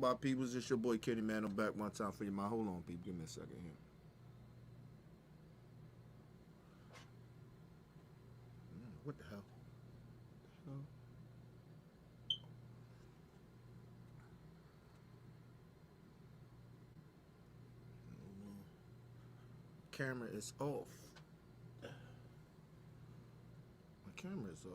about, peoples? It's your boy Kenny, man. I'm back one time for you, man. Hold on, people. Give me a second here. What the hell? Camera is off. My camera is off.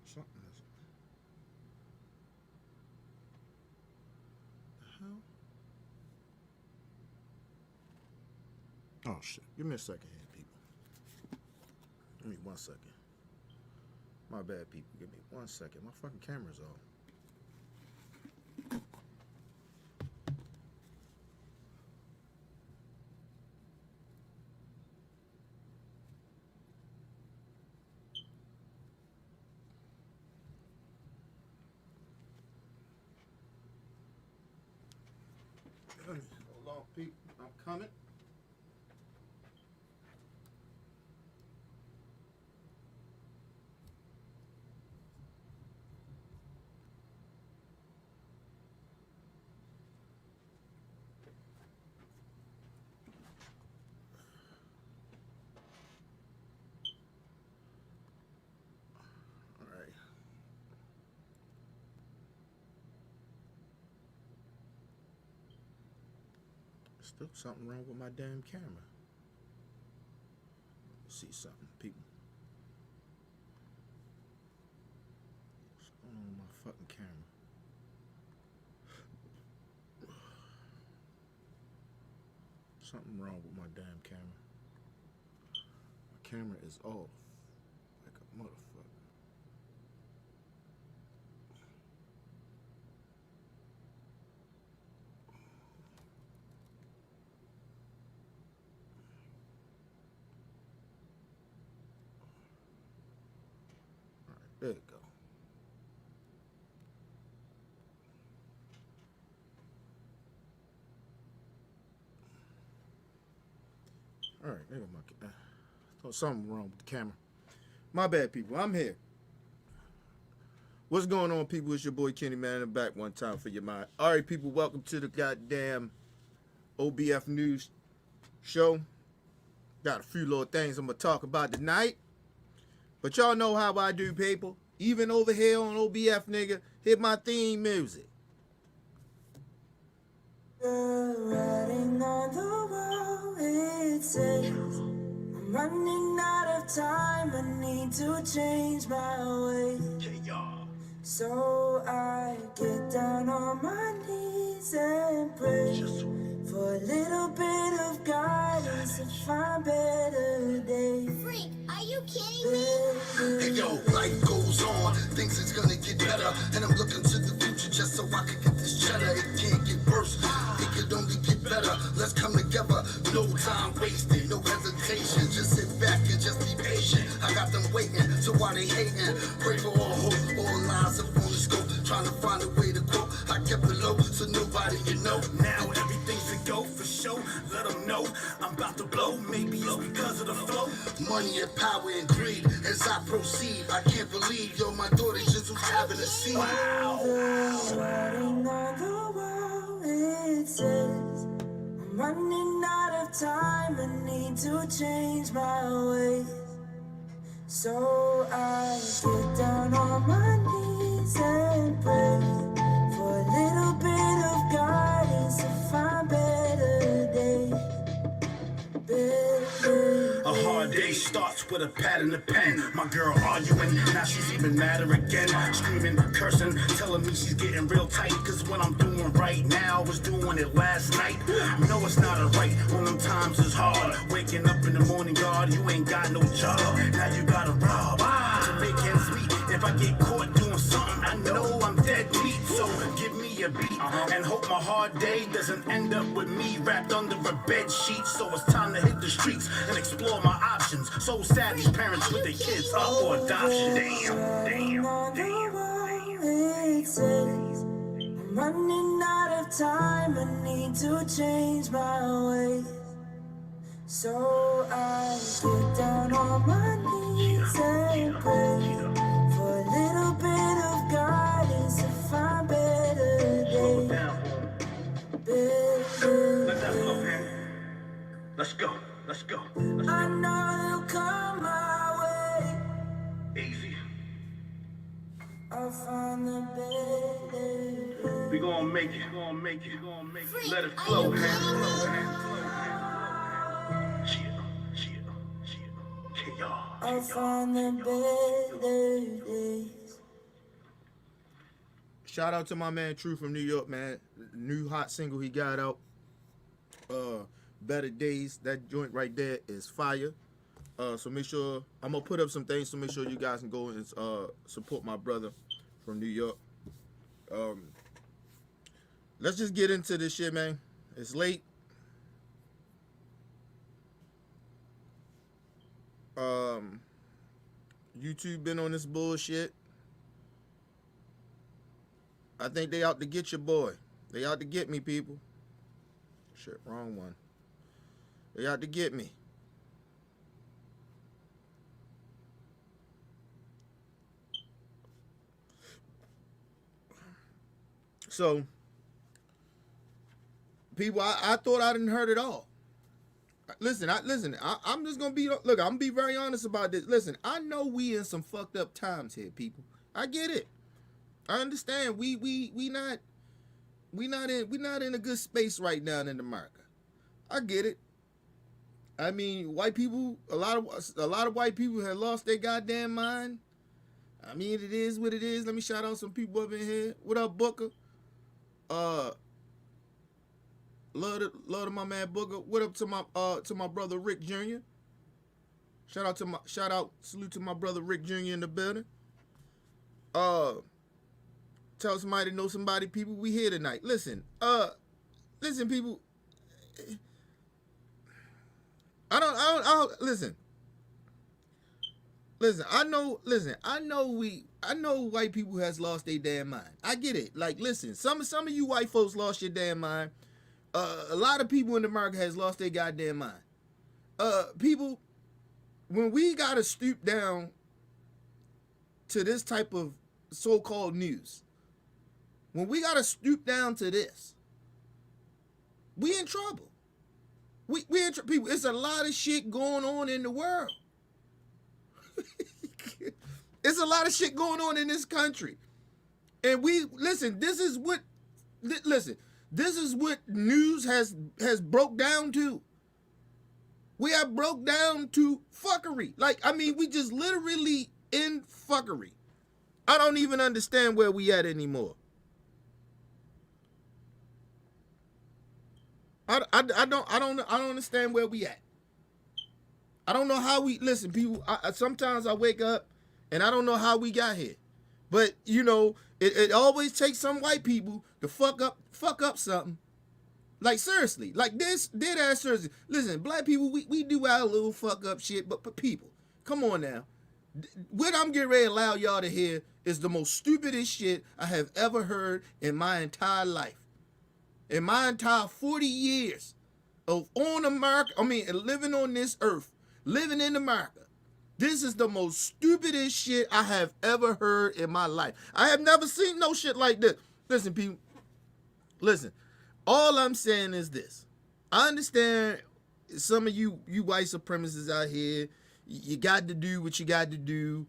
Something is. The hell? Oh shit. Give me a second here, people. Give me 1 second. My bad, people. Give me 1 second. My fucking camera's off. Hold on, people. I'm coming. All right. Still something wrong with my damn camera. See something, people. What's going on with my fucking camera? Something wrong with my damn camera. My camera is off like a motherfucker. There you go. All right, there go my. Thought something wrong with the camera. My bad, people. I'm here. What's going on, people? It's your boy Kenny, man. I'm back one time for your mind. All right, people. Welcome to the goddamn OBF News show. Got a few little things I'm gonna talk about tonight. But y'all know how I do, people. Even over here on OBF, nigga, hit my theme music. Writing on the wall, it says, I'm running out of time, I need to change my ways. So I get down on my knees and pray for a little bit of guidance to find better days. Freak, are you kidding me? Hey yo, life goes on, thinks it's gonna get better, and I'm looking to the future just so I can get this cheddar. It can't get worse, it could only get better. Let's come together, no time wasted, no hesitation. Just sit back and just be patient. I got them waiting, so why they hating? Pray for all hope, all lies up on the scope, trying to find a way to cope. I kept it low, so nobody can know. Now everything's a go for show. Let them know I'm about to blow. Maybe it's because of the flow. Money and power and greed. As I proceed, I can't believe, yo, my daughter just was having a scene. Writing on the wall, it says, I'm running out of time, I need to change my ways. So I get down on my knees and pray for a little bit of guidance to find better days. A hard day starts with a pad and a pen. My girl arguing, now she's even madder again. Screaming, cursing, telling me she's getting real tight. Cause what I'm doing right now was doing it last night. No, it's not alright when them times is hard. Waking up in the morning, God, you ain't got no job. Now you gotta rob to make ends meet. If I get caught doing something, I know I'm dead meat. So give me a beat and hope my hard day doesn't end up with me wrapped under a bed sheet. So it's time to hit the streets and explore my options. So sad these parents with their kids up for adoption. Damn. It says, I'm I'm running out of time, I need to change my ways. So I get down on my knees and pray for a little bit of guidance to find better days. Let's go. I know they'll come my way. Easy. I'll find the better. We gonna make it. Freak, Let it are flow, you man. kidding me? I'll find the better days. Shout out to my man True from New York, man. New hot single he got out. Better Days. That joint right there is fire. So make sure I'm gonna put up some things to make sure you guys can go and support my brother from New York. Let's just get into this shit, man. It's late. YouTube been on this bullshit. I think they out to get your boy. They out to get me, people. Shit, wrong one. They out to get me. So, people, I thought I didn't heard it all. Listen, I'm just gonna be, look, I'm gonna be very honest about this. Listen, I know we in some fucked up times here, people. I get it. I understand. We not in a good space right now in America. I get it. I mean, white people, a lot of white people have lost their goddamn mind. I mean, it is what it is. Let me shout out some people up in here. What up, Booker? Love to my man Booker. What up to my brother Rick Jr. Salute to my brother Rick Jr. in the building. Tell somebody to know somebody, people. We here tonight. Listen, people. I don't listen. I know white people has lost their damn mind. I get it. Like, listen, some of you white folks lost your damn mind. A lot of people in America has lost their goddamn mind. People, when we gotta stoop down to this type of so-called news, when we gotta stoop down to this, we in trouble. We in trouble. People, it's a lot of shit going on in the world. It's a lot of shit going on in this country. And this is what news has broke down to. We have broke down to fuckery. Like, I mean, we just literally in fuckery. I don't even understand where we at anymore. I don't understand where we at. I don't know how we, listen, people, sometimes I wake up and I don't know how we got here. But, you know, it always takes some white people to fuck up something. Like, seriously, like this, dead ass seriously. Listen, black people, we do our little fuck up shit, but people, come on now. What I'm getting ready to allow y'all to hear is the most stupidest shit I have ever heard in my entire life. In my entire 40 years of living on this earth, living in America. This is the most stupidest shit I have ever heard in my life. I have never seen no shit like this. Listen, people. Listen. All I'm saying is this. I understand some of you white supremacists out here, you got to do what you got to do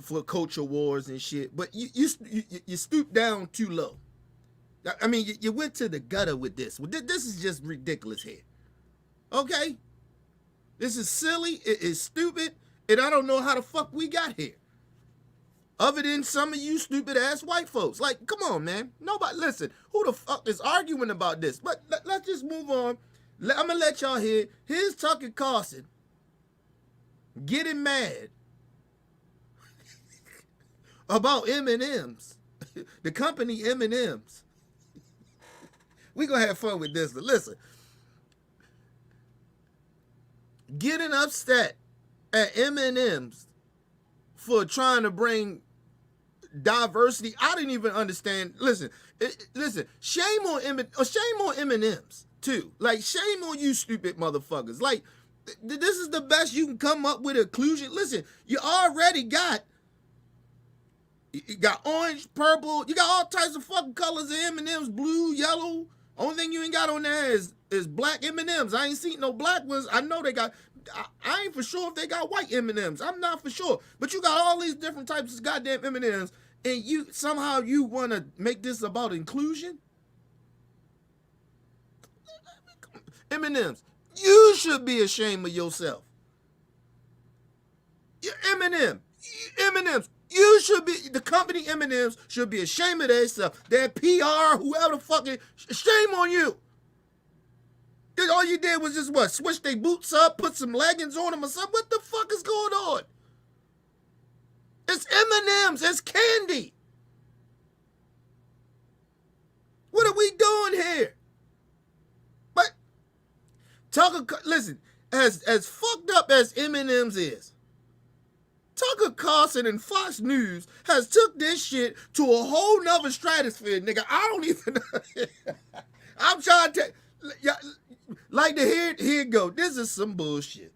for culture wars and shit, but you stoop down too low. I mean, you went to the gutter with this. This is just ridiculous here. Okay? This is silly. It is stupid. And I don't know how the fuck we got here. Other than some of you stupid ass white folks. Like, come on, man. Nobody, listen, who the fuck is arguing about this? But let's just move on. I'm going to let y'all hear. Here's Tucker Carlson getting mad about M&M's. The company M&M's. We're going to have fun with this. But listen. Getting upset at M&M's for trying to bring diversity. I didn't even understand. Listen, shame on M&Ms too. Like, shame on you stupid motherfuckers. Like, this is the best you can come up with inclusion. Listen, you already got orange, purple. You got all types of fucking colors of M&Ms, blue, yellow. Only thing you ain't got on there is black M&Ms. I ain't seen no black ones. I know they got. I ain't for sure if they got white M&Ms. I'm not for sure. But you got all these different types of goddamn M&Ms, and you somehow you want to make this about inclusion? M&Ms, you should be ashamed of yourself. M&Ms, you should be, the company M&Ms should be ashamed of themselves. Their PR, whoever the fucking, shame on you. All you did was just what? Switch their boots up, put some leggings on them or something? What the fuck is going on? It's M&Ms, it's candy. What are we doing here? But listen, as fucked up as M&Ms is, Tucker Carlson and Fox News has took this shit to a whole nother stratosphere, nigga. I don't even know. I'm trying to like to hear it go. This is some bullshit.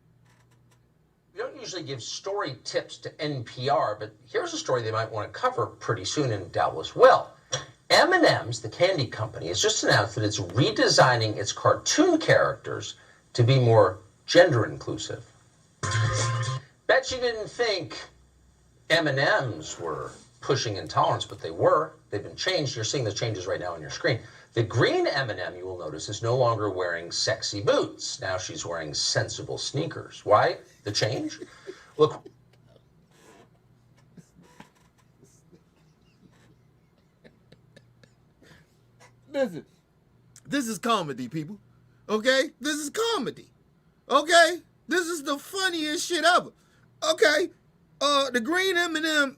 We don't usually give story tips to NPR, but here's a story they might want to cover pretty soon and doubtless will. M&M's, the candy company, has just announced that it's redesigning its cartoon characters to be more gender inclusive. Bet you didn't think M&M's were pushing intolerance, but they were. They've been changed. You're seeing the changes right now on your screen. The green M&M, you will notice, is no longer wearing sexy boots. Now she's wearing sensible sneakers. Why the change? Look. Listen, this is comedy, people. Okay? This is comedy. Okay? This is the funniest shit ever. Okay? The green M&M,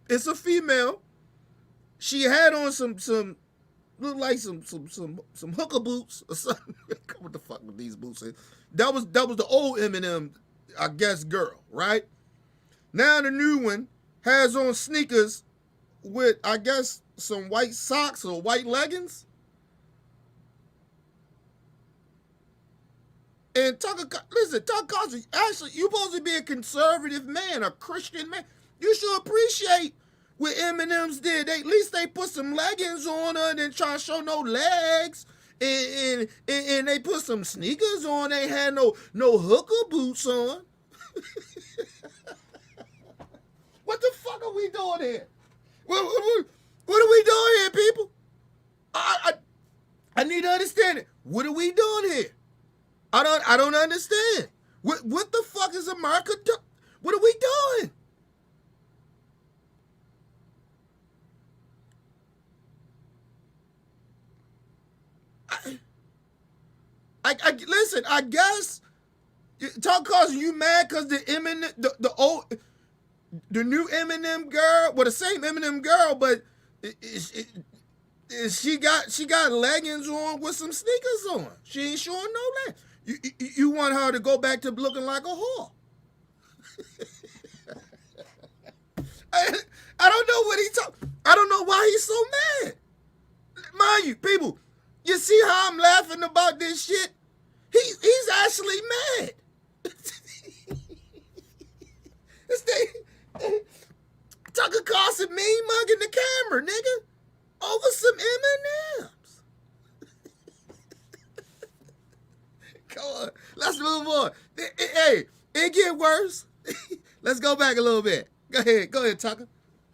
it's a female. She had on some look like some hooker boots or something. What the fuck with these boots? That was the old M&M, I guess, girl, right? Now the new one has on sneakers with, I guess, some white socks or white leggings. And Tucker Carlson, actually, you're supposed to be a conservative man, a Christian man. You should appreciate what M&M's did. At least they put some leggings on her and didn't try to show no legs. And they put some sneakers on. They had no hooker boots on. What the fuck are we doing here? What are we doing here, people? I need to understand it. What are we doing here? I don't understand. What the fuck is America doing? What are we doing? Listen, I guess Tucker Carlson, you mad because the new M&M girl, well, the same M&M girl, but she got leggings on with some sneakers on. She ain't showing no legs. You want her to go back to looking like a whore. I don't know what I don't know why he's so mad. Mind you, people, you see how I'm laughing about this shit? He's actually mad. Tucker Carlson mean mugging the camera, nigga, over some M&Ms. Come on, let's move on. Hey, it get worse. Let's go back a little bit. Go ahead, Tucker.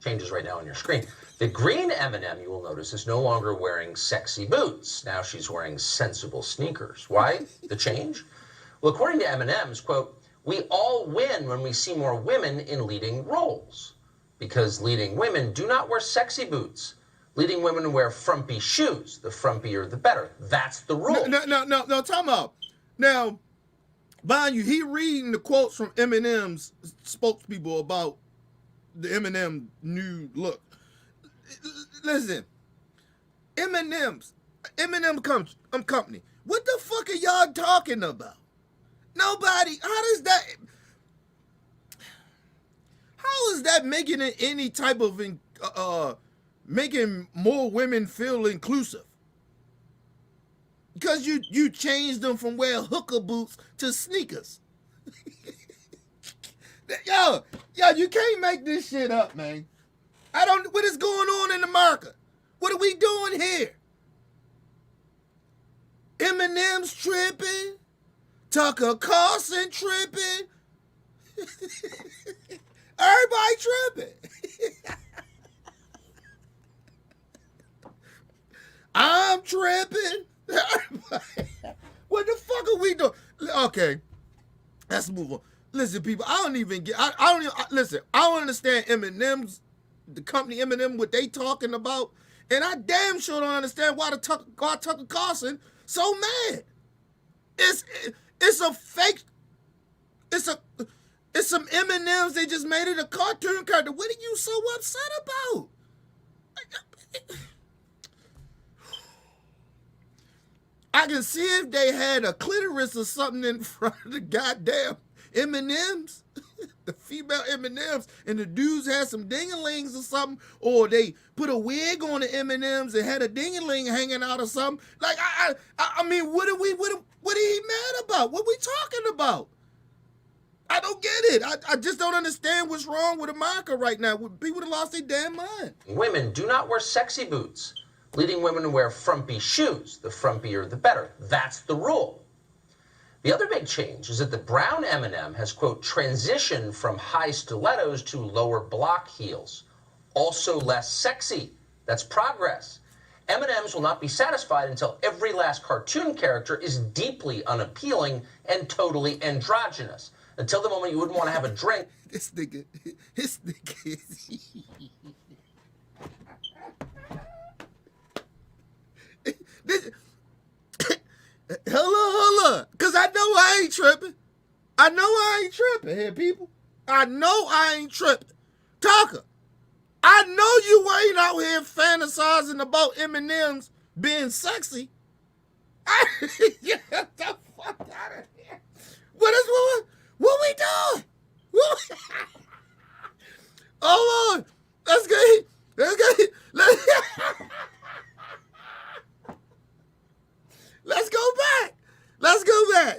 Changes right now on your screen. The green M&M, you will notice, is no longer wearing sexy boots. Now she's wearing sensible sneakers. Why the change? Well, according to M&M's, quote, we all win when we see more women in leading roles. Because leading women do not wear sexy boots. Leading women wear frumpy shoes. The frumpier, the better. That's the rule. No, time out. Now, mind you, he reading the quotes from Eminem's spokespeople about the Eminem new look. Listen, Eminem company. What the fuck are y'all talking about? Nobody. How How is that making it any type of making more women feel inclusive? Because you changed them from wearing hooker boots to sneakers. Yo, you can't make this shit up, man. What is going on in America? What are we doing here? Eminem's tripping. Tucker Carlson tripping. Everybody tripping. I'm tripping. What the fuck are we doing? Okay, let's move on. Listen, people, I don't understand Eminem's, the company Eminem, what they talking about, and I damn sure don't understand why Tucker Carlson so mad. It's a fake. It's some M&Ms. They just made it a cartoon character. What are you so upset about? I can see if they had a clitoris or something in front of the goddamn M&Ms, the female M&Ms, and the dudes had some ding-a-lings or something, or they put a wig on the M&Ms and had a ding-a-ling hanging out or something. Like, I mean, what are he mad about? What are we talking about? I don't get it. I just don't understand what's wrong with America right now. People have lost their damn mind. Women do not wear sexy boots, leading women to wear frumpy shoes. The frumpier, the better. That's the rule. The other big change is that the brown M&M has, quote, transitioned from high stilettos to lower block heels. Also less sexy. That's progress. M&Ms will not be satisfied until every last cartoon character is deeply unappealing and totally androgynous. Until the moment you wouldn't want to have a drink. This nigga. Hold on. Because I know I ain't tripping. Here, people. I know I ain't tripping. Tucker, I know you ain't out here fantasizing about M&M's being sexy. Get the fuck out of here. What we doing? Hold on. Let's get. Let's go back.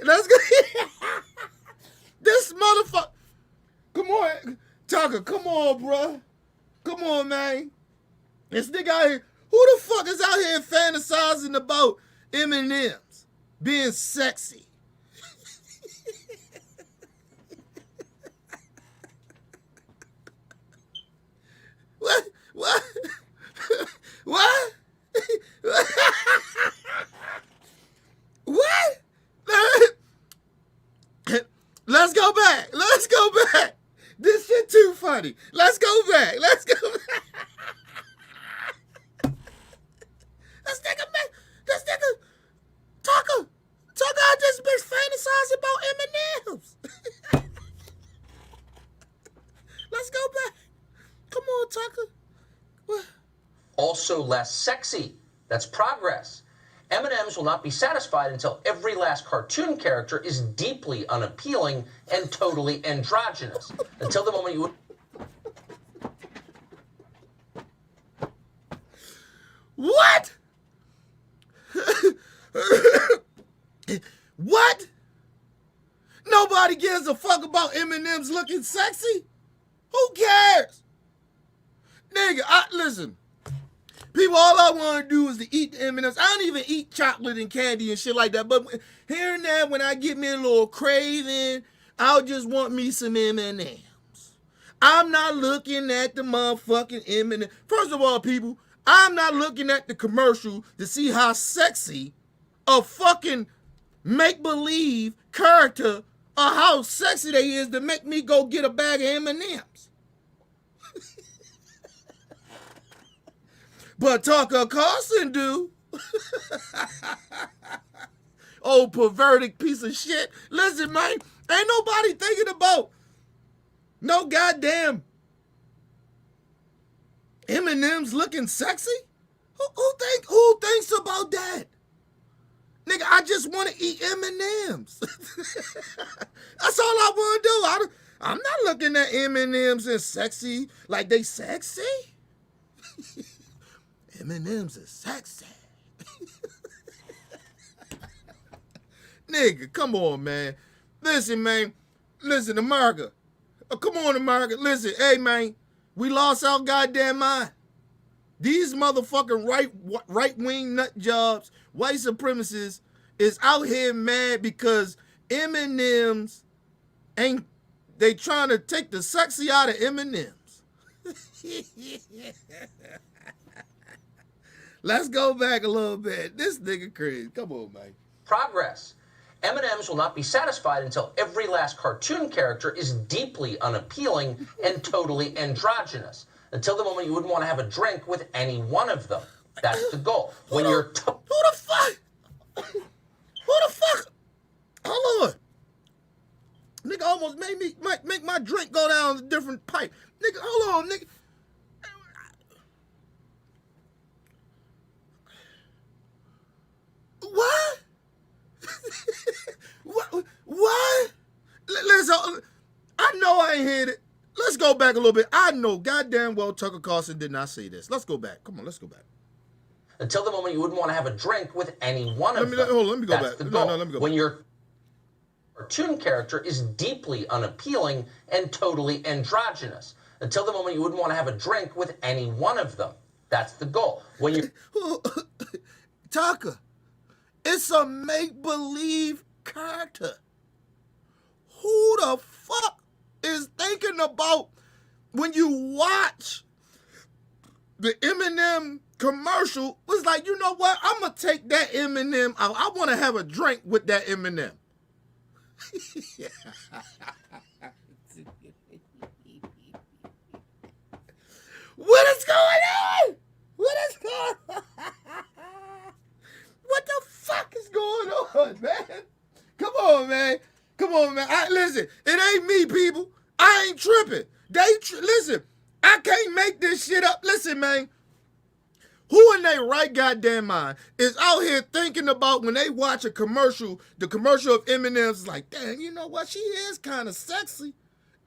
This motherfucker. Come on, Tucker. Come on, bro. Come on, man. This nigga out here. Who the fuck is out here fantasizing about M&M's being sexy? What? What? What? Let's go back. This shit too funny. Let's go back. This nigga, Tucker, I just been fantasizing about M&M's. Let's go back. Come on, Tucker. What? Also less sexy. That's progress. M&Ms will not be satisfied until every last cartoon character is deeply unappealing and totally androgynous. Until the moment you would... What? What? Nobody gives a fuck about M&M's looking sexy? Who cares? Nigga, listen. People, all I want to do is to eat the M&M's. I don't even eat chocolate and candy and shit like that. But here and there, when I get me a little craving, I'll just want me some M&M's. I'm not looking at the motherfucking M&M's. First of all, people, I'm not looking at the commercial to see how sexy a fucking make-believe character or how sexy they is to make me go get a bag of M&M's. But Tucker Carlson do. Old perverted piece of shit. Listen, man, ain't nobody thinking about no goddamn M&M's looking sexy. Who thinks about that? Nigga, I just want to eat M&M's. That's all I want to do. I'm not looking at M&Ms as sexy like they sexy. M&Ms is sexy. Nigga, come on, man. Listen, man. Listen, America. Come on, America. Listen, hey, man. We lost our goddamn mind. These motherfucking right-wing nut jobs, white supremacists, is out here mad because M&Ms ain't, they trying to take the sexy out of M&Ms. Let's go back a little bit. This nigga crazy. Come on, man. Progress. M&Ms will not be satisfied until every last cartoon character is deeply unappealing and totally androgynous. Until the moment you wouldn't want to have a drink with any one of them. That's the goal. When you're who the fuck? Who the fuck? Hold on. Nigga almost made me make my drink go down a different pipe. Nigga, hold on, nigga. What? What? Listen, I know I ain't hit it. Let's go back a little bit. I know goddamn well Tucker Carlson did not say this. Let's go back. Come on, let's go back. Until the moment you wouldn't want to have a drink with any one of them. Hold on, let me go That's back. the goal. No, let me go when back. your cartoon character is deeply unappealing and totally androgynous. Until the moment you wouldn't want to have a drink with any one of them. That's the goal. When you Tucker, it's a make-believe character. Who the fuck is thinking about when you watch the Eminem commercial? Was like, you know what? I'm gonna take that Eminem out. I want to have a drink with that Eminem. What is going on? What is going on? What the fuck is going on, man? Come on, man. Come on, man. Listen, it ain't me, people. I ain't tripping. Listen, I can't make this shit up. Listen, man. Who in their right goddamn mind is out here thinking about when they watch a commercial, the commercial of Eminem's is like, damn, you know what? She is kind of sexy.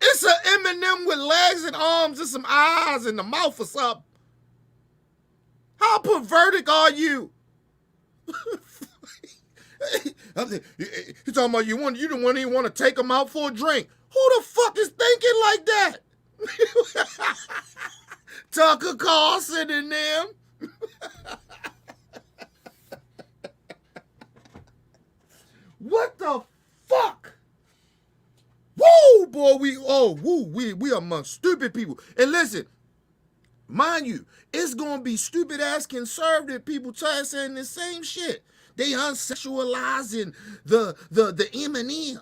It's an Eminem with legs and arms and some eyes and a mouth or something. How perverted are you? He's talking about you don't even want to take them out for a drink. Who the fuck is thinking like that? Tucker Carlson and them. What the fuck? Woo, boy, we among stupid people. And listen, mind you, it's gonna be stupid ass conservative people saying the same shit. They unsexualizing the M&Ms.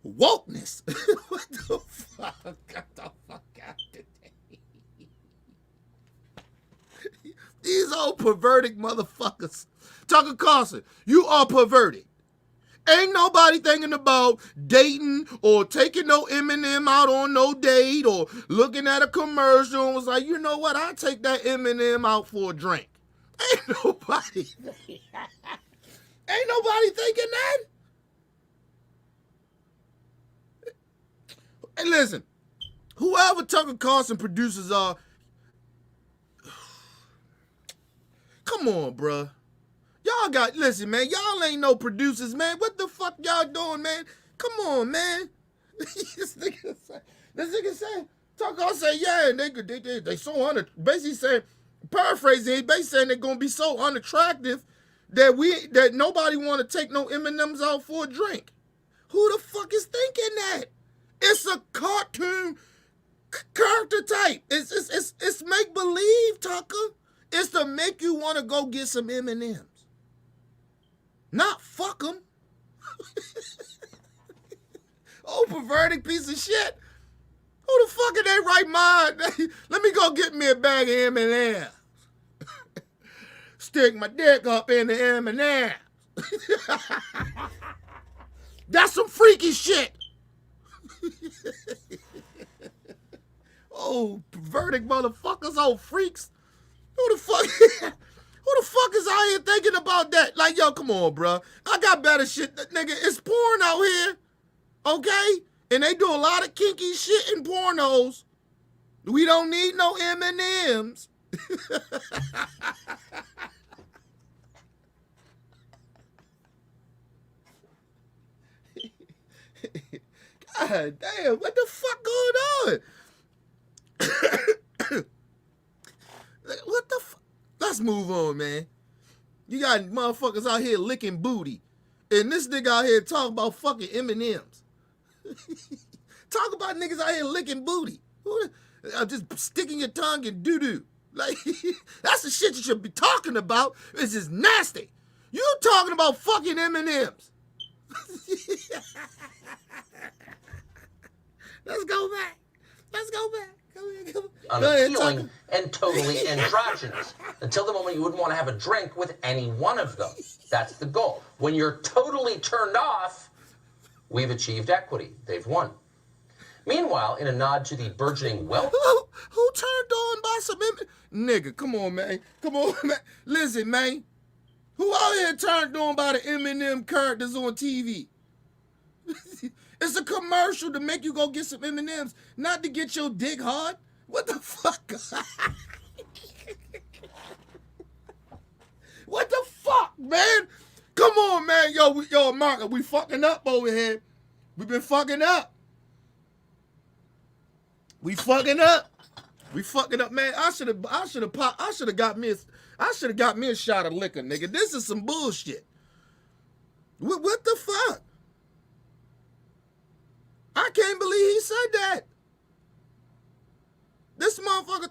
Wokeness. What the fuck? Get the fuck out today. These old perverted motherfuckers. Tucker Carlson, you are perverted. Ain't nobody thinking about dating or taking no Eminem out on no date or looking at a commercial and was like, you know what? I'll take that Eminem out for a drink. Ain't nobody thinking that. And listen, whoever Tucker Carlson producers are, come on, bruh. Y'all listen, man, y'all ain't no producers, man. What the fuck y'all doing, man? Come on, man. This nigga say, Tucker Carlson say, yeah, and they so basically saying, paraphrasing, he basically saying they're gonna be so unattractive that nobody want to take no M&Ms out for a drink. Who the fuck is thinking that? It's a cartoon character type. It's make believe, Tucker. It's to make you want to go get some M&Ms. Not fuck them. Oh, perverted piece of shit. Who the fuck in their right mind? Let me go get me a bag of M&Ms. Stick my dick up in the M&Ms. That's some freaky shit. Oh, perverted motherfuckers, oh freaks. Who the fuck is out here thinking about that? Like, yo, come on, bro. I got better shit. Nigga, it's pouring out here. Okay? And they do a lot of kinky shit in pornos. We don't need no M&Ms. God damn, what the fuck going on? What the fuck? Let's move on, man. You got motherfuckers out here licking booty. And this nigga out here talking about fucking M&Ms. Talk about niggas out here licking booty. Just sticking your tongue in doo-doo. Like, that's the shit you should be talking about. It's just nasty. You talking about fucking M&Ms. Let's go back. Let's go back. Unappealing and totally androgynous until the moment you wouldn't want to have a drink with any one of them. That's the goal. When you're totally turned off, we've achieved equity. They've won. Meanwhile, in a nod to the burgeoning wealth... Who turned on by some... Nigga, come on, man. Come on, man. Listen, man. Who out here turned on by the M&M characters on TV? It's a commercial to make you go get some M&Ms, not to get your dick hard. What the fuck? What the fuck, man? Come on, man. Yo, America, we fucking up over here. We've been fucking up. We fucking up. We fucking up, man. I should have got me a shot of liquor, nigga. This is some bullshit. What the fuck? I can't believe he said that. This motherfucker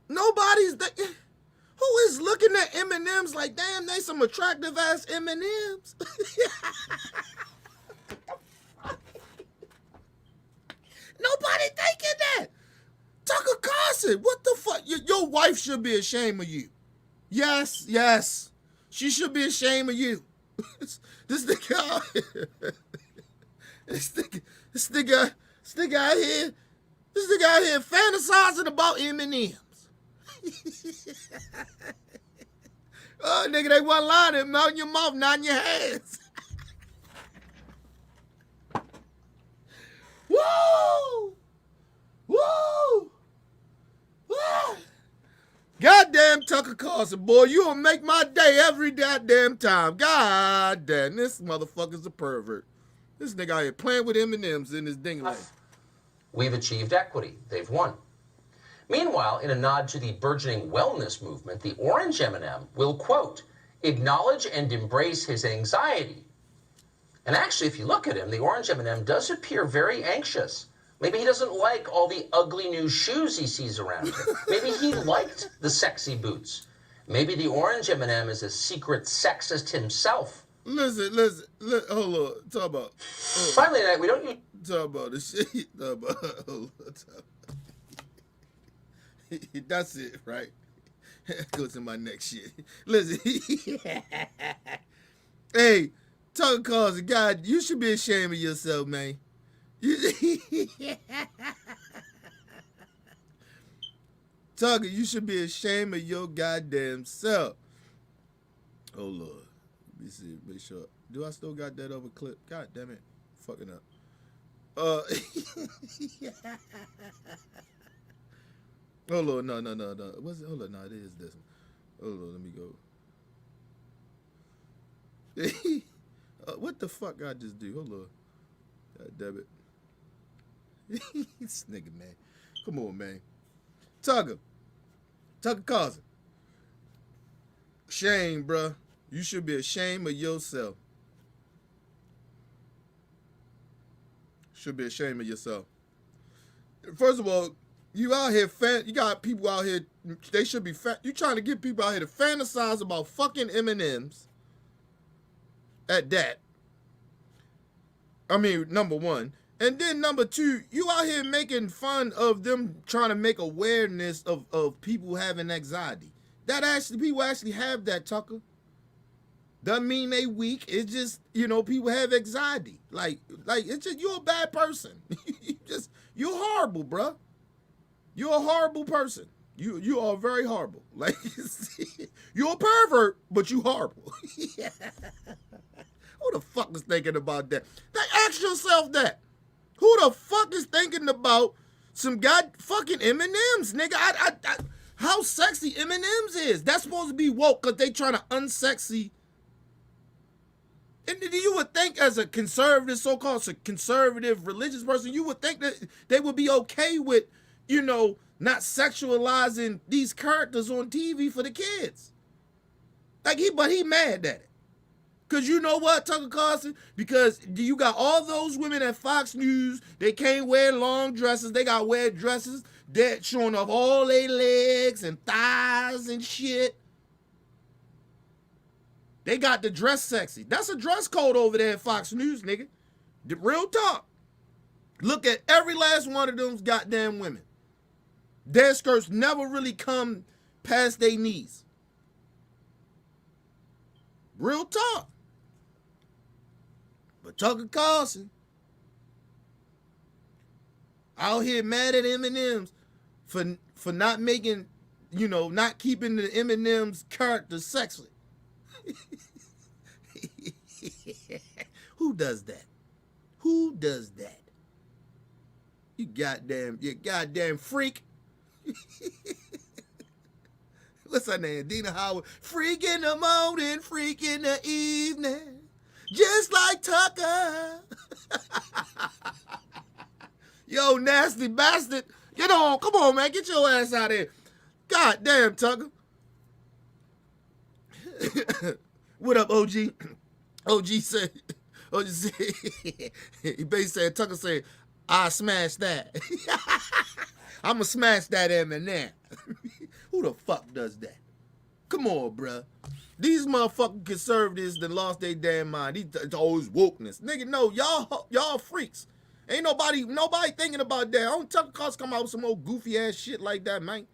nobody's who is looking at M&Ms like, damn, they some attractive ass M&Ms. Nobody thinking that. Tucker Carlson, what the fuck? Your wife should be ashamed of you. Yes. She should be ashamed of you. This nigga out here. This nigga out here fantasizing about M&Ms. Oh, nigga, they wasn't lying. They melt in your mouth, not in your hands. Woo! Woo! Woo! Goddamn Tucker Carlson, boy, you will make my day every goddamn time. God damn, this motherfucker's a pervert. This nigga out here playing with M&Ms in his dingling. We've achieved equity. They've won. Meanwhile, in a nod to the burgeoning wellness movement, the orange M&M will, quote, acknowledge and embrace his anxiety. And actually, if you look at him, the orange M&M does appear very anxious. Maybe he doesn't like all the ugly new shoes he sees around him. Maybe he liked the sexy boots. Maybe the orange M&M is a secret sexist himself. Listen, hold on. Talk about. Finally, tonight, we don't need... Talk about the shit. That's it, right? Goes to my next shit. Listen. Hey, Tucker Carlson, God, you should be ashamed of yourself, man. Tucker, you should be ashamed of your goddamn self. Oh, Lord. Let me see. Make sure. Do I still got that other clip? God damn it. Fucking up. Hold on. No. What's it? Hold on. No, it is this one. Hold on. Let me go. What the fuck I just do? Hold on. God damn it. This nigga, man. Come on, man. Tucker Carlson. Shame, bruh. You should be ashamed of yourself. Should be ashamed of yourself. First of all, you out here, you got people out here, they should be, you trying to get people out here to fantasize about fucking M&Ms at that. I mean, number one. And then number two, you out here making fun of them trying to make awareness of people having anxiety. People actually have that, Tucker. Doesn't mean they weak. It's just, people have anxiety. Like it's just, you're a bad person. You're horrible, bruh. You're a horrible person. You are very horrible. Like, you're a pervert, but you horrible. Who the fuck is thinking about that? Ask yourself that. Who the fuck is thinking about some god fucking M&Ms, nigga? How sexy M&Ms is. That's supposed to be woke because they trying to unsexy. And you would think as a conservative, so-called conservative religious person, you would think that they would be okay with, you know, not sexualizing these characters on TV for the kids. Like but he mad at it. Because you know what, Tucker Carlson? Because you got all those women at Fox News, they can't wear long dresses. They got to wear dresses that showing off all their legs and thighs and shit. They got the dress sexy. That's a dress code over there at Fox News, nigga. The real talk. Look at every last one of those goddamn women. Their skirts never really come past their knees. Real talk. But Tucker Carlson out here mad at M&M's for not making, you know, not keeping the M&M's character sexy. Who does that? Who does that? You goddamn freak. What's her name? Dina Howard. Freak in the morning, freak in the evening. Just like Tucker. Yo, nasty bastard. Get on. Come on, man. Get your ass out of here. God damn, Tucker. What up, OG? OG said, he basically said, Tucker said, I smash that. I'ma smash that M&M. Who the fuck does that? Come on, bruh. These motherfucking conservatives that lost their damn mind. These always wokeness. Nigga, no, y'all freaks. Ain't nobody thinking about that. Don't Tucker Carlson come out with some old goofy ass shit like that, man.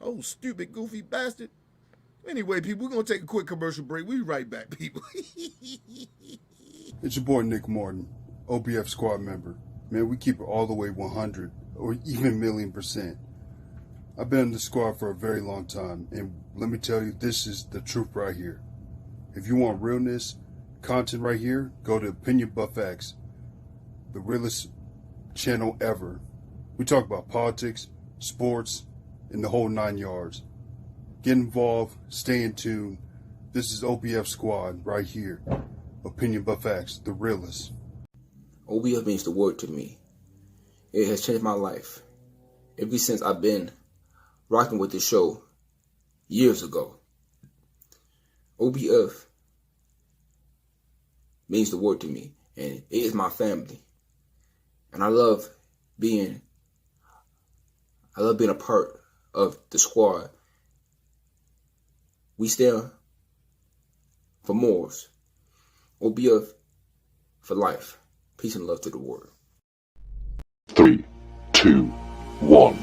Oh, stupid, goofy bastard. Anyway, people, we're going to take a quick commercial break. We'll be right back, people. It's your boy, Nick Martin, OBF squad member. Man, we keep it all the way 100 or even $1,000,000%. I've been in the squad for a very long time, and let me tell you, this is the truth right here. If you want realness, content right here, go to Opinion Buff X, the realest channel ever. We talk about politics, sports, and the whole 9 yards. Get involved, stay in tune. This is OBF Squad right here. Opinion Buff X, the realest. OBF means the word to me. It has changed my life. Ever since I've been rocking with this show years ago. OBF means the word to me, and it is my family. And I love being a part of the squad. We stand for morals. OBF for life. Peace and love to the world. 3, 2, 1.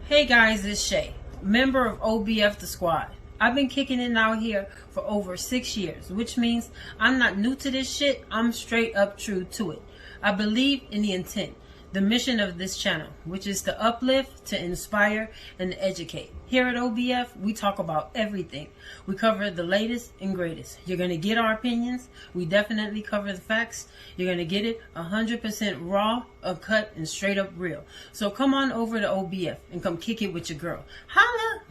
Hey guys, it's Shay, member of OBF The Squad. I've been kicking it out here for over 6 years, which means I'm not new to this shit, I'm straight up true to it. I believe in the intent, the mission of this channel, which is to uplift, to inspire, and to educate. Here at OBF, we talk about everything. We cover the latest and greatest. You're going to get our opinions. We definitely cover the facts. You're going to get it 100% raw, uncut, and straight up real. So come on over to OBF and come kick it with your girl. Holla!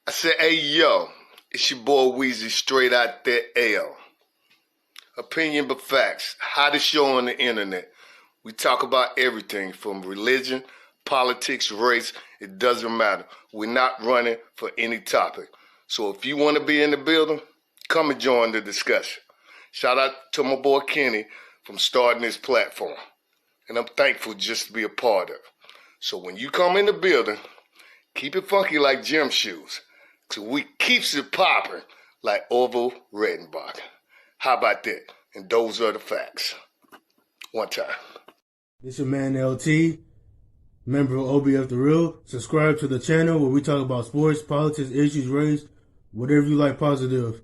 I said, hey, yo, It's your boy Weezy, straight out there, L. Opinion but facts. Hottest show on the internet. We talk about everything from religion, politics, race. It doesn't matter. We're not running for any topic. So if you want to be in the building, come and join the discussion. Shout out to my boy Kenny from starting this platform. And I'm thankful just to be a part of it. So when you come in the building, keep it funky like gym shoes. So we keeps it popping like Orville Redenbach. How about that? And those are the facts. One time. This your man LT, member of OBF The Real. Subscribe to the channel where we talk about sports, politics, issues, race, whatever you like positive.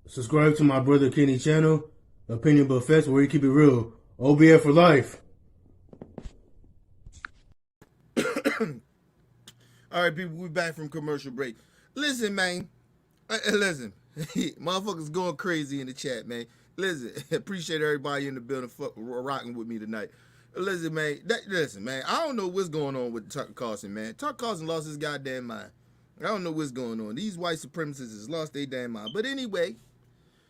Subscribe to my brother Kenny channel, Opinion But Facts, where we keep it real. OBF for life. All right, people, we back from commercial break. Listen, man. Listen. Motherfuckers going crazy in the chat, man. Listen, appreciate everybody in the building rocking with me tonight. Listen, man. Listen, man. I don't know what's going on with Tucker Carlson, man. Tucker Carlson lost his goddamn mind. I don't know what's going on. These white supremacists has lost their damn mind. But anyway,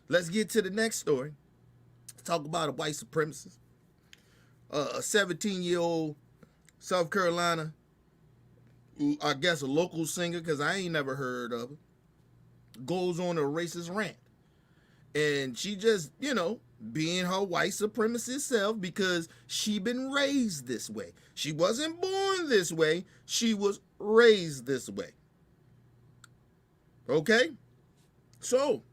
let's get to the next story. Talk about a white supremacist. A 17-year-old South Carolina, I guess a local singer, because I ain't never heard of her, goes on a racist rant. And she just, being her white supremacist self because she been raised this way. She wasn't born this way. She was raised this way. Okay? So,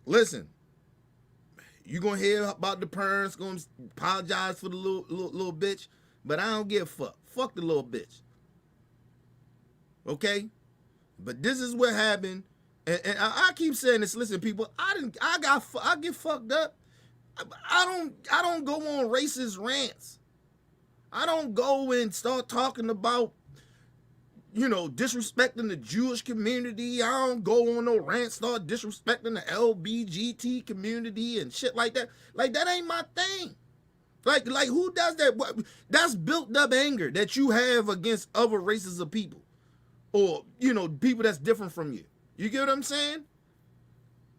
listen. You gonna hear about the parents gonna apologize for the little bitch, but I don't give a fuck. Fuck the little bitch. Okay? But this is what happened, and I keep saying this. Listen, people, I get fucked up. I don't go on racist rants. I don't go and start talking about, disrespecting the Jewish community. I don't go on no rant, start disrespecting the LBGT community and shit like that. Like, that ain't my thing. Like who does that? That's built up anger that you have against other races of people. Or, people that's different from you. You get what I'm saying?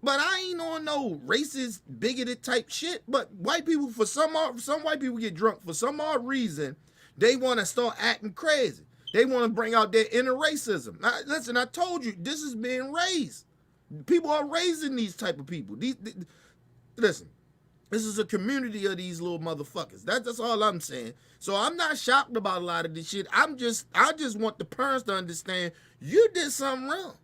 But I ain't on no racist, bigoted type shit. But white people, some white people get drunk. For some odd reason, they want to start acting crazy. They want to bring out their inner racism. Now, listen, I told you, this is being raised. People are raising these type of people. Listen, this is a community of these little motherfuckers. That's all I'm saying. So I'm not shocked about a lot of this shit. I just want the parents to understand you did something wrong.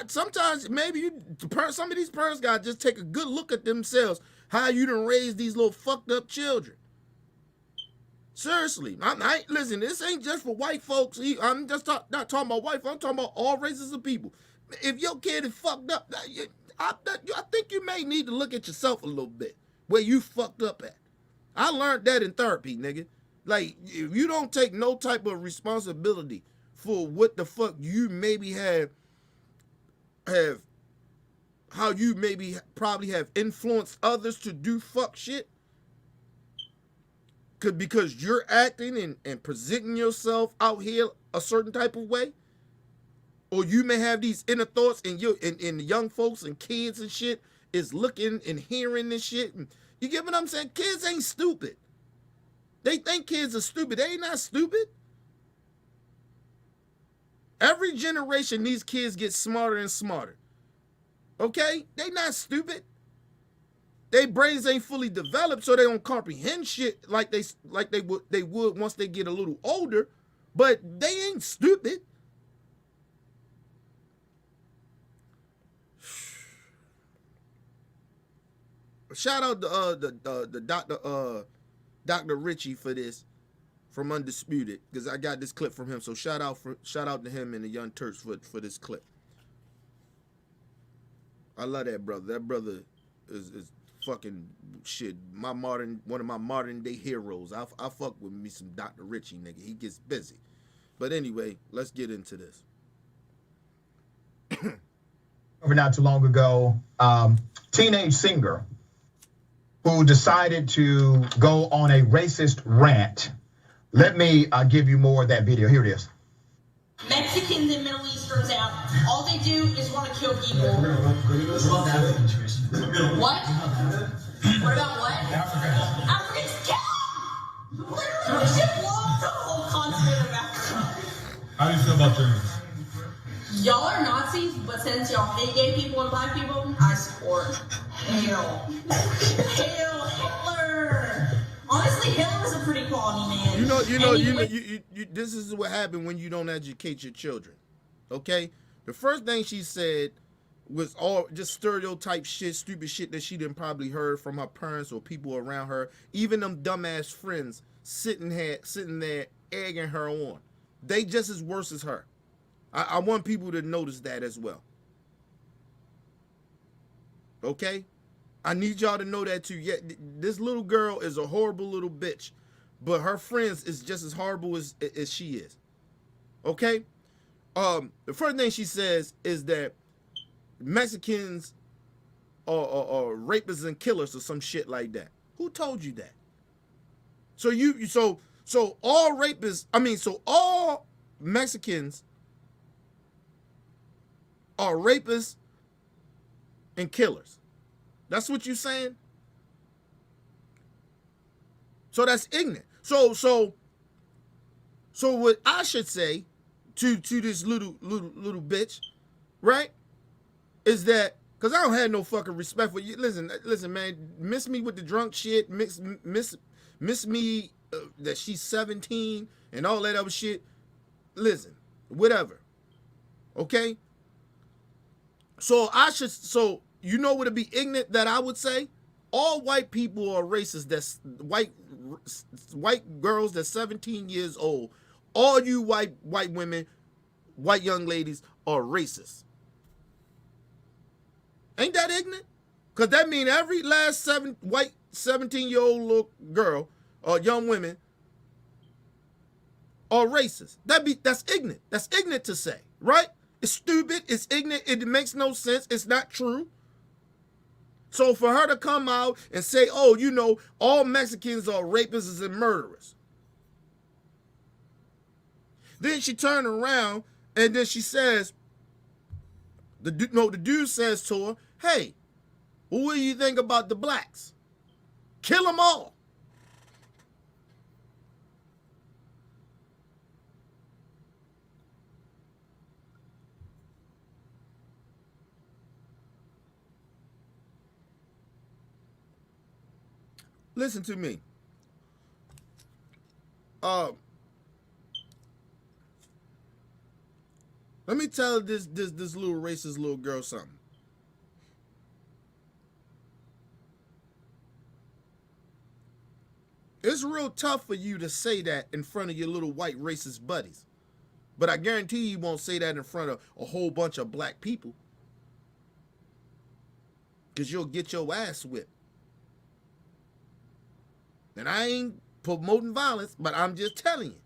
Sometimes maybe some of these parents gotta just take a good look at themselves. How you done raise these little fucked up children. Seriously, listen, this ain't just for white folks. I'm just not talking about white folks. I'm talking about all races of people. If your kid is fucked up, I think you may need to look at yourself a little bit, where you fucked up at. I learned that in therapy, nigga. Like, if you don't take no type of responsibility for what the fuck you maybe have how you maybe probably have influenced others to do fuck shit, because you're acting and presenting yourself out here a certain type of way, or you may have these inner thoughts, and the young folks and kids and shit is looking and hearing this shit. And you get what I'm saying? Kids ain't stupid. They think kids are stupid. They ain't not stupid. Every generation, these kids get smarter and smarter. Okay? They not stupid. Their brains ain't fully developed, so they don't comprehend shit like they would once they get a little older. But they ain't stupid. Shout out to Dr. Richie for this from Undisputed, because I got this clip from him. So shout out to him and the Young Turks for this clip. I love that brother. That brother is fucking shit. One of my modern day heroes. I fuck with me some Dr. Richie, nigga. He gets busy. But anyway, let's get into this. Over not too long ago, teenage singer who decided to go on a racist rant. Let me give you more of that video. Here it is. Mexicans and Middle Easterns out. All they do is want to kill people. What? What about what? Africans kill them! Literally, we should blow up the whole continent of Africa. How do you feel about Germans? Y'all are Nazis, but since y'all hate gay people and black people, I support. Hail. Hail Hitler! Honestly, Hitler was a pretty quality man. You this is what happened when you don't educate your children. Okay? The first thing she said was all just stereotype shit, stupid shit that she didn't probably heard from her parents or people around her. Even them dumbass friends sitting there egging her on. They just as worse as her. I want people to notice that as well. Okay? I need y'all to know that too. Yeah, this little girl is a horrible little bitch, but her friends is just as horrible as she is. Okay? The first thing she says is that Mexicans are rapists and killers or some shit like that. Who told you that? So all rapists, so all Mexicans are rapists and killers. That's what you're saying? So that's ignorant. So what I should say to this little bitch, right, is that, because I don't have no fucking respect for you. Listen, man, miss me with the drunk shit, miss me that she's 17 and all that other shit. Listen, whatever. Okay? So you know what would be ignorant that I would say? All white people are racist. That's white girls that's 17 years old. All you white women, white young ladies are racist. Ain't that ignorant? Because that means every last white 17-year-old little girl or young women are racist. That's ignorant. That's ignorant to say, right? It's stupid. It's ignorant. It makes no sense. It's not true. So for her to come out and say, oh, all Mexicans are rapists and murderers. Then she turned around and then she says, the dude says to her, hey, what do you think about the blacks? Kill them all. Listen to me. Let me tell this little racist little girl something. It's real tough for you to say that in front of your little white racist buddies. But I guarantee you won't say that in front of a whole bunch of black people. Because you'll get your ass whipped. And I ain't promoting violence, but I'm just telling you.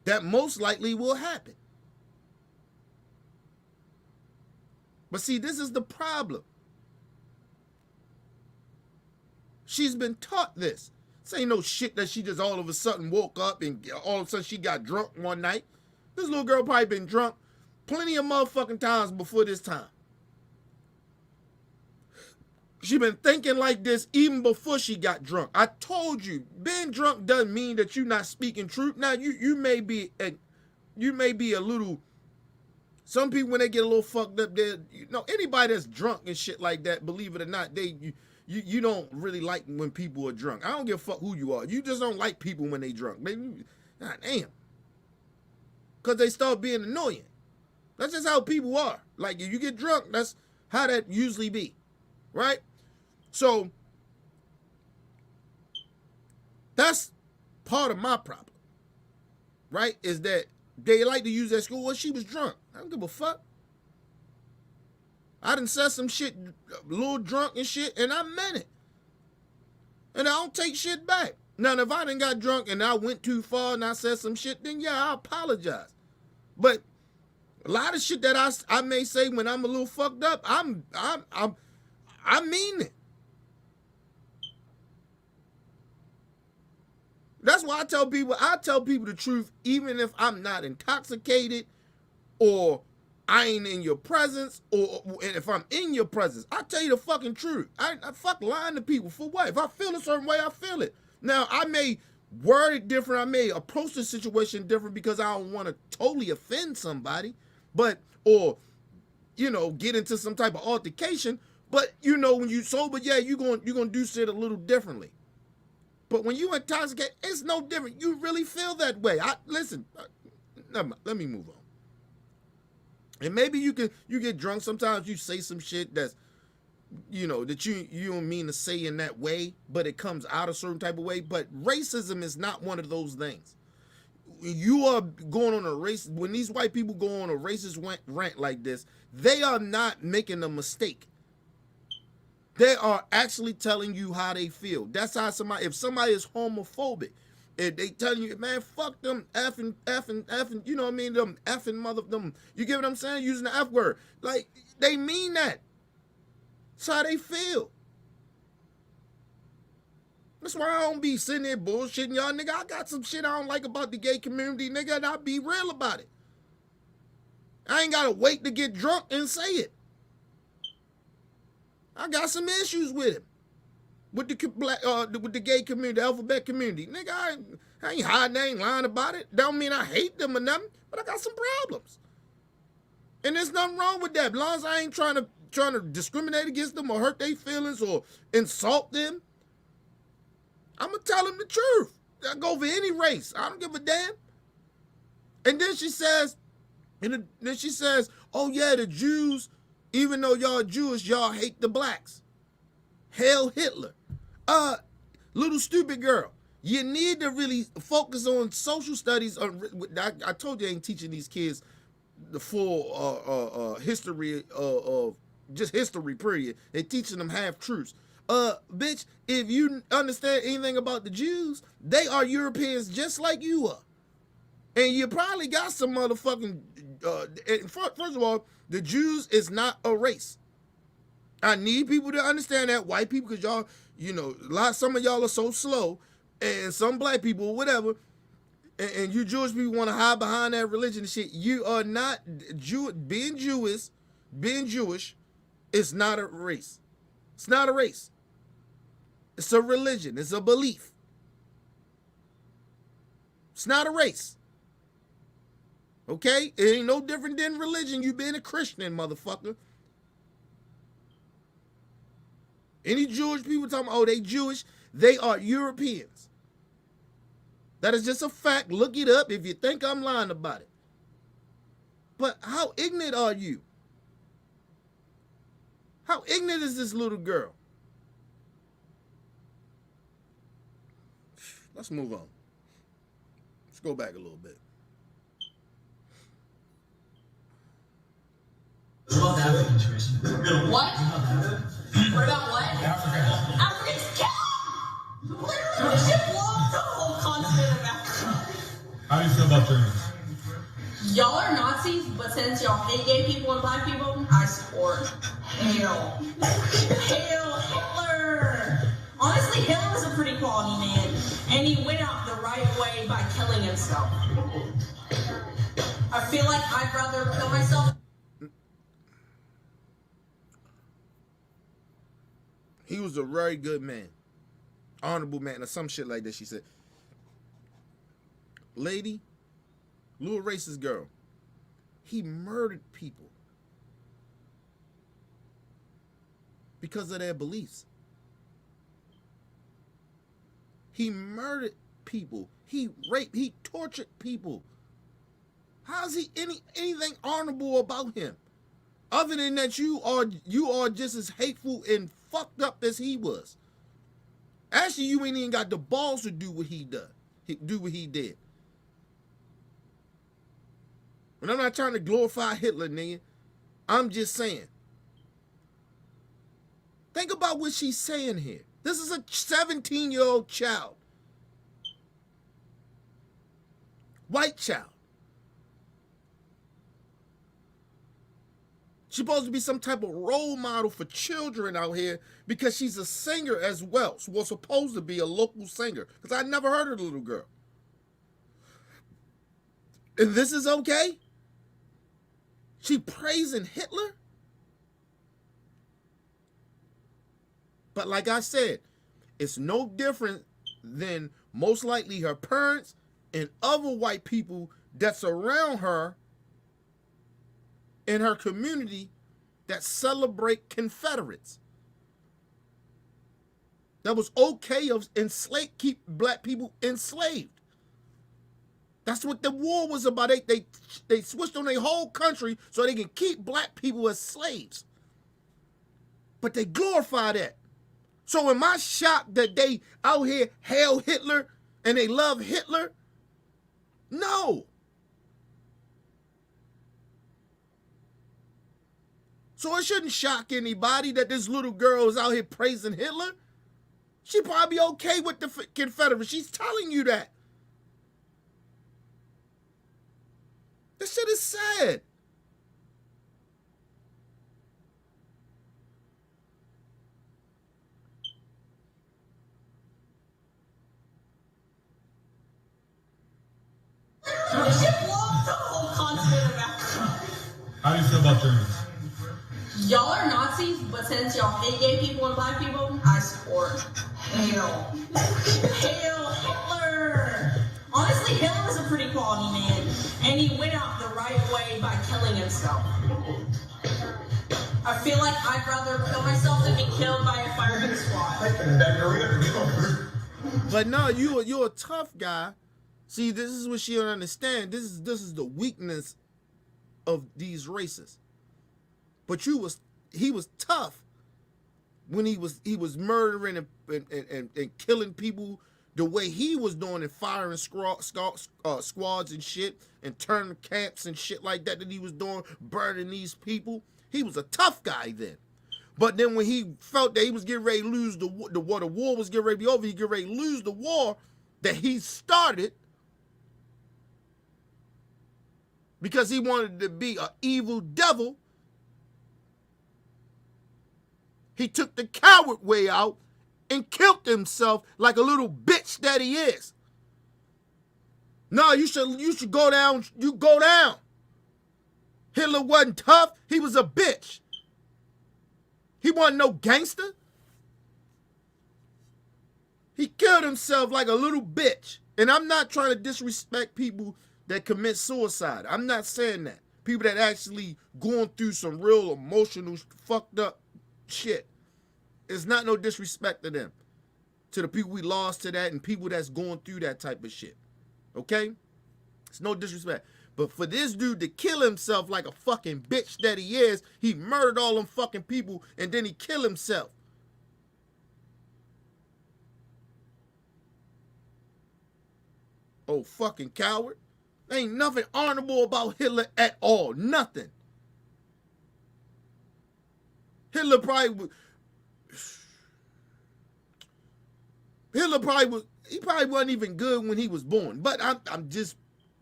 That most likely will happen. But see, this is the problem. She's been taught this. This ain't no shit that she just all of a sudden woke up and all of a sudden she got drunk one night. This little girl probably been drunk plenty of motherfucking times before this time. She been thinking like this even before she got drunk. I told you, being drunk doesn't mean that you're not speaking truth. Now you may be a little. Some people when they get a little fucked up, anybody that's drunk and shit like that, believe it or not, you don't really like when people are drunk. I don't give a fuck who you are. You just don't like people when they drunk. God damn. Because they start being annoying. That's just how people are. Like if you get drunk, that's how that usually be. Right? So that's part of my problem. Right? Is that they like to use that school. Well, she was drunk. I don't give a fuck. I done said some shit, a little drunk and shit, and I meant it. And I don't take shit back. Now, if I done got drunk and I went too far and I said some shit, then yeah, I apologize. But a lot of shit that I may say when I'm a little fucked up, I mean it. That's why I tell people the truth, even if I'm not intoxicated or I ain't in your presence, or and if I'm in your presence, I tell you the fucking truth. I fuck lying to people for what? If I feel a certain way, I feel it. Now, I may word it different, I may approach the situation different because I don't want to totally offend somebody, but, or, you know, get into some type of altercation, but, you know, when you sober, yeah, you're gonna do shit a little differently. But when you intoxicate, it's no different. You really feel that way. Listen, never mind, let me move on. And maybe you get drunk. Sometimes you say some shit that's, you know, that you don't mean to say in that way, but it comes out a certain type of way. But racism is not one of those things. You are going on a race, when these white people go on a racist rant like this, they are not making a mistake. They are actually telling you how they feel. That's how if somebody is homophobic, if they telling you, man, fuck them effing, you know what I mean? Them effing mother, them, you get what I'm saying? Using the F word. Like, they mean that. That's how they feel. That's why I don't be sitting there bullshitting y'all, nigga. I got some shit I don't like about the gay community, nigga, and I'll be real about it. I ain't gotta wait to get drunk and say it. I got some issues with it. With the gay community, the alphabet community. Nigga, I ain't hiding, I ain't lying about it. Don't mean I hate them or nothing, but I got some problems. And there's nothing wrong with that. As long as I ain't trying to discriminate against them or hurt their feelings or insult them, I'm going to tell them the truth. I go for any race. I don't give a damn. And then she says, oh yeah, the Jews, even though y'all Jewish, y'all hate the blacks. Hail Hitler. Little stupid girl. You need to really focus on social studies. I told you I ain't teaching these kids the full history of just history, period. They're teaching them half-truths. Bitch, if you understand anything about the Jews, they are Europeans just like you are. And you probably got some motherfucking, first of all, the Jews is not a race. I need people to understand that, white people, because y'all, you know, some of y'all are so slow, and some black people, whatever, and you Jewish people want to hide behind that religion and shit. You are not, being Jewish is not a race. It's not a race. It's a religion. It's a belief. It's not a race. Okay? It ain't no different than religion. You being a Christian, motherfucker. Any Jewish people talking about, oh, they Jewish, they are Europeans. That is just a fact. Look it up if you think I'm lying about it. But how ignorant are you? How ignorant is this little girl? Let's move on. Let's go back a little bit. What? What about what? Africans kill! Literally, this shit blows the whole continent of Africa. How do you feel about Germans? Y'all are Nazis, but since y'all hate gay people and black people, I support. Hail. Hail Hitler! Honestly, Hitler was a pretty quality man, and he went out the right way by killing himself. I feel like I'd rather kill myself. He was a very good man. Honorable man, or some shit like that, she said. Lady, little racist girl, he murdered people because of their beliefs. He murdered people. He raped, he tortured people. How's he anything honorable about him? Other than that, you are just as hateful and fucked up as he was. Actually, you ain't even got the balls to do what he did. And I'm not trying to glorify Hitler, nigga. I'm just saying. Think about what she's saying here. This is a 17-year-old child. White child. She's supposed to be some type of role model for children out here because she's a singer as well. She was supposed to be a local singer because I never heard of the little girl. And this is okay? She praising Hitler? But like I said, it's no different than most likely her parents and other white people that's around her in her community that celebrate Confederates. That was okay of keep black people enslaved. That's what the war was about. They switched on their whole country so they can keep black people as slaves. But they glorify that. So am I shocked that they out here hail Hitler and they love Hitler? No. So it shouldn't shock anybody that this little girl is out here praising Hitler. She probably okay with the Confederates. She's telling you that. This shit is sad. We should blow the whole continent about. How do you feel about Germans? Y'all are Nazis, but since y'all hate gay people and black people, I support. Hail. Hail Hitler! Honestly, Hitler was a pretty quality man, and he went out the right way by killing himself. I feel like I'd rather kill myself than be killed by a firing squad. But no, you're a tough guy. See, this is what she don't understand. This is the weakness of these races. But he was tough when he was murdering and killing people the way he was doing and firing squads and shit and turning camps and shit like that he was doing, burning these people. He was a tough guy then. But then when he felt that he was getting ready to lose the war was getting ready to be over, he get ready to lose the war that he started because he wanted to be an evil devil. He took the coward way out and killed himself like a little bitch that he is. No, you should go down. You go down. Hitler wasn't tough. He was a bitch. He wasn't no gangster. He killed himself like a little bitch. And I'm not trying to disrespect people that commit suicide. I'm not saying that. People that actually going through some real emotional fucked up shit. It's not no disrespect to them. To the people we lost to that and people that's going through that type of shit. Okay? It's no disrespect. But for this dude to kill himself like a fucking bitch that he is, he murdered all them fucking people and then he killed himself. Oh, fucking coward. There ain't nothing honorable about Hitler at all. Nothing. Hitler probably wasn't even good when he was born. But I'm just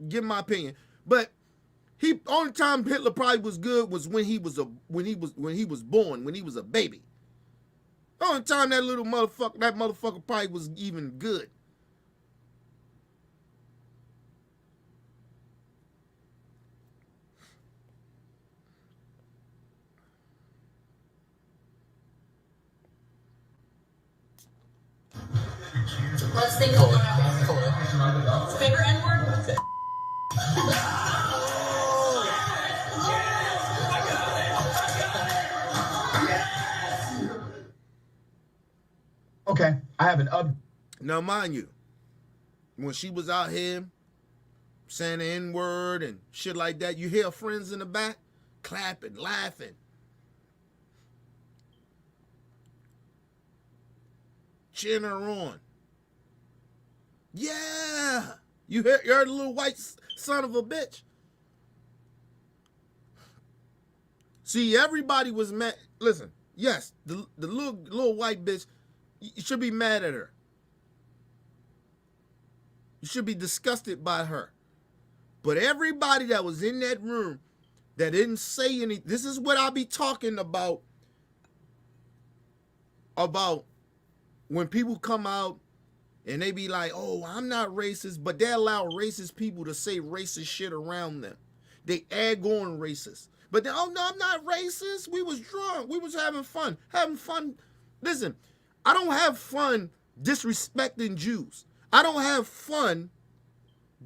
giving my opinion. But only time Hitler probably was good was when he was born, when he was a baby. The only time that motherfucker probably was even good. Let's think of it. Favorite N-word? Okay, I have an up. Now, mind you, when she was out here saying the N-word and shit like that, you hear friends in the back clapping, laughing. Cheering her on. Yeah! You heard the little white son of a bitch. See, everybody was mad. Listen, yes, the little white bitch, you should be mad at her. You should be disgusted by her. But everybody that was in that room that didn't say anything, this is what I be talking about when people come out and they be like, oh, I'm not racist, but they allow racist people to say racist shit around them. They egg on racists. But then, oh no, I'm not racist. We was drunk. We was having fun. Having fun. Listen, I don't have fun disrespecting Jews. I don't have fun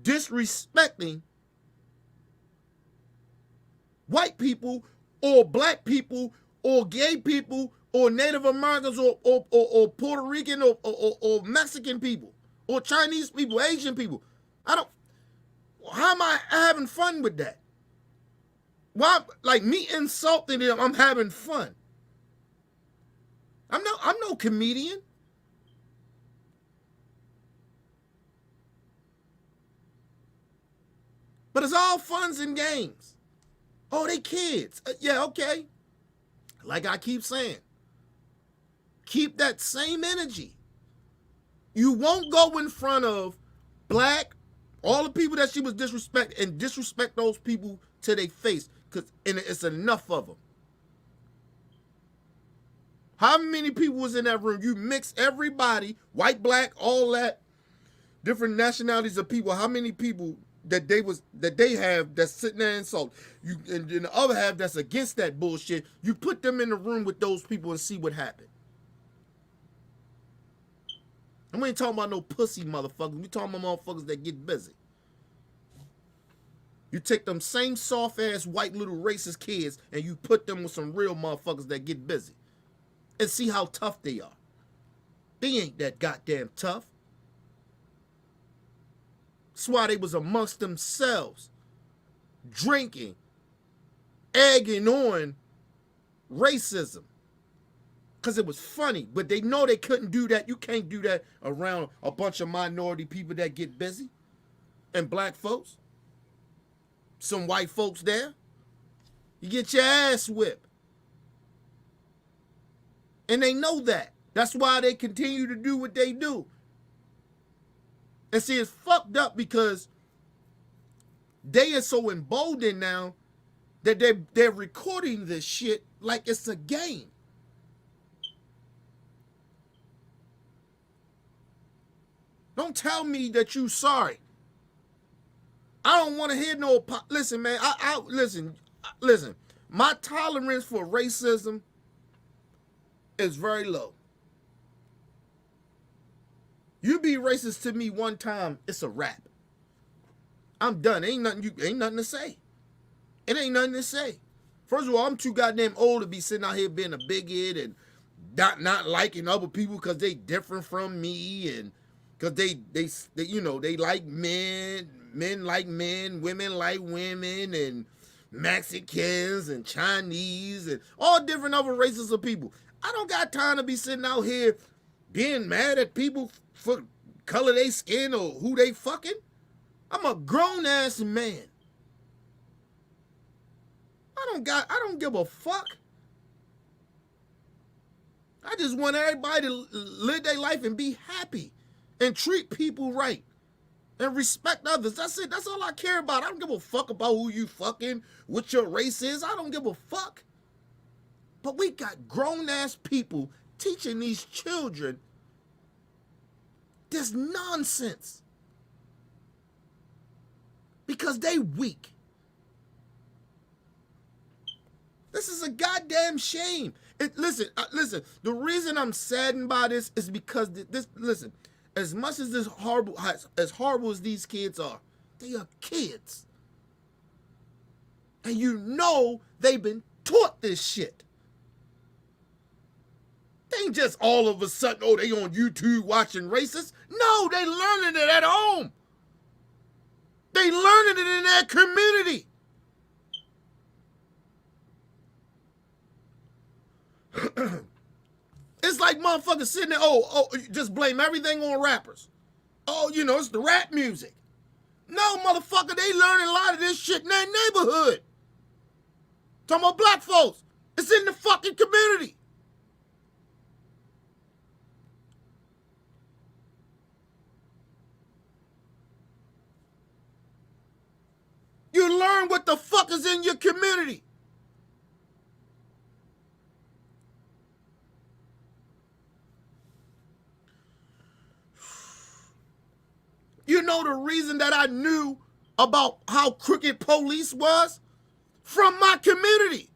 disrespecting white people or black people or gay people or Native Americans or Puerto Rican or Mexican people or Chinese people, Asian people. How am I having fun with that? Why, like me insulting them, I'm having fun. I'm no comedian. But it's all funs and games. Oh, they kids. Yeah, okay. Like I keep saying, keep that same energy. You won't go in front of black, all the people that she was disrespecting, and disrespect those people to their face, because it's enough of them. How many people was in that room? You mix everybody, white, black, all that, different nationalities of people. How many people that they have that's sitting there and insult you, and the other half that's against that bullshit? You put them in the room with those people and see what happened. And we ain't talking about no pussy motherfuckers. We talking about motherfuckers that get busy. You take them same soft-ass white little racist kids and you put them with some real motherfuckers that get busy. And see how tough they are. They ain't that goddamn tough. That's why they was amongst themselves, drinking, egging on racism. Because it was funny, but they know they couldn't do that. You can't do that around a bunch of minority people that get busy. And black folks. Some white folks there. You get your ass whipped. And they know that. That's why they continue to do what they do. And see, it's fucked up because they are so emboldened now that they're recording this shit like it's a game. Don't tell me that you sorry. I don't want to hear no. Listen, man. Listen. My tolerance for racism is very low. You be racist to me one time, it's a wrap. I'm done. Ain't nothing to say. It ain't nothing to say. First of all, I'm too goddamn old to be sitting out here being a bigot and not liking other people because they different from me, and because they you know, they like men like men, women like women, and Mexicans and Chinese and all different other races of people. I don't got time to be sitting out here being mad at people for color they skin or who they fucking. I'm a grown ass man. I don't give a fuck. I just want everybody to live their life and be happy and treat people right and respect others. That's it. That's all I care about. I don't give a fuck about who you fucking, what your race is. I don't give a fuck. But we got grown-ass people teaching these children this nonsense because they weak. This is a goddamn shame. Listen. The reason I'm saddened by this is because listen. As much as horrible as these kids are, they are kids, and you know they've been taught this shit. They ain't just all of a sudden, oh, they on YouTube watching racist. No, they learning it at home. They learning it in their community. It's like motherfuckers sitting there, oh, just blame everything on rappers. Oh, you know, it's the rap music. No, motherfucker, they learning a lot of this shit in their neighborhood. Talking about black folks. It's in the fucking community. You learn what the fuck is in your community. You know the reason that I knew about how crooked police was? from my community,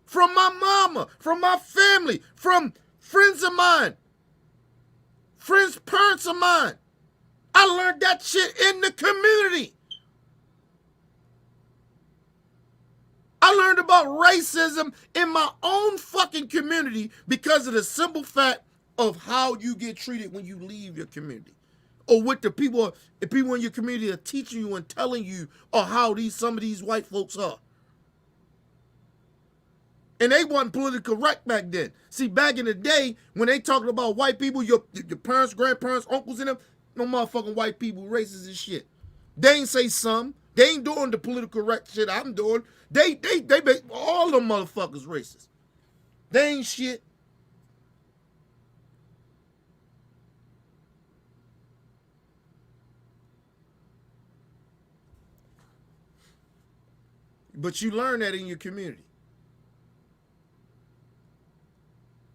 from my mama, from my family, from friends of mine, friends' parents of mine. I learned that shit in the community. I learned about racism in my own fucking community because of the simple fact of how you get treated when you leave your community. Or what the people in your community are teaching you and telling you or how some of these white folks are. And they wasn't politically correct back then. See, back in the day, when they talking about white people, your parents, grandparents, uncles and them, no motherfucking white people racist as shit. They ain't say some. They ain't doing the political correct shit I'm doing. They make all them motherfuckers racist. They ain't shit. But you learn that in your community.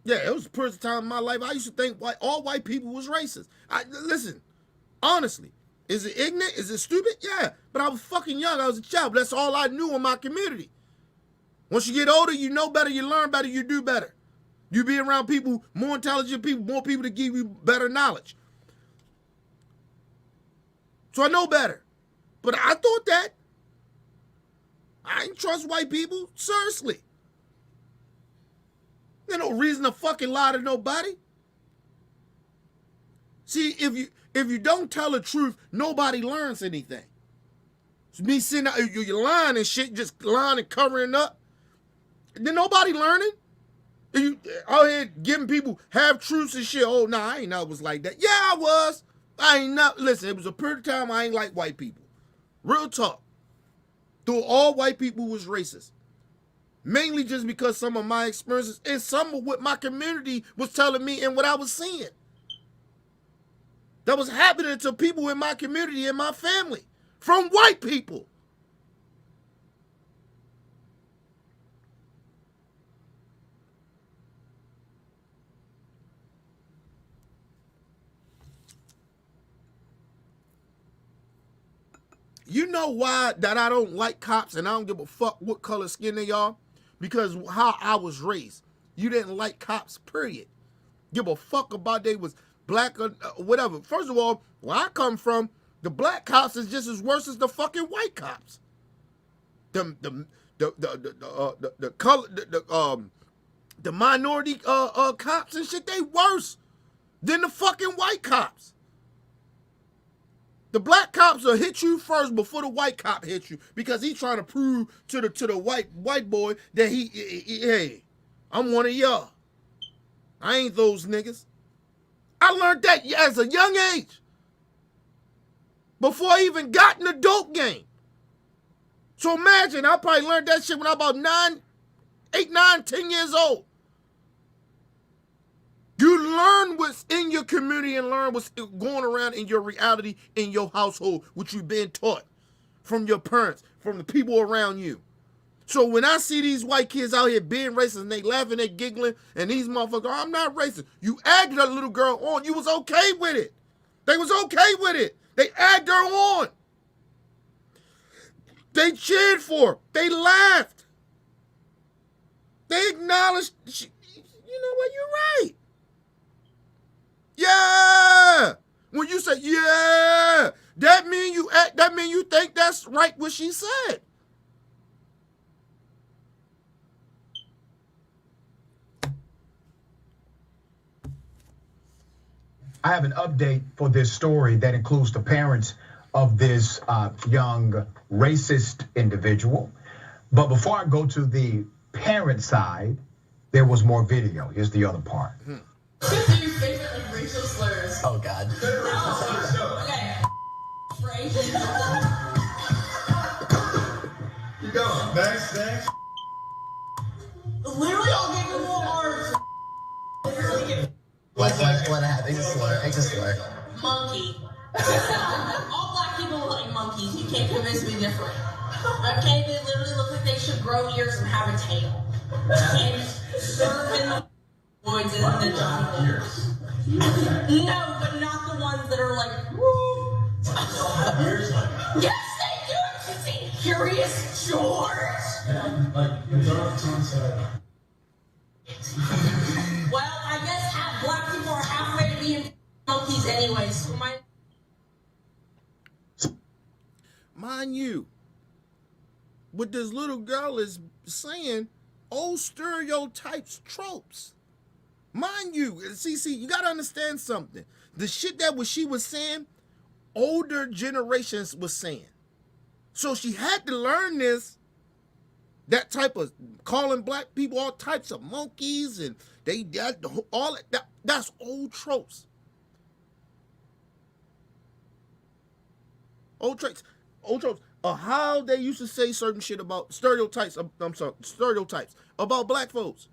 Yeah, it was a person time in my life I used to think all white people was racist. Listen, honestly, is it ignorant? Is it stupid? Yeah, but I was fucking young. I was a child. But that's all I knew in my community. Once you get older, you know better, you learn better, you do better. You be around people, more intelligent people, more people to give you better knowledge. So I know better. But I thought that. I ain't trust white people. Seriously. There's no reason to fucking lie to nobody. See, if you don't tell the truth, nobody learns anything. It's me sitting out, you're lying and shit, just lying and covering up. Then nobody learning. You out here giving people half truths and shit. Oh, nah, I ain't know it was like that. Yeah, I was. I ain't not. Listen, it was a period of time I ain't like white people. Real talk. Though all white people was racist. Mainly just because some of my experiences and some of what my community was telling me and what I was seeing. That was happening to people in my community and my family. From white people. You know why that I don't like cops and I don't give a fuck what color skin they are? Because how I was raised. You didn't like cops, period. Give a fuck about they was black or whatever. First of all, where I come from, the black cops is just as worse as the fucking white cops. The minority cops and shit, they worse than the fucking white cops. The black cops will hit you first before the white cop hits you because he's trying to prove to the white boy that hey, I'm one of y'all. I ain't those niggas. I learned that as a young age. Before I even got in the dope game. So imagine, I probably learned that shit when I was about 8, 9, 10 years old. You learn what's in your community and learn what's going around in your reality, in your household, which you've been taught from your parents, from the people around you. So when I see these white kids out here being racist and they laughing, they giggling, and these motherfuckers, I'm not racist. You egged that little girl on. You was okay with it. They was okay with it. They egged her on. They cheered for her. They laughed. They acknowledged, you know what, you're right. Yeah. When you say, yeah, that mean you think that's right what she said. I have an update for this story that includes the parents of this young racist individual. But before I go to the parent side, there was more video. Here's the other part. Racial slurs. Oh, God. Okay. Keep going. Next. Literally, I'll give you more art. What happened? It's a slur. Monkey. All black people look like monkeys. You can't convince me different. Okay, they literally look like they should grow ears and have a tail. And serve in the woods in the jungle. No, but not the ones that are like, woo. Yes, they do. See, Curious George? Yeah, like, it's our concept. Well, I guess half black people are halfway to being monkeys anyways. So Mind you, what this little girl is saying, old stereotypes, tropes. Mind you, see, you gotta understand something. The shit that she was saying, older generations was saying. So she had to learn this, that type of calling black people all types of monkeys, and all that. That's old tropes. Old tropes of how they used to say certain shit about stereotypes. I'm sorry, stereotypes about black folks.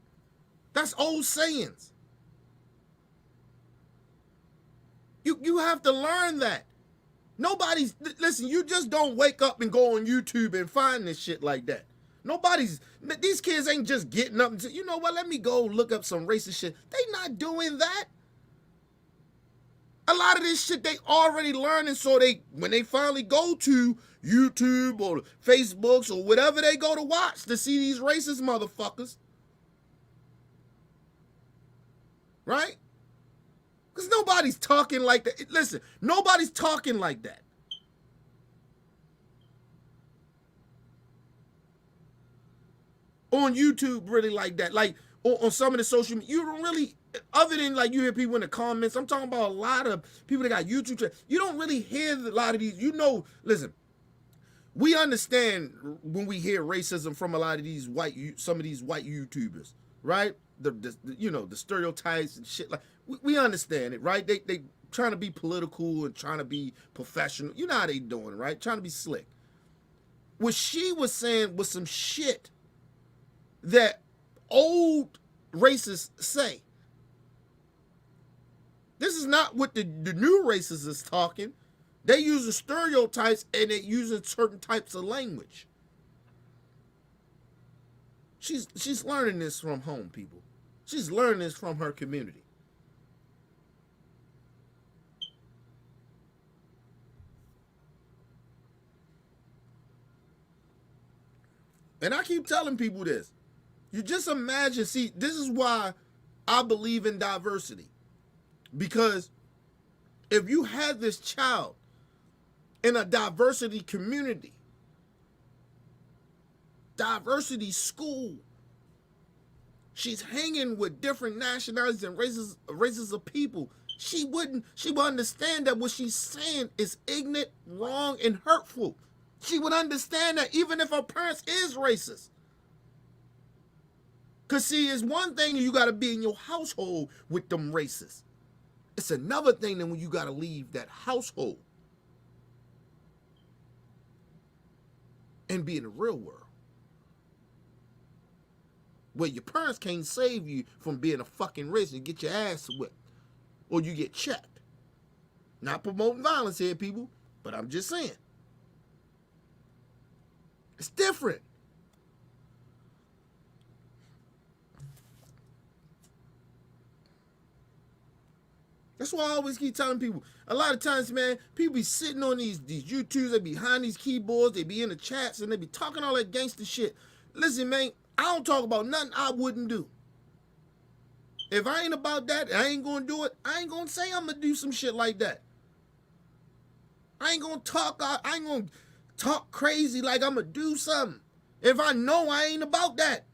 That's old sayings. You have to learn that. Listen, you just don't wake up and go on YouTube and find this shit like that. These kids ain't just getting up and say, you know what, let me go look up some racist shit. They not doing that. A lot of this shit they already learning, so when they finally go to YouTube or Facebooks or whatever they go to watch to see these racist motherfuckers, right? Because nobody's talking like that. Listen, nobody's talking like that. On YouTube, really like that. Like, on some of the social media, you don't really, other than like you hear people in the comments, I'm talking about a lot of people that got YouTube channels. You don't really hear a lot of these, listen, we understand when we hear racism from a lot of these some of these white YouTubers, right? The stereotypes and shit, like, we understand it, right? They trying to be political and trying to be professional. You know how they doing, right? Trying to be slick. What she was saying was some shit that old racists say. This is not what the new racists is talking. They using stereotypes and they using certain types of language. She's learning this from home, people. She's learning this from her community. And I keep telling people this. You just imagine, see, this is why I believe in diversity. Because if you have this child in a diversity community, diversity school, she's hanging with different nationalities and races of people, she would understand that what she's saying is ignorant, wrong, and hurtful. She would understand that even if her parents is racist. Because, see, it's one thing you got to be in your household with them racists. It's another thing than when you got to leave that household and be in the real world, where your parents can't save you from being a fucking racist and get your ass whipped or you get checked. Not promoting violence here, people, but I'm just saying. It's different. That's why I always keep telling people, a lot of times, man, people be sitting on these YouTubes, they be behind these keyboards, they be in the chats, and they be talking all that gangster shit. Listen, man, I don't talk about nothing I wouldn't do. If I ain't about that, I ain't gonna do it. I ain't gonna say I'm gonna do some shit like that. I ain't gonna talk crazy like I'm gonna do something if I know I ain't about that.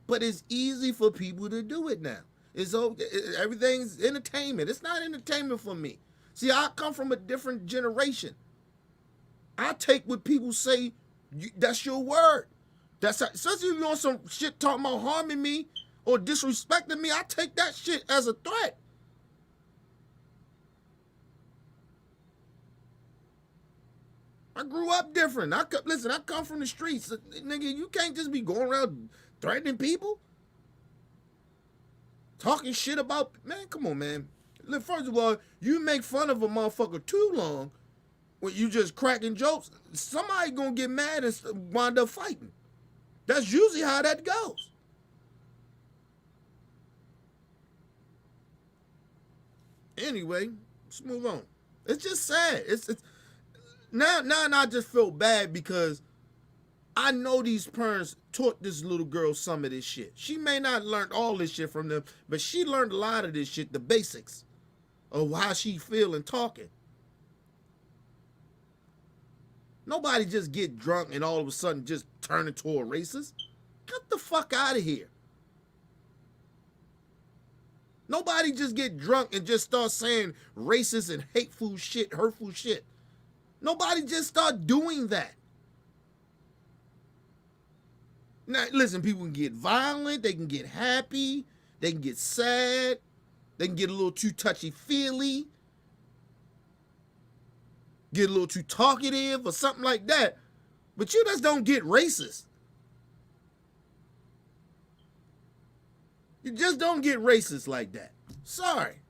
But it's easy for people to do it now. It's okay. Everything's entertainment. It's not entertainment for me. See, I come from a different generation. I take what people say, that's your word. Especially if you're on some shit talking about harming me or disrespecting me, I take that shit as a threat. I grew up different. Listen, I come from the streets. Nigga, you can't just be going around threatening people. Talking shit about, man, come on, man. Look, first of all, you make fun of a motherfucker too long when you just cracking jokes, somebody gonna get mad and wind up fighting. That's usually how that goes. Anyway, let's move on. It's just sad. It's now I just feel bad because I know these parents taught this little girl some of this shit. She may not learn all this shit from them, but she learned a lot of this shit, the basics of how she feel and talking. Nobody just get drunk and all of a sudden just turn into a racist. Get the fuck out of here. Nobody just get drunk and just start saying racist and hateful shit, hurtful shit. Nobody just start doing that. Now, listen, people can get violent, they can get happy, they can get sad, they can get a little too touchy-feely, get a little too talkative or something like that. But you just don't get racist. You just don't get racist like that. Sorry.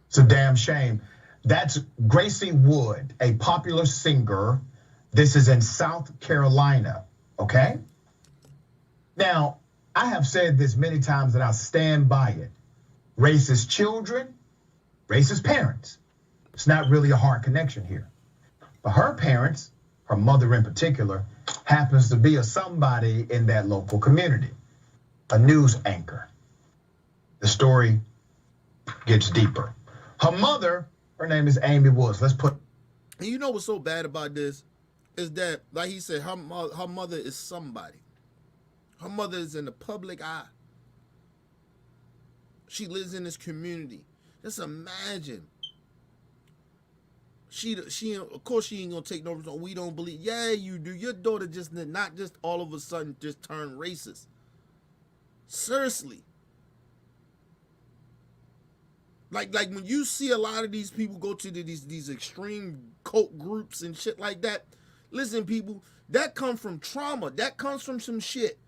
It's a damn shame. That's Gracie Wood, a popular singer. This is in South Carolina, okay? Now, I have said this many times and I stand by it. Racist children, racist parents. It's not really a hard connection here. But her parents, her mother in particular, happens to be a somebody in that local community, a news anchor. The story gets deeper. Her mother, her name is Amy Woods. Let's put. And you know what's so bad about this is that, like he said, her mother is somebody. Her mother is in the public eye. She lives in this community. Just imagine. She of course she ain't gonna take no responsibility. We don't believe. Yeah, you do. Your daughter just not just all of a sudden just turn racist. Seriously. Like when you see a lot of these people go to these extreme cult groups and shit like that, listen, people, that comes from trauma. That comes from some shit.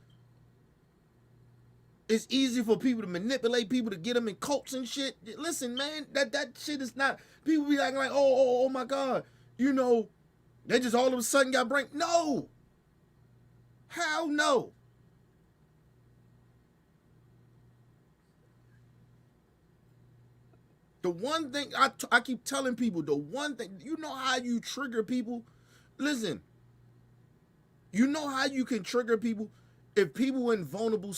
It's easy for people to manipulate people to get them in cults and shit. Listen, man, that shit is not. People be like, oh my God, you know, they just all of a sudden got brain. No, hell no. The one thing I keep telling people, the one thing, you know how you trigger people? Listen, you know how you can trigger people? If people in vulnerable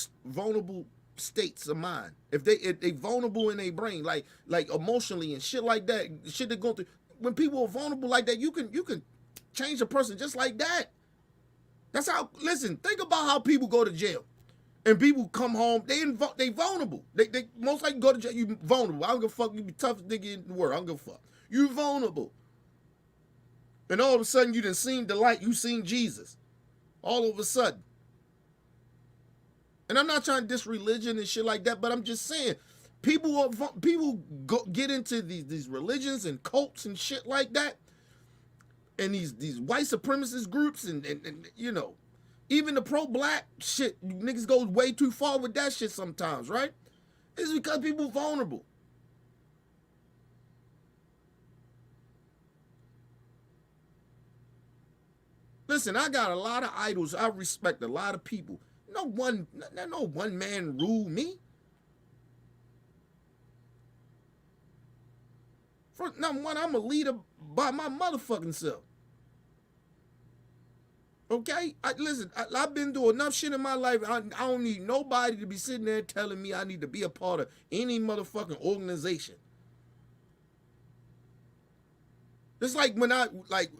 states of mind, if they vulnerable in their brain, like emotionally and shit like that, shit they're going through. When people are vulnerable like that, you can change a person just like that. That's how. Listen, think about how people go to jail. And people come home, they vulnerable. They most likely go to jail. You vulnerable. I don't give a fuck. You be toughest nigga in the world. I don't give a fuck. You vulnerable. And all of a sudden, you done seen the light. You seen Jesus. All of a sudden. And I'm not trying to diss religion and shit like that, but I'm just saying, people get into these religions and cults and shit like that, and these white supremacist groups and you know. Even the pro-black shit, niggas go way too far with that shit sometimes, right? It's because people vulnerable. Listen, I got a lot of idols. I respect a lot of people. No one man rule me. For number one, I'm a leader by my motherfucking self. Okay? Listen, I've been through enough shit in my life. I don't need nobody to be sitting there telling me I need to be a part of any motherfucking organization. It's like when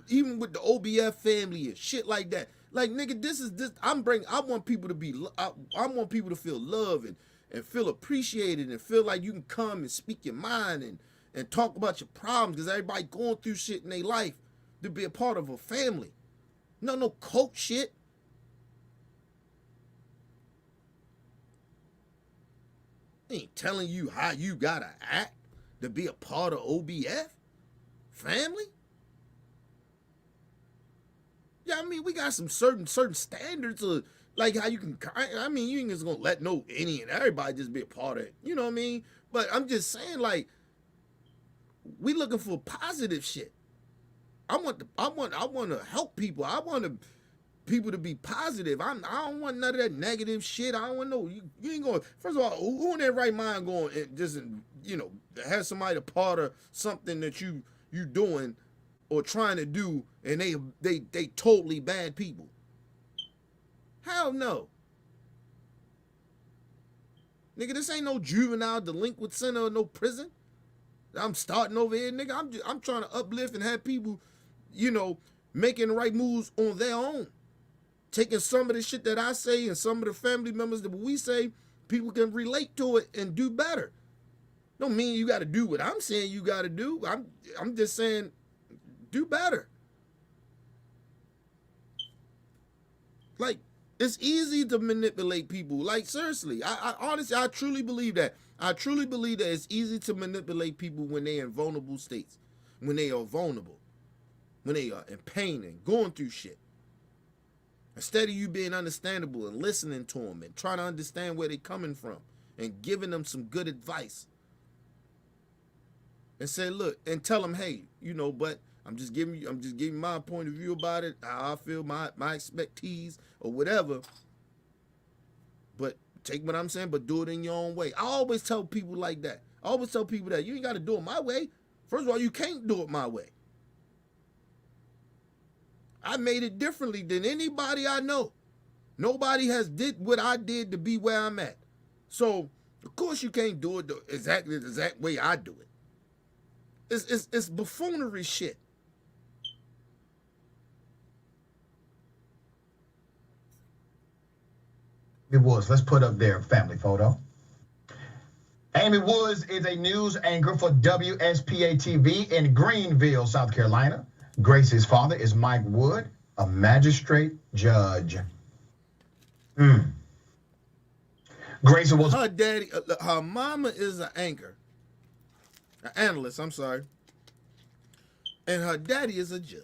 even with the OBF family and shit like that. Like, nigga, I want people to feel love and feel appreciated and feel like you can come and speak your mind and talk about your problems because everybody going through shit in their life to be a part of a family. No cult shit. Ain't telling you how you gotta act to be a part of OBF family. Yeah, I mean, we got some certain standards of like how you can. I mean, you ain't just gonna let any and everybody just be a part of it. You know what I mean? But I'm just saying, like, we looking for positive shit. I want to help people. I want people to be positive. I don't want none of that negative shit. I don't want you ain't going. First of all, who in their right mind going and just have somebody a part of something that you doing or trying to do, and they totally bad people. Hell no. Nigga, this ain't no juvenile delinquent center or no prison. I'm starting over here, nigga. I'm trying to uplift and have people, you know, making the right moves on their own. Taking some of the shit that I say and some of the family members that we say, people can relate to it and do better. Don't mean you got to do what I'm saying you got to do. I'm just saying, do better. Like, it's easy to manipulate people. Like, seriously, I honestly, I truly believe that. I truly believe that it's easy to manipulate people when they're in vulnerable states, when they are vulnerable, when they are in pain and going through shit. Instead of you being understandable and listening to them and trying to understand where they're coming from and giving them some good advice. And say, look, and tell them, hey, you know, but I'm just giving my point of view about it, how I feel, my expertise or whatever. But take what I'm saying, but do it in your own way. I always tell people like that. I always tell people that you ain't got to do it my way. First of all, you can't do it my way. I made it differently than anybody I know. Nobody has did what I did to be where I'm at. So, of course, you can't do it exactly the exact way I do it. It's buffoonery shit. It was. Let's put up their family photo. Amy Woods is a news anchor for WSPA TV in Greenville, South Carolina. Grace's father is Mike Wood, a magistrate judge. Grace was her daddy. Her mama is an anchor, an analyst. I'm sorry, and her daddy is a judge.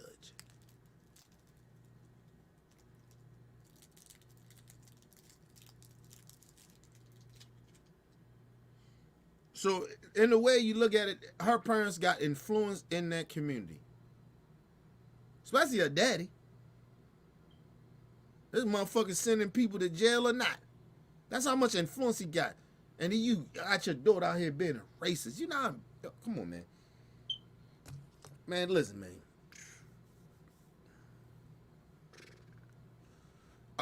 So, in the way you look at it, her parents got influence in that community. Especially her daddy. This motherfucker sending people to jail or not. That's how much influence he got. And then you got your daughter out here being a racist. You know, come on, man. Man, listen, man.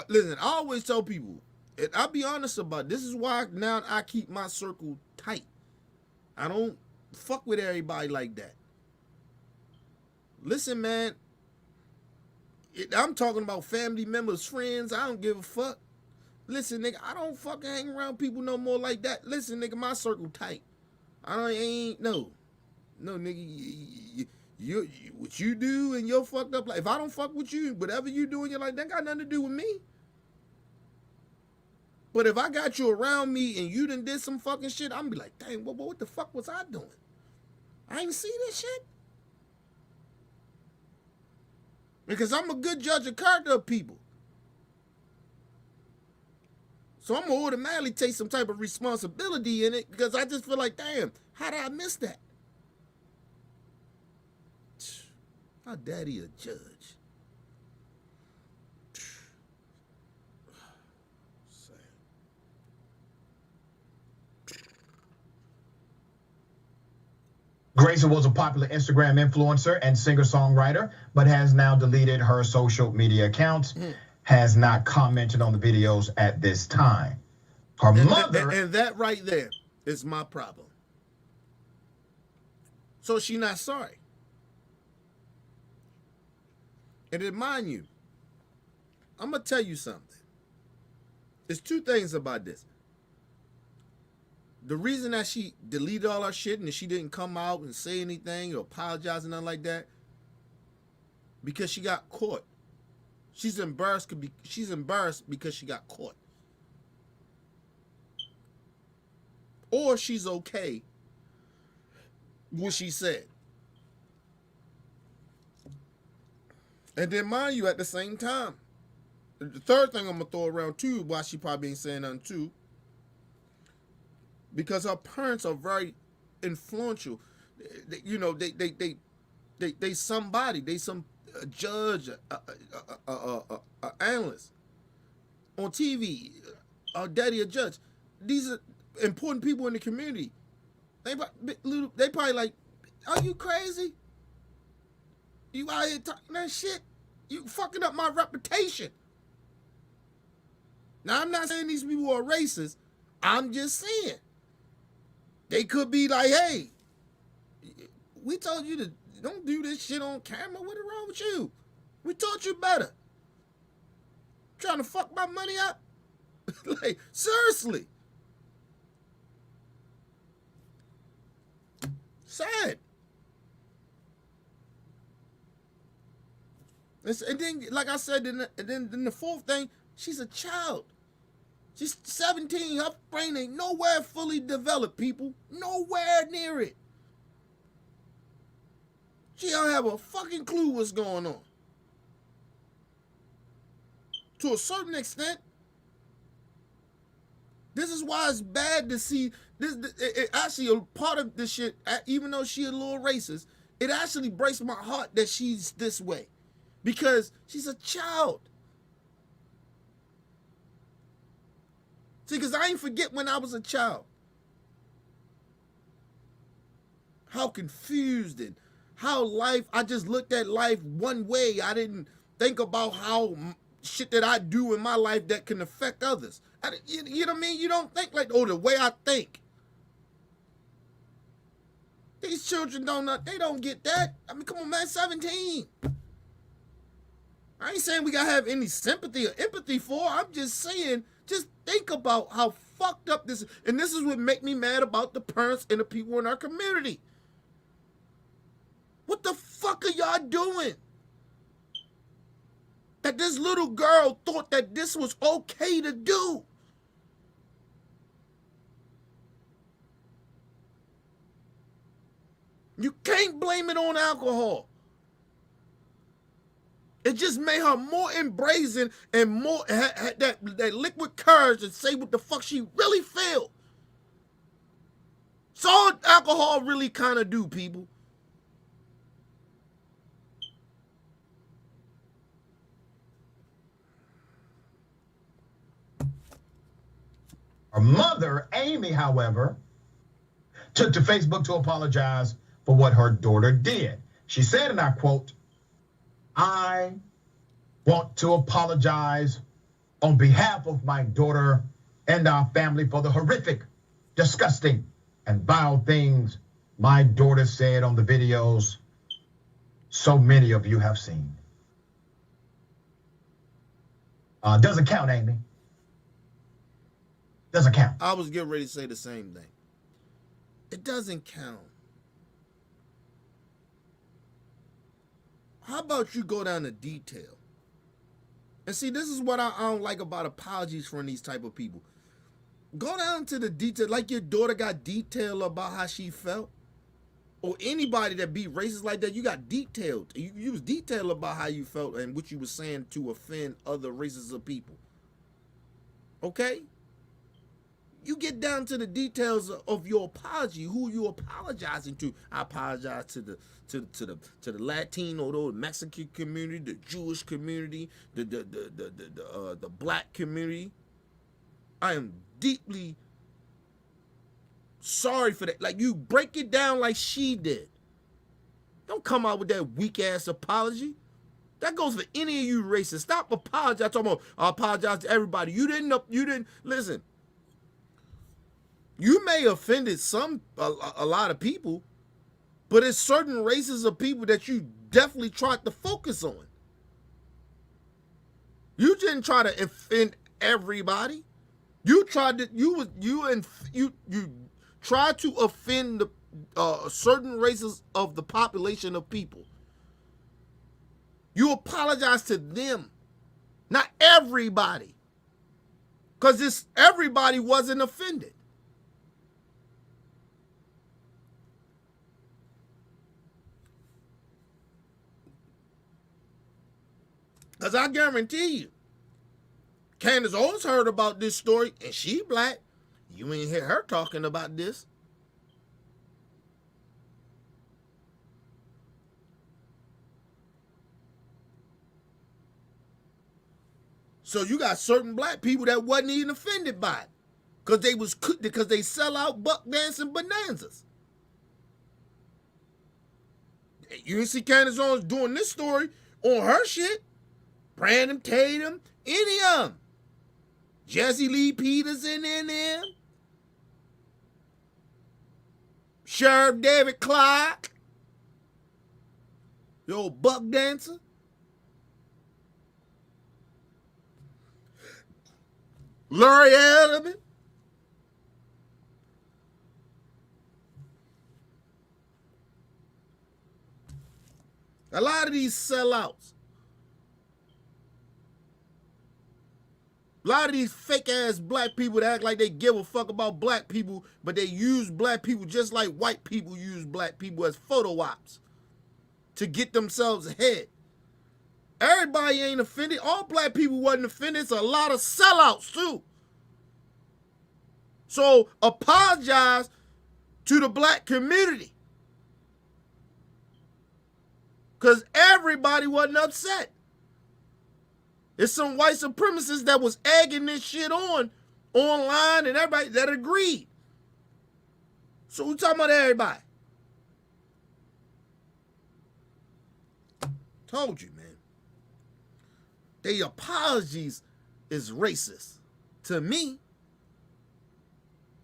Listen, I always tell people, and I'll be honest about it, this is why now I keep my circle tight. I don't fuck with everybody like that. Listen, man. I'm talking about family members, friends. I don't give a fuck. Listen, nigga, I don't fucking hang around people no more like that. Listen, nigga, my circle tight. No, nigga, you what you do and your fucked up life. If I don't fuck with you, whatever you do in your life, that got nothing to do with me. But if I got you around me and you done did some fucking shit, I'm be like, dang, what the fuck was I doing? I ain't see this shit. Because I'm a good judge of character of people. So I'm going to automatically take some type of responsibility in it because I just feel like, damn, how did I miss that? How daddy a judge? Grace was a popular Instagram influencer and singer-songwriter, but has now deleted her social media accounts, has not commented on the videos at this time. Her mother... And that right there is my problem. So she not sorry. And then mind you, I'm going to tell you something. There's two things about this. The reason that she deleted all her shit and she didn't come out and say anything or apologize or nothing like that, because she got caught. She's embarrassed because she got caught. Or she's okay with what she said. And then mind you, at the same time, the third thing I'm going to throw around too, why she probably ain't saying nothing too, because her parents are very influential. They somebody. They some judge, analyst on TV. Our daddy a judge. These are important people in the community. They probably like, are you crazy? You out here talking that shit? You fucking up my reputation. Now, I'm not saying these people are racist. I'm just saying. They could be like, hey, we told you to don't do this shit on camera. What is wrong with you? We taught you better. Trying to fuck my money up? Like, seriously. Sad. And then, like I said, then the fourth thing, she's a child. She's 17. Her brain ain't nowhere fully developed, people. Nowhere near it. She don't have a fucking clue what's going on. To a certain extent, this is why it's bad to see this. Actually, a part of this shit, even though she a little racist, it actually breaks my heart that she's this way. Because she's a child. See, because I ain't forget when I was a child. How confused and how life, I just looked at life one way. I didn't think about how shit that I do in my life that can affect others. You know what I mean? You don't think like, oh, the way I think. These children they don't get that. I mean, come on, man, 17. I ain't saying we gotta have any sympathy or empathy for. I'm just saying, just think about how fucked up this is. And this is what make me mad about the parents and the people in our community. What the fuck are y'all doing? That this little girl thought that this was okay to do. You can't blame it on alcohol. It just made her more embracing and more had that liquid courage to say what the fuck she really feel. It's all alcohol really kind of do, people. Her mother, Amy, however, took to Facebook to apologize for what her daughter did. She said, and I quote, "I want to apologize on behalf of my daughter and our family for the horrific, disgusting, and vile things my daughter said on the videos so many of you have seen." Doesn't count, Amy. Doesn't count. I was getting ready to say the same thing. It doesn't count. How about you go down to detail? And see, this is what I don't like about apologies from these type of people. Go down to the detail, like your daughter got detail about how she felt. Or anybody that be racist like that, you got detailed. You was detailed about how you felt and what you were saying to offend other races of people. Okay? You get down to the details of your apology, who you apologizing to. I apologize to the Latino, the Mexican community, the Jewish community, the black community. I am deeply sorry for that. Like, you break it down like she did. Don't come out with that weak ass apology. That goes for any of you racists. Stop apologizing. Talking about, I apologize to everybody. You didn't listen. You may have offended a lot of people, but it's certain races of people that you definitely tried to focus on. You didn't try to offend everybody. You tried to you tried to offend the certain races of the population of people. You apologize to them, not everybody, because everybody wasn't offended. Because I guarantee you, Candace Owens heard about this story, and she black. You ain't hear her talking about this. So you got certain black people that wasn't even offended by it, because they sell out buck dancing bonanzas. You didn't see Candace Owens doing this story on her shit. Brandon Tatum, any of them. Jesse Lee Peterson in them. Sheriff David Clark. The old buck dancer. Larry Edelman. A lot of these sellouts. A lot of these fake ass black people that act like they give a fuck about black people, but they use black people just like white people use black people as photo ops to get themselves ahead. Everybody ain't offended. All black people wasn't offended. It's a lot of sellouts too. So apologize to the black community. Because everybody wasn't upset. It's some white supremacists that was egging this shit on online and everybody that agreed. So we're talking about everybody. Told you, man. Their apologies is racist. To me,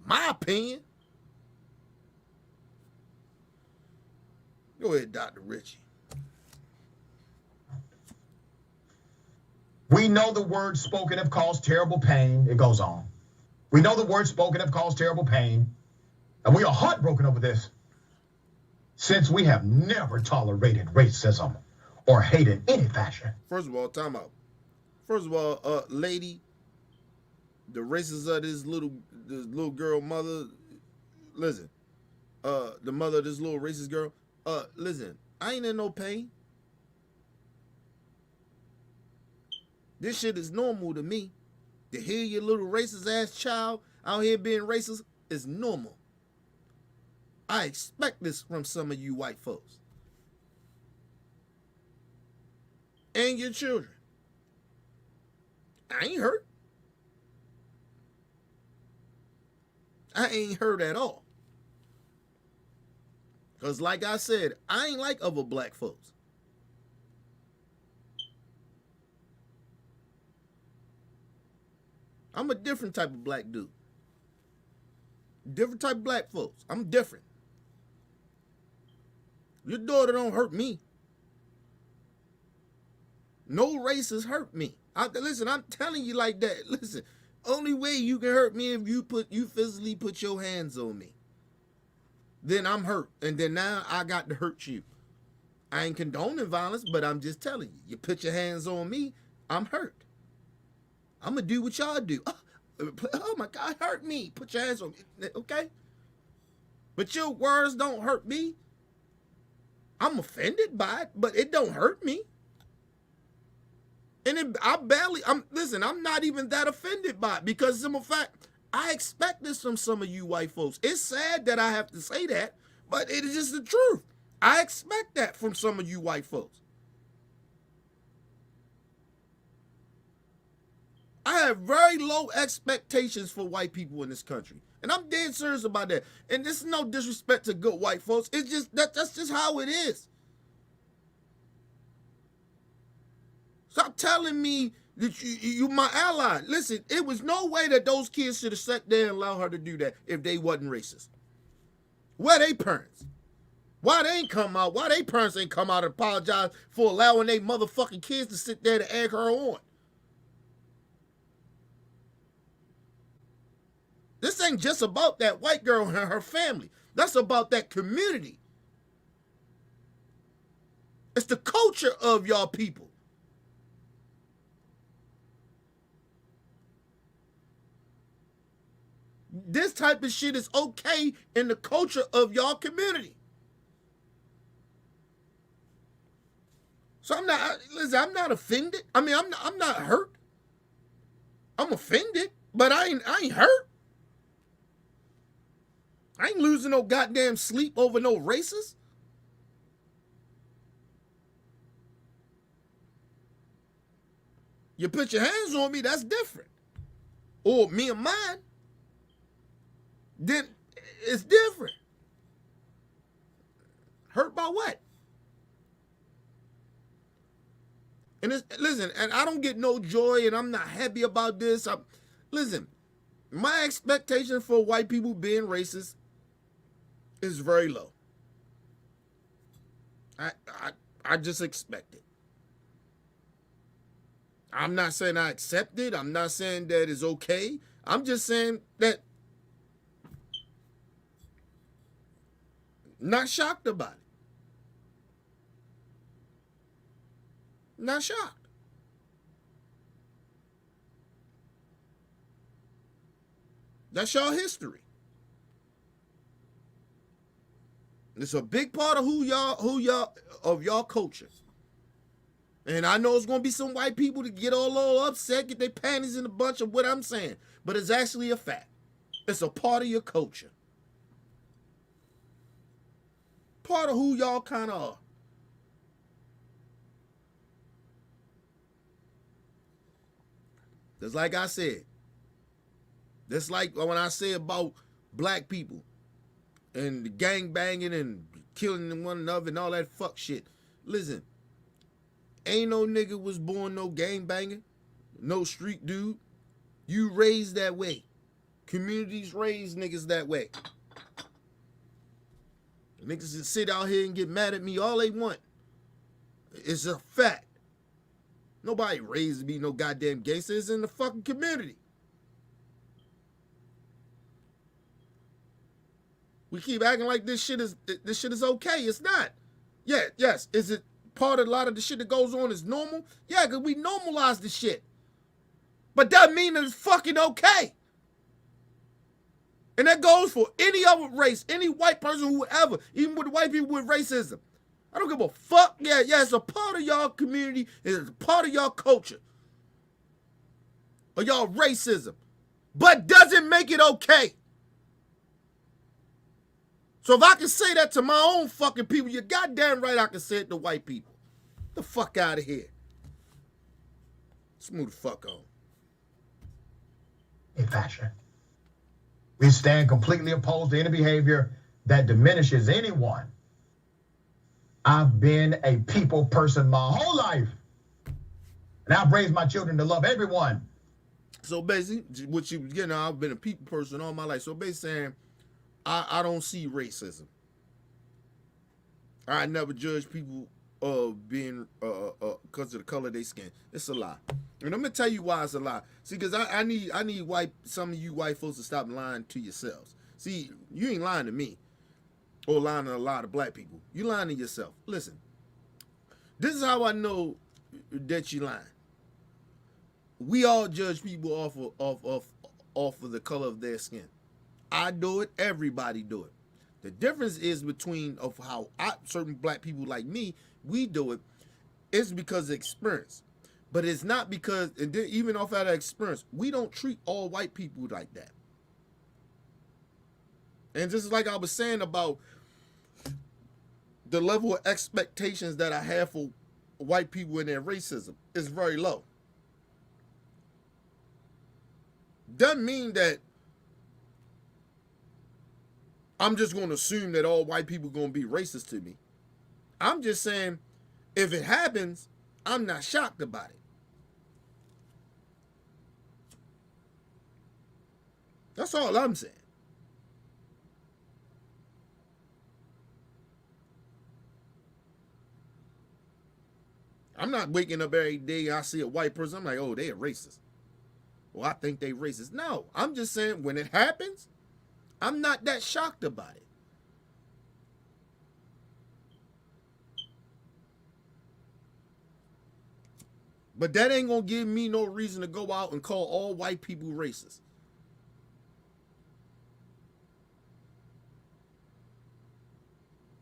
my opinion. Go ahead, Dr. Richie. We know the words spoken have caused terrible pain. It goes on. We know the words spoken have caused terrible pain. And we are heartbroken over this, since we have never tolerated racism or hate in any fashion. First of all, time out. First of all, lady, the racist of this little girl mother, listen, the mother of this little racist girl, listen, I ain't in no pain. This shit is normal to me. To hear your little racist ass child out here being racist is normal. I expect this from some of you white folks. And your children. I ain't hurt. I ain't hurt at all. Because like I said, I ain't like other black folks. I'm a different type of black dude. Different type of black folks. I'm different. Your daughter don't hurt me. No racist hurt me. Listen, I'm telling you like that. Listen, only way you can hurt me if you physically put your hands on me. Then I'm hurt. And then now I got to hurt you. I ain't condoning violence, but I'm just telling you. You put your hands on me, I'm hurt. I'm going to do what y'all do. Oh my God, hurt me. Put your hands on me. Okay? But your words don't hurt me. I'm offended by it, but it don't hurt me. And I'm not even that offended by it because, simple fact, I expect this from some of you white folks. It's sad that I have to say that, but it is just the truth. I expect that from some of you white folks. I have very low expectations for white people in this country. And I'm dead serious about that. And this is no disrespect to good white folks. It's just that's just how it is. Stop telling me that you my ally. Listen, it was no way that those kids should have sat there and allowed her to do that if they wasn't racist. Where they parents? Why they ain't come out? Why they parents ain't come out and apologize for allowing they motherfucking kids to sit there to egg her on? This ain't just about that white girl and her family. That's about that community. It's the culture of y'all people. This type of shit is okay in the culture of y'all community. So I'm not offended. I mean, I'm not hurt. I'm offended, but I ain't hurt. I ain't losing no goddamn sleep over no racist. You put your hands on me, that's different. Or me and mine, then it's different. Hurt by what? And listen, and I don't get no joy, and I'm not happy about this. Listen, my expectation for white people being racist is very low. I just expect it. I'm not saying I accept it. I'm not saying that it's okay. I'm just saying that not shocked about it. Not shocked. That's y'all history. It's a big part of who y'all culture. And I know it's gonna be some white people to get all upset, get their panties in a bunch of what I'm saying, but it's actually a fact. It's a part of your culture. Part of who y'all kind of are. Just like I said. That's like when I say about black people and the gang banging and killing one another and all that fuck shit. Listen, ain't no nigga was born no gang banging, no street dude. You raised that way. Communities raise niggas that way. Niggas that sit out here and get mad at me all they want. It's a fact. Nobody raised to be no goddamn gangsters in the fucking community. We keep acting like this shit is okay. It's not. Yeah, yes. Is it part of a lot of the shit that goes on is normal? Yeah, because we normalize the shit. But that mean that it's fucking okay. And that goes for any other race, any white person, whoever, even with the white people with racism. I don't give a fuck. Yeah, it's a part of y'all community. It's a part of y'all culture. Or y'all racism. But doesn't make it okay. So if I can say that to my own fucking people, you're goddamn right I can say it to white people. The fuck out of here. Let's move the fuck on. In fashion. We stand completely opposed to any behavior that diminishes anyone. I've been a people person my whole life. And I've raised my children to love everyone. So basically, what you getting, I've been a people person all my life. So basically saying, I don't see racism. I never judge people being because of the color of their skin. It's a lie. And I'm gonna tell you why it's a lie. See, because I need some of you white folks to stop lying to yourselves. See, you ain't lying to me or lying to a lot of black people. You lying to yourself. Listen, this is how I know that you lying. We all judge people off of the color of their skin. I do it. Everybody do it. The difference is between of how certain black people like me, we do it. It's because of experience. But it's not because, and then even off of that experience, we don't treat all white people like that. And just like I was saying about the level of expectations that I have for white people and their racism is very low. Doesn't mean that I'm just going to assume that all white people are going to be racist to me. I'm just saying, if it happens, I'm not shocked about it. That's all I'm saying. I'm not waking up every day I see a white person, I'm like, oh, they are racist. Well, I think they racist. No, I'm just saying when it happens, I'm not that shocked about it. But that ain't gonna give me no reason to go out and call all white people racist.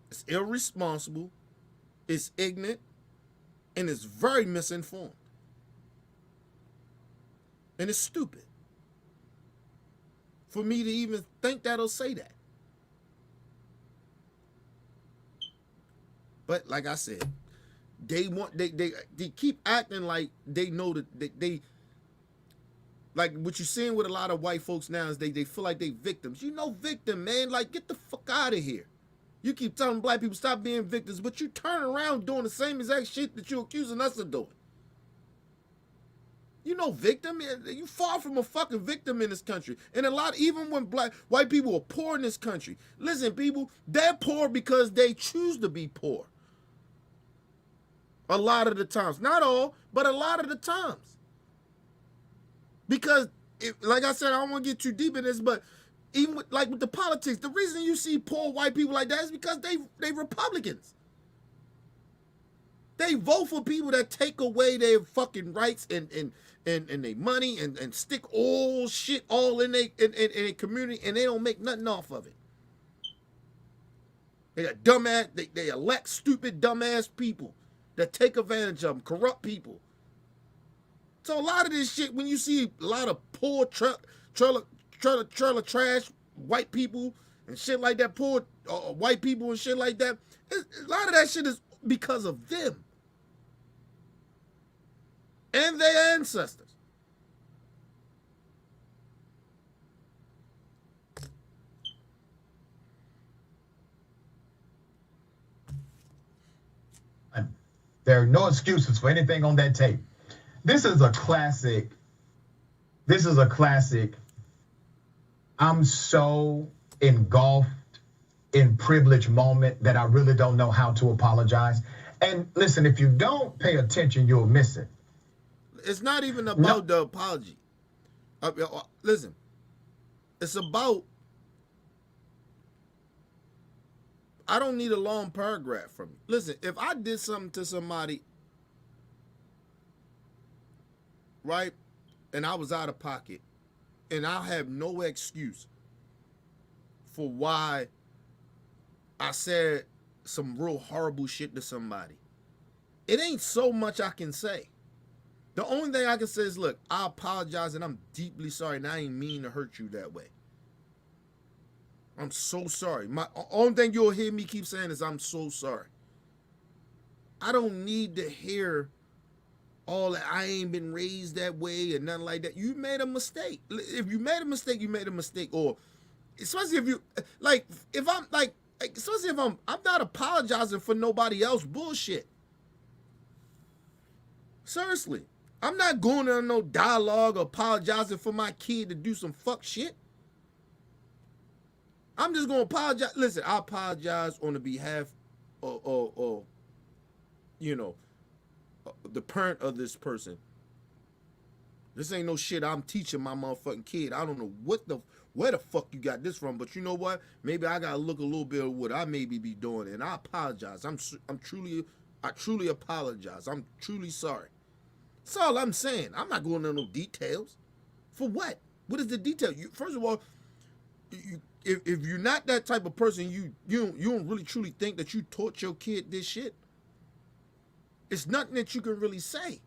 It's irresponsible, it's ignorant, and it's very misinformed. And it's stupid for me to even think that or say that. But like I said, they keep acting like they know that they like what you're seeing with a lot of white folks now is they feel like they victims. You know, victim, man. Like, get the fuck out of here. You keep telling black people stop being victims, but you turn around doing the same exact shit that you're accusing us of doing. You know, victim. You far from a fucking victim in this country. And a lot, even when white people are poor in this country. Listen, people, they're poor because they choose to be poor. A lot of the times. Not all, but a lot of the times. Because, like I said, I don't want to get too deep in this, but even with the politics, the reason you see poor white people like that is because they Republicans. They vote for people that take away their fucking rights and their money and stick all shit all in their community, and they don't make nothing off of it. They got dumbass, they elect stupid dumbass people that take advantage of them, corrupt people. So a lot of this shit, when you see a lot of poor trailer trash white people and shit like that, poor white people and shit like that, a lot of that shit is because of them and their ancestors. There are no excuses for anything on that tape. This is a classic. I'm so engulfed in privilege moment that I really don't know how to apologize. And listen, if you don't pay attention, you'll miss it. It's not even about the apology. Listen, it's about, I don't need a long paragraph from you. Listen, if I did something to somebody, right, and I was out of pocket, and I have no excuse for why I said some real horrible shit to somebody, it ain't so much I can say. The only thing I can say is, look, I apologize and I'm deeply sorry and I ain't mean to hurt you that way. I'm so sorry. My only thing you'll hear me keep saying is I'm so sorry. I don't need to hear all that I ain't been raised that way and nothing like that. You made a mistake. If you made a mistake, you made a mistake. Or especially if you especially if I'm not apologizing for nobody else bullshit. Seriously. I'm not going on no dialogue or apologizing for my kid to do some fuck shit. I'm just going to apologize. Listen, I apologize on the behalf of the parent of this person. This ain't no shit I'm teaching my motherfucking kid. I don't know where the fuck you got this from, but you know what? Maybe I got to look a little bit at what I maybe be doing, and I apologize. I truly apologize. I'm truly sorry. That's all I'm saying. I'm not going into no details. For what? What is the detail? First of all, if you're not that type of person, you don't really truly think that you taught your kid this shit. It's nothing that you can really say.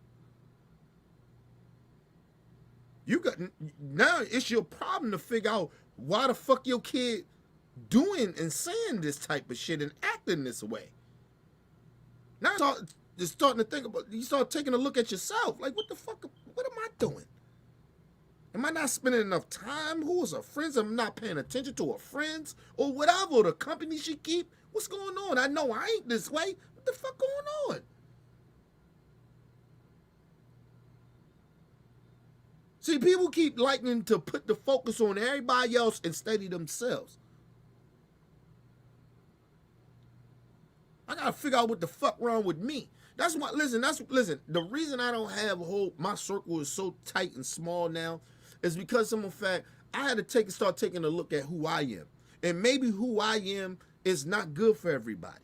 Now it's your problem to figure out why the fuck your kid doing and saying this type of shit and acting this way. Now you're starting to think about, you start taking a look at yourself. Like, what the fuck, what am I doing? Am I not spending enough time? Who is her friends? I'm not paying attention to her friends or whatever, the company she keep. What's going on? I know I ain't this way. What the fuck going on? See, people keep liking to put the focus on everybody else instead of themselves. I gotta figure out what the fuck wrong with me. That's why, listen, the reason I don't have my circle is so tight and small now is because of the fact I had to start taking a look at who I am. And maybe who I am is not good for everybody.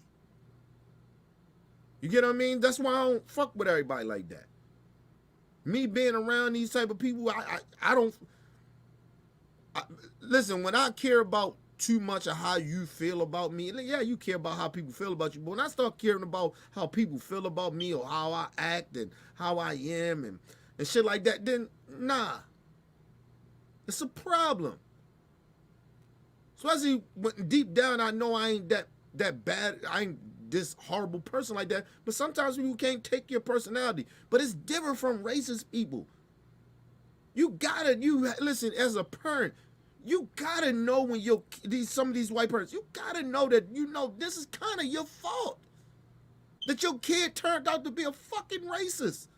You get what I mean? That's why I don't fuck with everybody like that. Me being around these type of people, I don't listen, when I care about too much of how you feel about me, yeah, you care about how people feel about you, but when I start caring about how people feel about me or how I act and how I am and shit like that, then nah. It's a problem. Especially when deep down I know I ain't that bad, I ain't this horrible person like that, but sometimes people can't take your personality. But it's different from racist people. Listen, as a parent, you gotta know when some of these white parents, you gotta know that this is kind of your fault. That your kid turned out to be a fucking racist.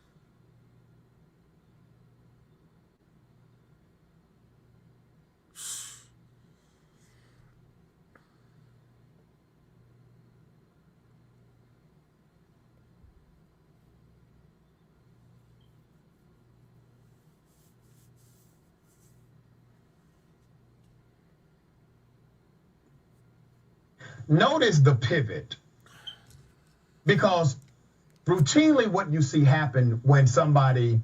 notice the pivot, because routinely what you see happen when somebody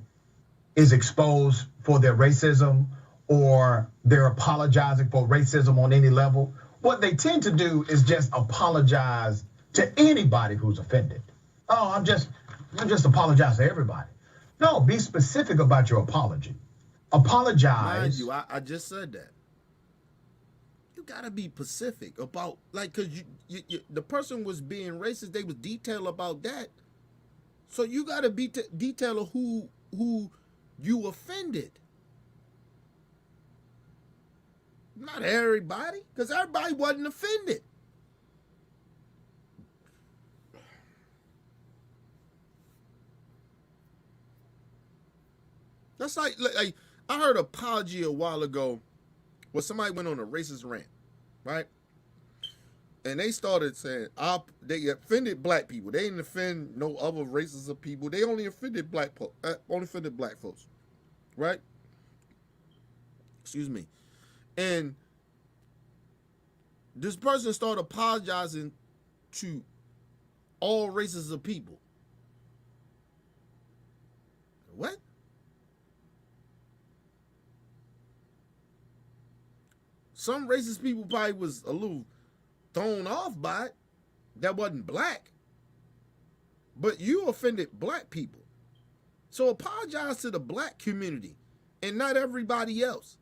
is exposed for their racism or they're apologizing for racism on any level, what they tend to do is just apologize to anybody who's offended. Oh, I'm just apologize to everybody. No, be specific about your apology. Apologize. Mind you, I just said that. You gotta be specific about, like, cause you the person was being racist. They was detailed about that. So you gotta be detailed of who you offended. Not everybody, cause everybody wasn't offended. That's like I heard an apology a while ago where somebody went on a racist rant, right? And they started saying they offended black people. They didn't offend no other races of people. They only offended black folks, right? Excuse me. And this person started apologizing to all races of people. What? Some racist people probably was a little thrown off by it that wasn't black. But you offended black people. So apologize to the black community and not everybody else.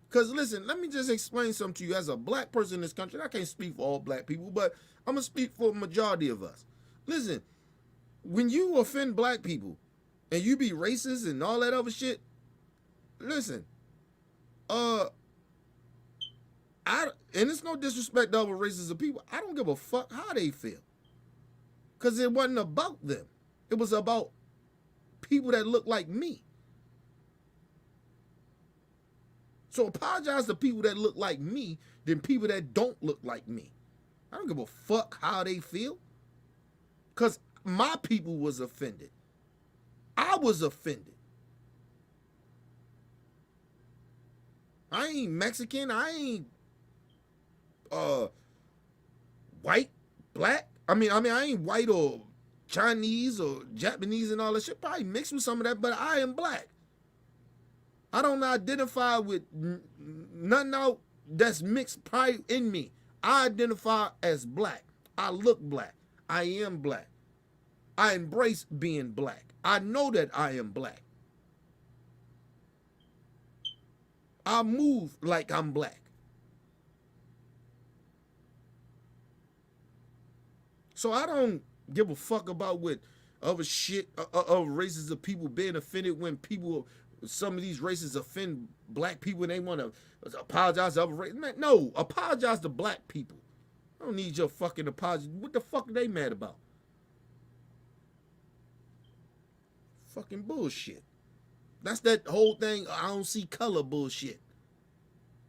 Because listen, let me just explain something to you. As a black person in this country, I can't speak for all black people, but I'm going to speak for a majority of us. Listen, when you offend black people and you be racist and all that other shit, listen, and it's no disrespect to other races of people. I don't give a fuck how they feel. Because it wasn't about them. It was about people that look like me. So apologize to people that look like me than people that don't look like me. I don't give a fuck how they feel. Because my people was offended. I was offended. I ain't Mexican. I ain't white, black. I mean, I ain't white or Chinese or Japanese and all that shit. Probably mixed with some of that, but I am black. I don't identify with nothing out that's mixed probably in me. I identify as black. I look black. I am black. I embrace being black. I know that I am black. I move like I'm black. So I don't give a fuck about what other shit, other races of people being offended when people, some of these races offend black people and they want to apologize to other races. Man, no, apologize to black people. I don't need your fucking apology. What the fuck are they mad about? Fucking bullshit. That's that whole thing, I don't see color bullshit.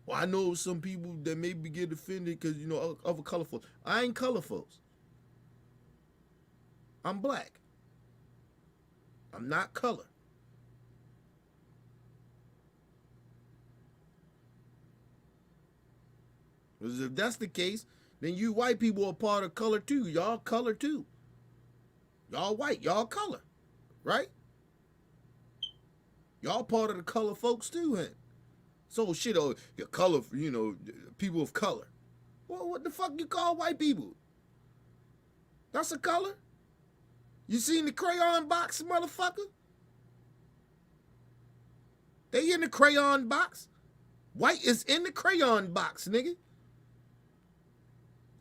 Well, I know some people that maybe get offended because, you know, other color folks. I ain't color folks. I'm black. I'm not color. Because if that's the case, then you white people are part of color too. Y'all color too. Y'all white, y'all color, right? Y'all part of the color folks too, huh? So shit, your color, you know, people of color. Well, what the fuck you call white people? That's a color? You seen the crayon box, motherfucker? They in the crayon box. White is in the crayon box, nigga.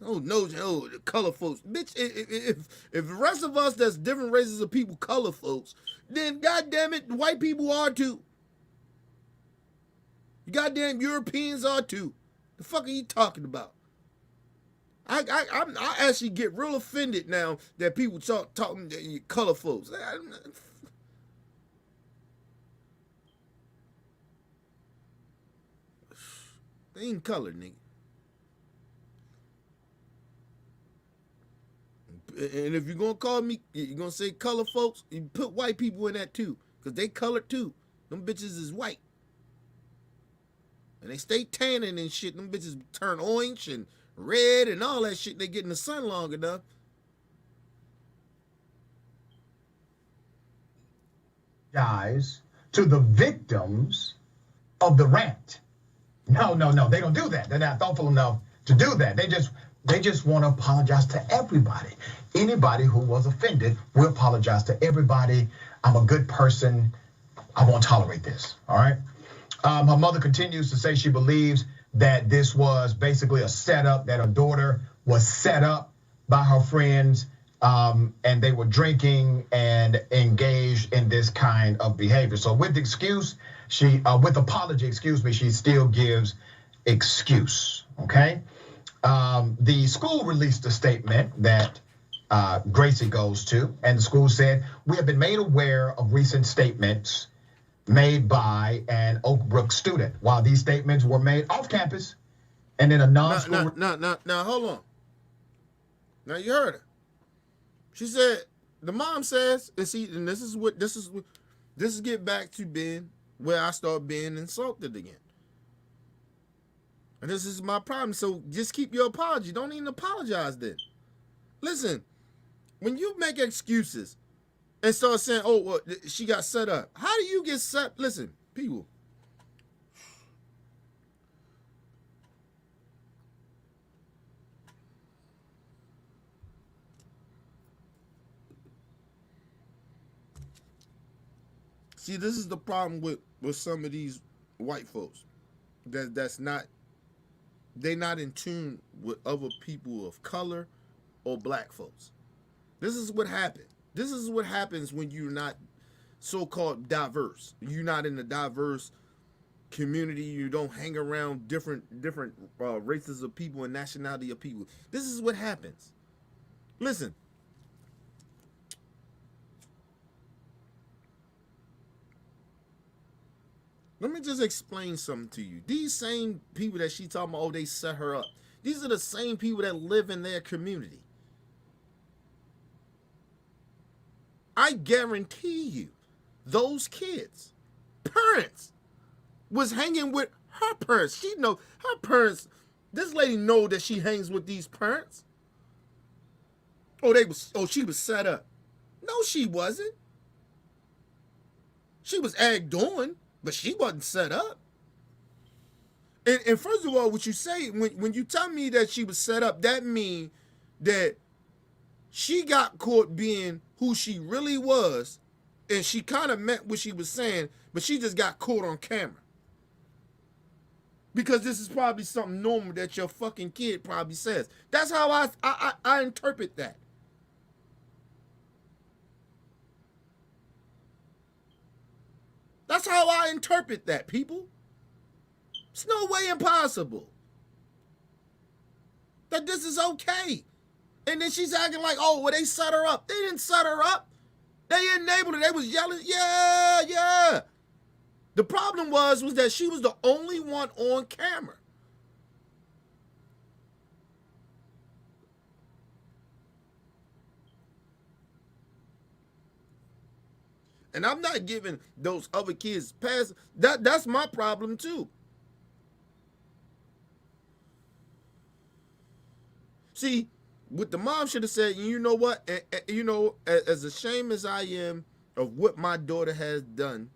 Oh, no, the color folks. Bitch, if the rest of us that's different races of people color folks, then goddamn it, white people are too. You goddamn Europeans are too. The fuck are you talking about? I actually get real offended now that people talking color folks. They ain't color, nigga. And if you're gonna call me, you're gonna say color folks, you put white people in that too, because they colored too. Them bitches is white. And they stay tanning and shit. Them bitches turn orange and red and all that shit. They get in the sun long enough. Guys, to the victims of the rant. No, they don't do that. They're not thoughtful enough to do that. They just want to apologize to everybody. Anybody who was offended, we apologize to everybody. I'm a good person. I won't tolerate this. All right. Her mother continues to say she believes that this was basically a setup, that her daughter was set up by her friends, and they were drinking and engaged in this kind of behavior. So with apology, she still gives excuse. Okay. The school released a statement that Gracie goes to, and the school said, "We have been made aware of recent statements made by an Oak Brook student. While these statements were made off campus and in a non-school..." Now, hold on. Now you heard her. She said, the mom says, and this is get back to being where I start being insulted again. And this is my problem. So just keep your apology. Don't even apologize then. Listen, when you make excuses and start saying, oh, well, she got set up. How do you get set? Listen, people. See, this is the problem with some of these white folks. They're not in tune with other people of color or black folks. This is what happened. This is what happens when you're not so-called diverse. You're not in a diverse community. You don't hang around different races of people and nationality of people. This is what happens. Listen. Let me just explain something to you. These same people that she talking about, oh, they set her up. These are the same people that live in their community. I guarantee you, those kids, parents, was hanging with her parents. She know her parents. This lady know that she hangs with these parents. She was set up. No, she wasn't. She was egged on. But she wasn't set up. And first of all, what you say, when you tell me that she was set up, that means that she got caught being who she really was, and she kind of meant what she was saying, but she just got caught on camera. Because this is probably something normal that your fucking kid probably says. That's how I interpret that. That's how I interpret that, people. It's no way impossible that this is okay. And then she's acting like, oh, well, they set her up. They didn't set her up. They enabled her. They was yelling, yeah. The problem was that she was the only one on camera. And I'm not giving those other kids pass. That's my problem too. See, what the mom should have said, you know what? As ashamed as I am of what my daughter has done,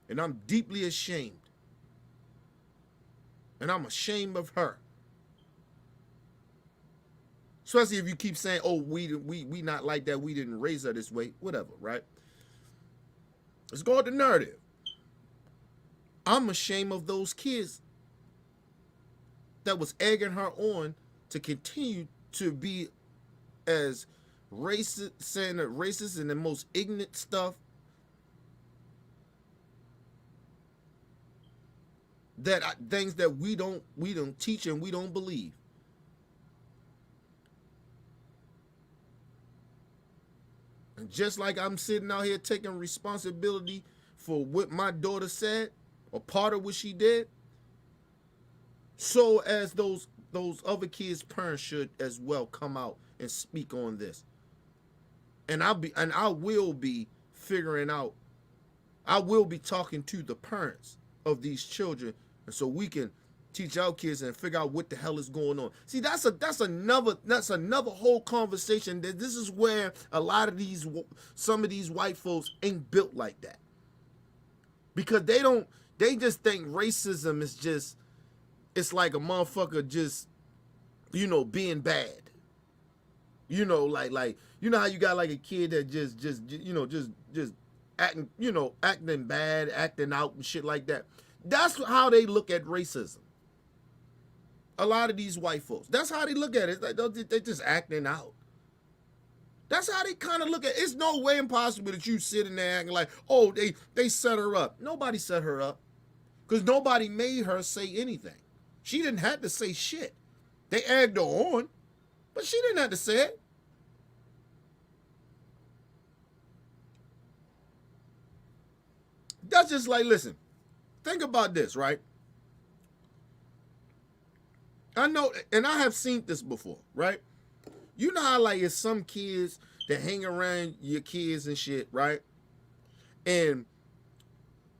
and I'm deeply ashamed, and I'm ashamed of her. Especially if you keep saying, oh, we not like that, we didn't raise her this way, whatever, right? Let's go with the narrative. I'm ashamed of those kids that was egging her on to continue to be as racist, saying that racist and the most ignorant stuff things that we don't teach and we don't believe. And just like I'm sitting out here taking responsibility for what my daughter said, or part of what she did, so as those other kids' parents should as well come out and speak on this. And I will be figuring out, I will be talking to the parents of these children, and so we can teach our kids and figure out what the hell is going on. See, that's another whole conversation. That this is where a lot of some of these white folks ain't built like that, because they just think racism is just, it's like a motherfucker just, being bad. Like you know how you got like a kid that just acting, acting bad, acting out and shit like that. That's how they look at racism. A lot of these white folks, that's how they look at it. They're just acting out. That's how they kind of look at it. It's no way impossible that you sitting there acting like, oh, they set her up. Nobody set her up, because nobody made her say anything. She didn't have to say shit. They egged her on, but she didn't have to say it. That's just like, listen, think about this, right? I know, and I have seen this before, right? You know how like it's some kids that hang around your kids and shit, right? And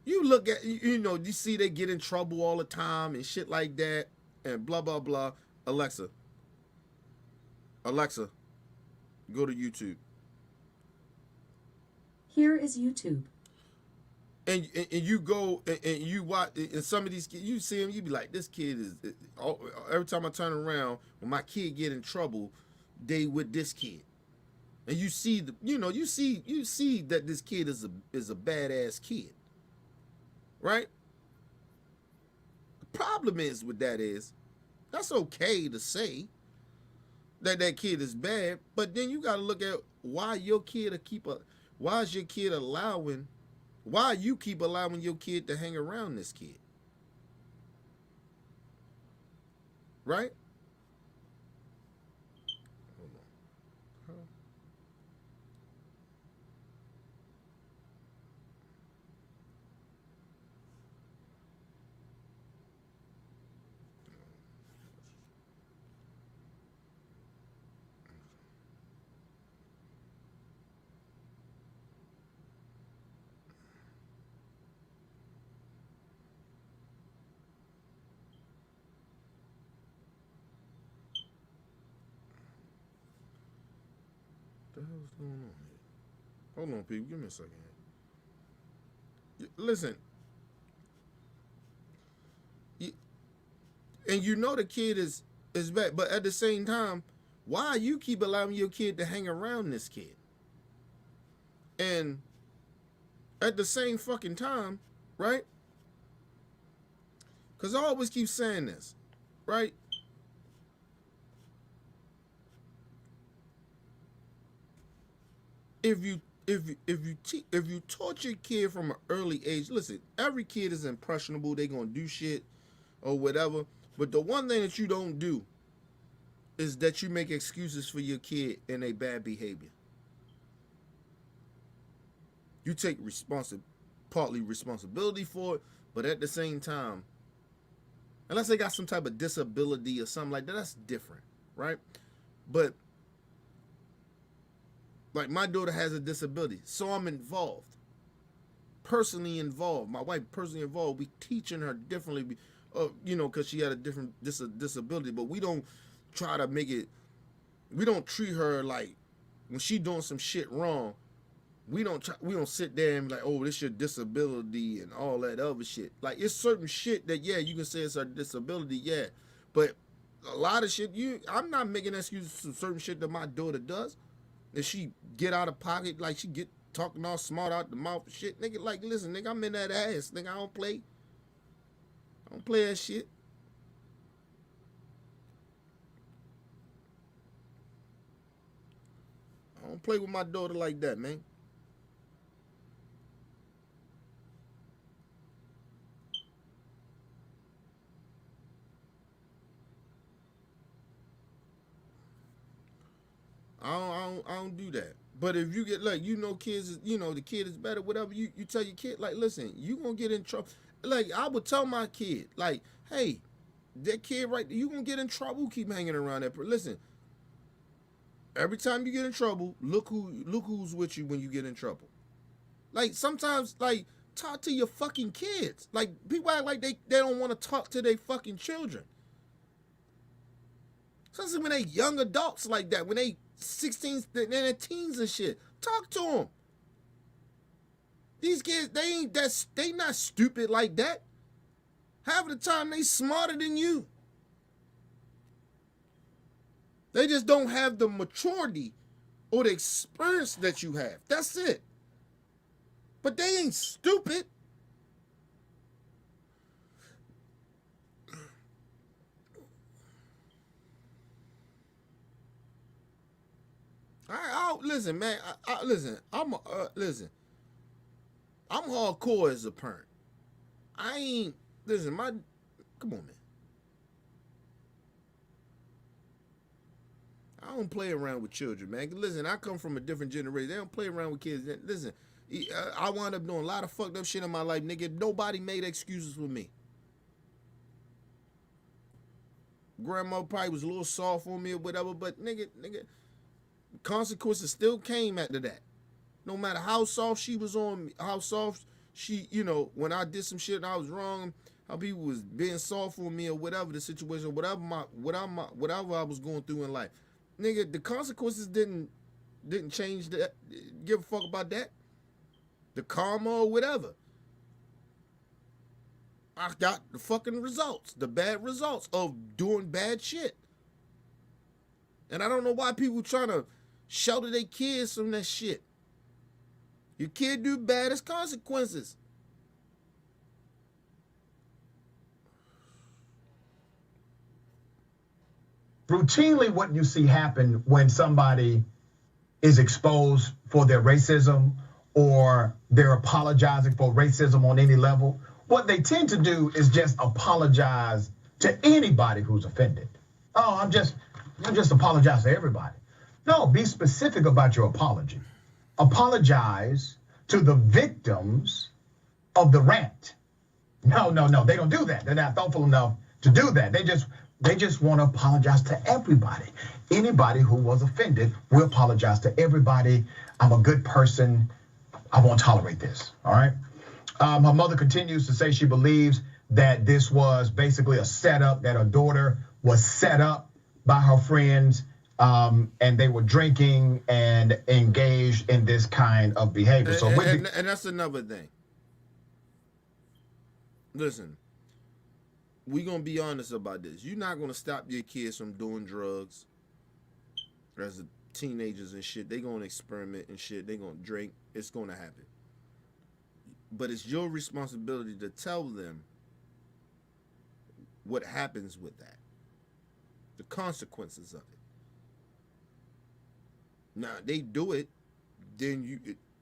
you look at, you see they get in trouble all the time and shit like that and blah, blah, blah. Alexa, go to YouTube. Here is YouTube. And you go and you watch, and some of these kids, you see them, you be like, this kid is, every time I turn around, when my kid get in trouble, they with this kid. And you see you see that this kid is a badass kid. Right? The problem is with that is, that's okay to say that kid is bad, but then you got to look at why you keep allowing your kid to hang around this kid. Right? Hold on. What the hell is going on here? Hold on, people. Give me a second. Listen. And the kid is bad, but at the same time, why you keep allowing your kid to hang around this kid? And at the same fucking time, right? Because I always keep saying this, right? If you taught your kid from an early age, listen, every kid is impressionable. They gonna do shit or whatever. But the one thing that you don't do is that you make excuses for your kid and their bad behavior. You take partly responsibility for it, but at the same time, unless they got some type of disability or something like that, that's different, right? But like my daughter has a disability, so I'm involved, personally involved. My wife personally involved. We teaching her differently, because she had a different disability. But we don't try to make it. We don't treat her like when she doing some shit wrong. We don't sit there and be like, oh, this your disability and all that other shit. Like it's certain shit that you can say it's her disability, but a lot of shit I'm not making excuses for certain shit that my daughter does. If she get out of pocket, like she get talking all smart out the mouth and shit, nigga, like, listen, nigga, I'm in that ass, nigga, I don't play that shit. I don't play with my daughter like that, man. I don't do that. But if you get like, kids, the kid is better, whatever, you tell your kid, like, listen, you gonna get in trouble. Like, I would tell my kid, like, hey, that kid right there, you gonna get in trouble, keep hanging around that. Listen, every time you get in trouble, look who's with you when you get in trouble. Like, sometimes, like, talk to your fucking kids. Like, people act like they don't want to talk to their fucking children. Especially when they young adults like that, when they 16, they're teens and shit. Talk to them. These kids, they not stupid like that. Half of the time, they smarter than you. They just don't have the maturity or the experience that you have. That's it. But they ain't stupid. Listen, man. Listen. Listen. I'm hardcore as a parent. I ain't. Listen, come on, man. I don't play around with children, man. Listen, I come from a different generation. They don't play around with kids. Listen, I wound up doing a lot of fucked up shit in my life, nigga. Nobody made excuses for me. Grandma probably was a little soft on me or whatever, but nigga, consequences still came after that. No matter how soft she was on me, how soft she, when I did some shit and I was wrong, how people was being soft on me or whatever the situation, whatever I was going through in life. Nigga, the consequences didn't change that. Give a fuck about that. The karma or whatever. I got the fucking results, the bad results of doing bad shit. And I don't know why people trying to shelter their kids from that shit. Your kid do bad, it's consequences. Routinely, what you see happen when somebody is exposed for their racism or they're apologizing for racism on any level, what they tend to do is just apologize to anybody who's offended. Oh, I'm just apologize to everybody. No, be specific about your apology. Apologize to the victims of the rant. No, they don't do that. They're not thoughtful enough to do that. They just want to apologize to everybody. Anybody who was offended, we apologize to everybody. I'm a good person. I won't tolerate this, all right? Her mother continues to say she believes that this was basically a setup, that her daughter was set up by her friends, and they were drinking and engaged in this kind of behavior. And that's another thing. Listen, we're going to be honest about this. You're not going to stop your kids from doing drugs as teenagers and shit. They're going to experiment and shit. They're going to drink. It's going to happen. But it's your responsibility to tell them what happens with that. The consequences of it. Now, they do it, then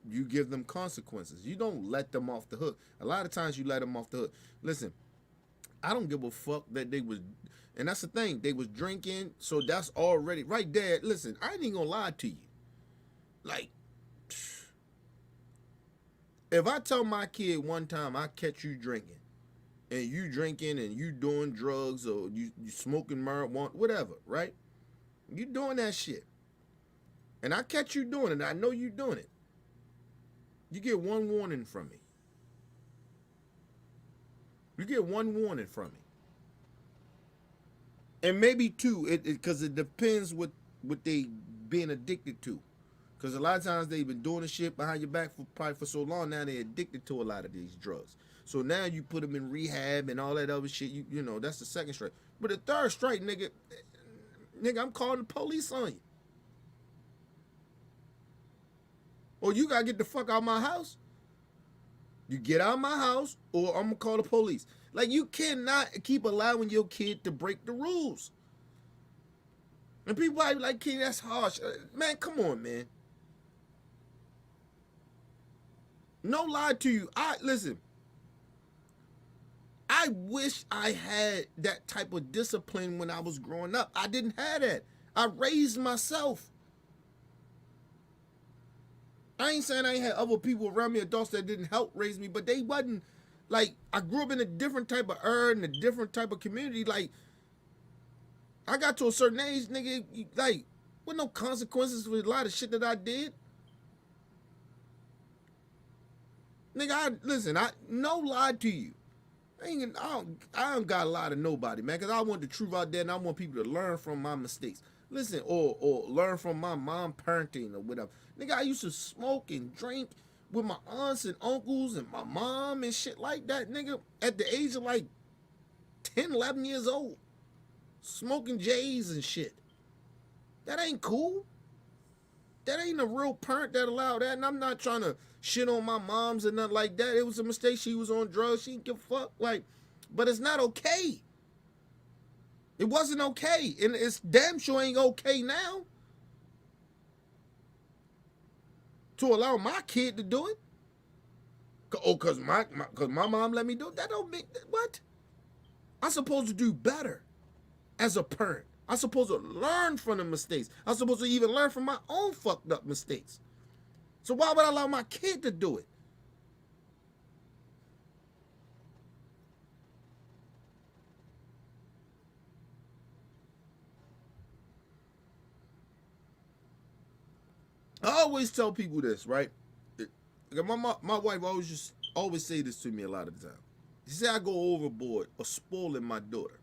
you give them consequences. You don't let them off the hook. A lot of times you let them off the hook. Listen, I don't give a fuck that they was, and that's the thing, they was drinking, so that's already, right there, listen, I ain't even gonna lie to you. Like, if I tell my kid one time I catch you drinking, and you doing drugs, or you smoking marijuana, whatever, right? You doing that shit. And I catch you doing it, and I know you doing it. You get one warning from me. You get one warning from me. And maybe two, because it depends what they being addicted to. Because a lot of times they've been doing the shit behind your back for so long, now they're addicted to a lot of these drugs. So now you put them in rehab and all that other shit, you know, that's the second strike. But the third strike, nigga, I'm calling the police on you. Or you gotta get the fuck out of my house. You get out of my house, or I'm gonna call the police. Like, you cannot keep allowing your kid to break the rules. And people are like, kid, that's harsh. Man, come on, man. No lie to you. Listen. I wish I had that type of discipline when I was growing up. I didn't have that. I raised myself. I ain't saying I ain't had other people around me, adults that didn't help raise me, but they wasn't, like, I grew up in a different type of era, in a different type of community. Like, I got to a certain age, nigga, like, with no consequences for a lot of shit that I did. Nigga, listen, I no lie to you. I don't got a lie to nobody, man, because I want the truth out there and I want people to learn from my mistakes. Listen, or learn from my mom parenting or whatever. Nigga, I used to smoke and drink with my aunts and uncles and my mom and shit like that, nigga, at the age of like 10, 11 years old. Smoking J's and shit. That ain't cool. That ain't a real parent that allowed that. And I'm not trying to shit on my moms and nothing like that. It was a mistake. She was on drugs. She didn't give a fuck. Like, but it's not okay. It wasn't okay. And it's damn sure ain't okay now. To allow my kid to do it. Oh, cause my mom let me do it. That don't make what? I'm supposed to do better as a parent. I'm supposed to learn from the mistakes. I'm supposed to even learn from my own fucked up mistakes. So why would I allow my kid to do it? I always tell people this, right? My wife always say this to me a lot of the time. She said I go overboard or spoiling my daughter.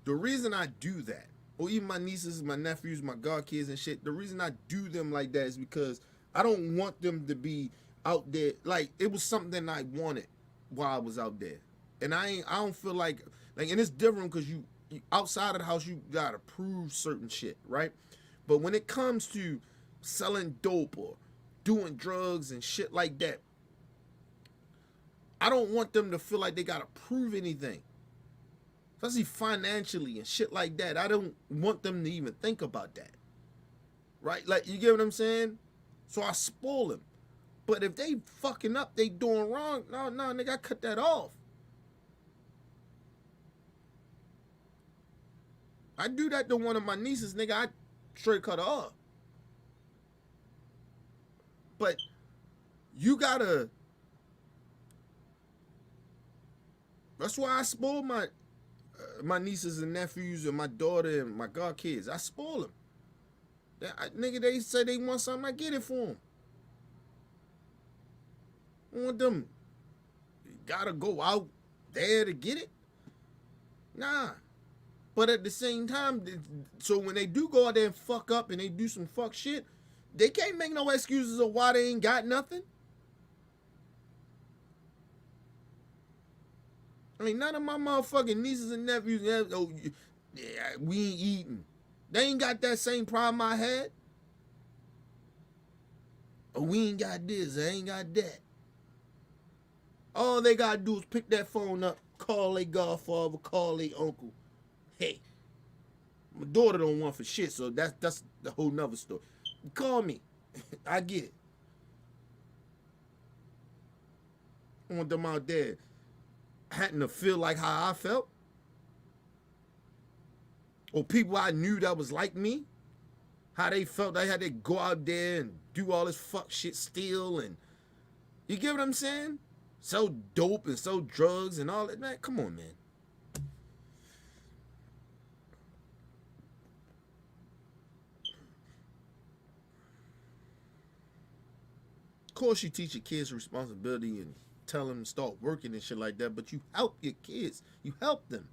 The reason I do that, or even my nieces, my nephews, my godkids and shit, the reason I do them like that is because I don't want them to be out there. Like, it was something I wanted while I was out there. And I don't feel like, and it's different because you outside of the house, you gotta prove certain shit, right? But when it comes to selling dope or doing drugs and shit like that, I don't want them to feel like they gotta prove anything. Especially financially and shit like that. I don't want them to even think about that. Right? Like, you get what I'm saying? So I spoil them. But if they fucking up, they doing wrong, no, nigga, I cut that off. I do that to one of my nieces, nigga, I straight cut her off. But you gotta, that's why I spoil my nieces and nephews and my daughter and my godkids. I spoil them. Nigga, they say they want something, I get it for them. I want them, gotta go out there to get it. Nah. But at the same time, so when they do go out there and fuck up and they do some fuck shit, they can't make no excuses of why they ain't got nothing. I mean, none of my motherfucking nieces and nephews, oh, yeah, we ain't eating. They ain't got that same problem I had. Oh, we ain't got this, I ain't got that. All they gotta do is pick that phone up, call their godfather, call their uncle. Hey, my daughter don't want for shit, so that's the whole nother story. Call me. I get it. I want them out there having to feel like how I felt. Or people I knew that was like me. How they felt they had to go out there and do all this fuck shit, steal, and you get what I'm saying? Sell dope and sell drugs and all that. Man, come on, man. Of course, you teach your kids responsibility and tell them to start working and shit like that, but you help your kids. You help them.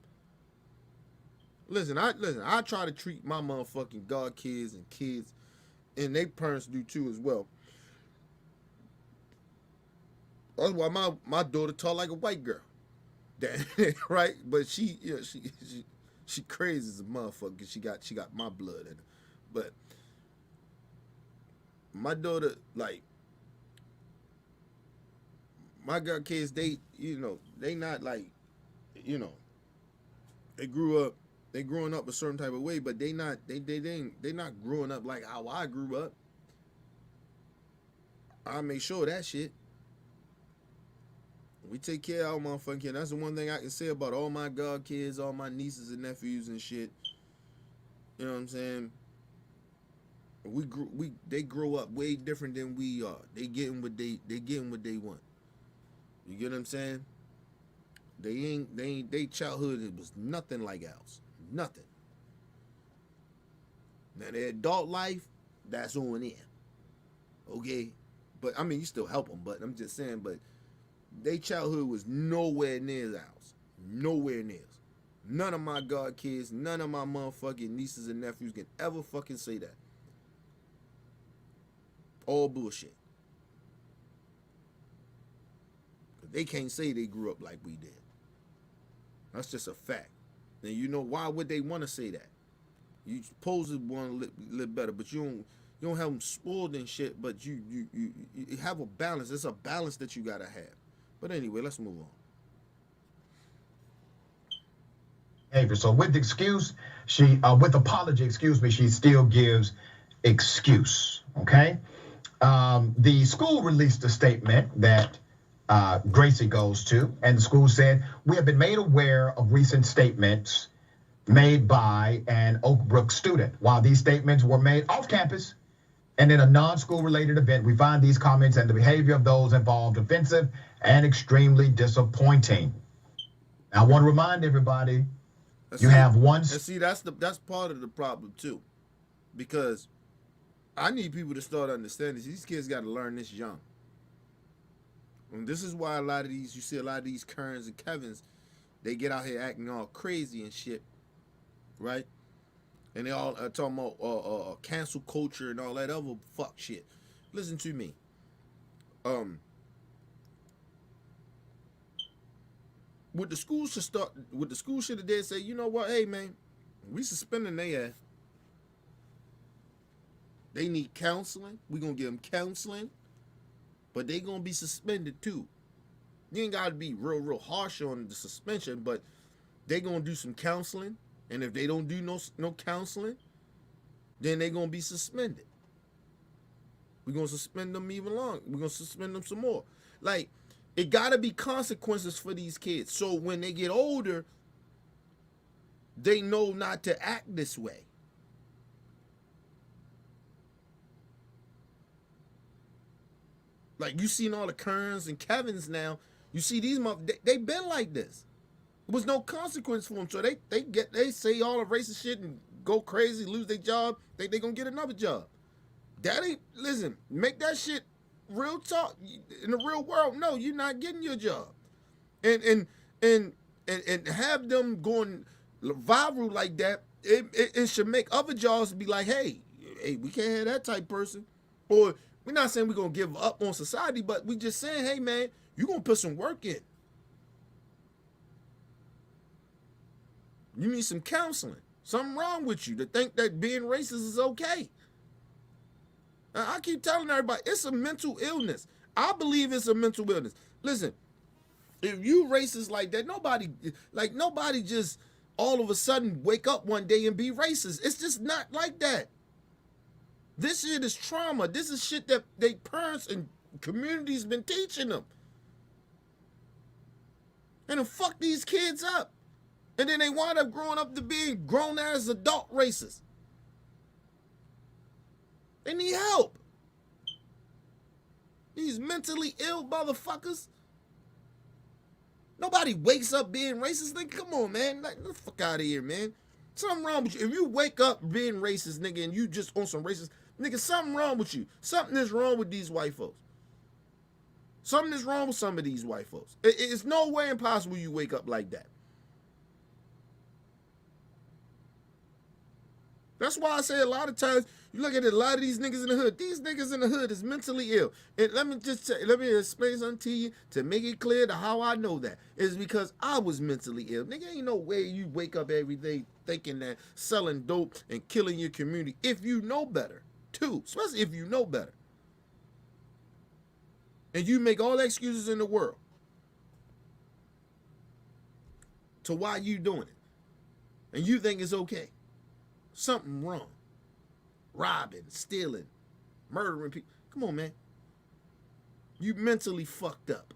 Listen, I try to treat my motherfucking god kids and kids, and they parents do too as well. That's why my daughter taught like a white girl. Right? But she crazy as a motherfucker. She got my blood in her. But my daughter, like, my god kids, they not like, they growing up a certain type of way, but they not growing up like how I grew up. I make sure that shit. We take care of our motherfucking kids. That's the one thing I can say about all my god kids, all my nieces and nephews and shit. You know what I'm saying? They grow up way different than we are. They getting what they want. You get what I'm saying? They childhood, it was nothing like ours. Nothing. Now their adult life, that's on them. Okay? But I mean, you still help them, but I'm just saying, but Their childhood was nowhere near ours. Nowhere near. None of my god kids, none of my motherfucking nieces and nephews can ever fucking say that. All bullshit. They can't say they grew up like we did. That's just a fact. And you know why would they want to say that? You supposed to want to live better, but you don't have them spoiled and shit. But you have a balance. It's a balance that you gotta have. But anyway, let's move on. Behavior. So with excuse, with apology, excuse me, she still gives excuse. Okay. The school released a statement that Gracie goes to, and the school said, "We have been made aware of recent statements made by an Oak Brook student. While these statements were made off campus and in a non-school related event, we find these comments and the behavior of those involved offensive and extremely disappointing." Now, I want to remind everybody, you have one. And see, that's part of the problem too, because I need people to start understanding these kids got to learn this young. And this is why you see a lot of these Kerns and Kevins, they get out here acting all crazy and shit, right? And they all talking about cancel culture and all that other fuck shit. Listen to me. What the school should have did say, you know what, hey man, we suspending their ass. They need counseling. We gonna give them counseling. But they gonna be suspended too. You ain't gotta be real harsh on the suspension, but they gonna do some counseling. And if they don't do no counseling, then they gonna be suspended. We're gonna suspend them even longer. We're gonna suspend them some more. Like, it gotta be consequences for these kids. So when they get older, they know not to act this way. Like, you seen all the Kerns and Kevins now. You see these they been like this. There was no consequence for them. So they say all the racist shit and go crazy, lose their job. They gonna get another job. That ain't, listen, make that shit real talk. In the real world, no, you're not getting your job. And have them going viral like that, it should make other jobs be like, hey, we can't have that type person. Or we're not saying we're going to give up on society, but we just saying, hey, man, you're going to put some work in. You need some counseling. Something wrong with you to think that being racist is okay. Now, I keep telling everybody, it's a mental illness. I believe it's a mental illness. Listen, if you racist like that, nobody just all of a sudden wake up one day and be racist. It's just not like that. This shit is trauma. This is shit that they parents and communities been teaching them. And then fuck these kids up. And then they wind up growing up to being grown as adult racists. They need help. These mentally ill motherfuckers. Nobody wakes up being racist. Nigga, come on, man. Get the fuck out of here, man. Something wrong with you. If you wake up being racist, nigga, and you just on some racist, nigga, something wrong with you. Something is wrong with these white folks. Something is wrong with some of these white folks. It's no way impossible you wake up like that. That's why I say a lot of times, you look at a lot of these niggas in the hood. These niggas in the hood is mentally ill. And let me explain something to you to make it clear to how I know that. It's because I was mentally ill. Nigga, ain't no way you wake up every day thinking that selling dope and killing your community if you know better, too. Especially if you know better. And you make all the excuses in the world to why you doing it. And you think it's okay. Something wrong. Robbing, stealing, murdering people. Come on, man. You mentally fucked up.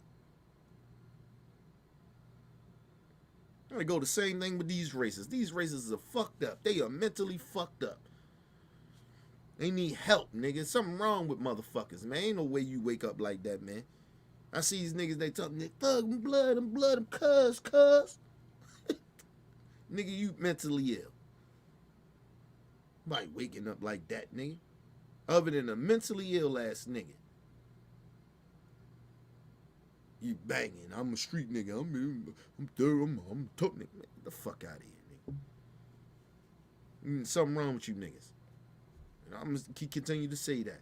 I'm gonna go the same thing with these racists. These racists are fucked up. They are mentally fucked up. They need help, nigga. Something wrong with motherfuckers, man. Ain't no way you wake up like that, man. I see these niggas, they tell me, thug them, blood them, cuz. Nigga, you mentally ill. Nobody waking up like that, nigga. Other than a mentally ill ass nigga. You banging. I'm a street nigga. I'm a tough nigga. Man, get the fuck out of here, nigga. Something wrong with you niggas. And I'm gonna continue to say that.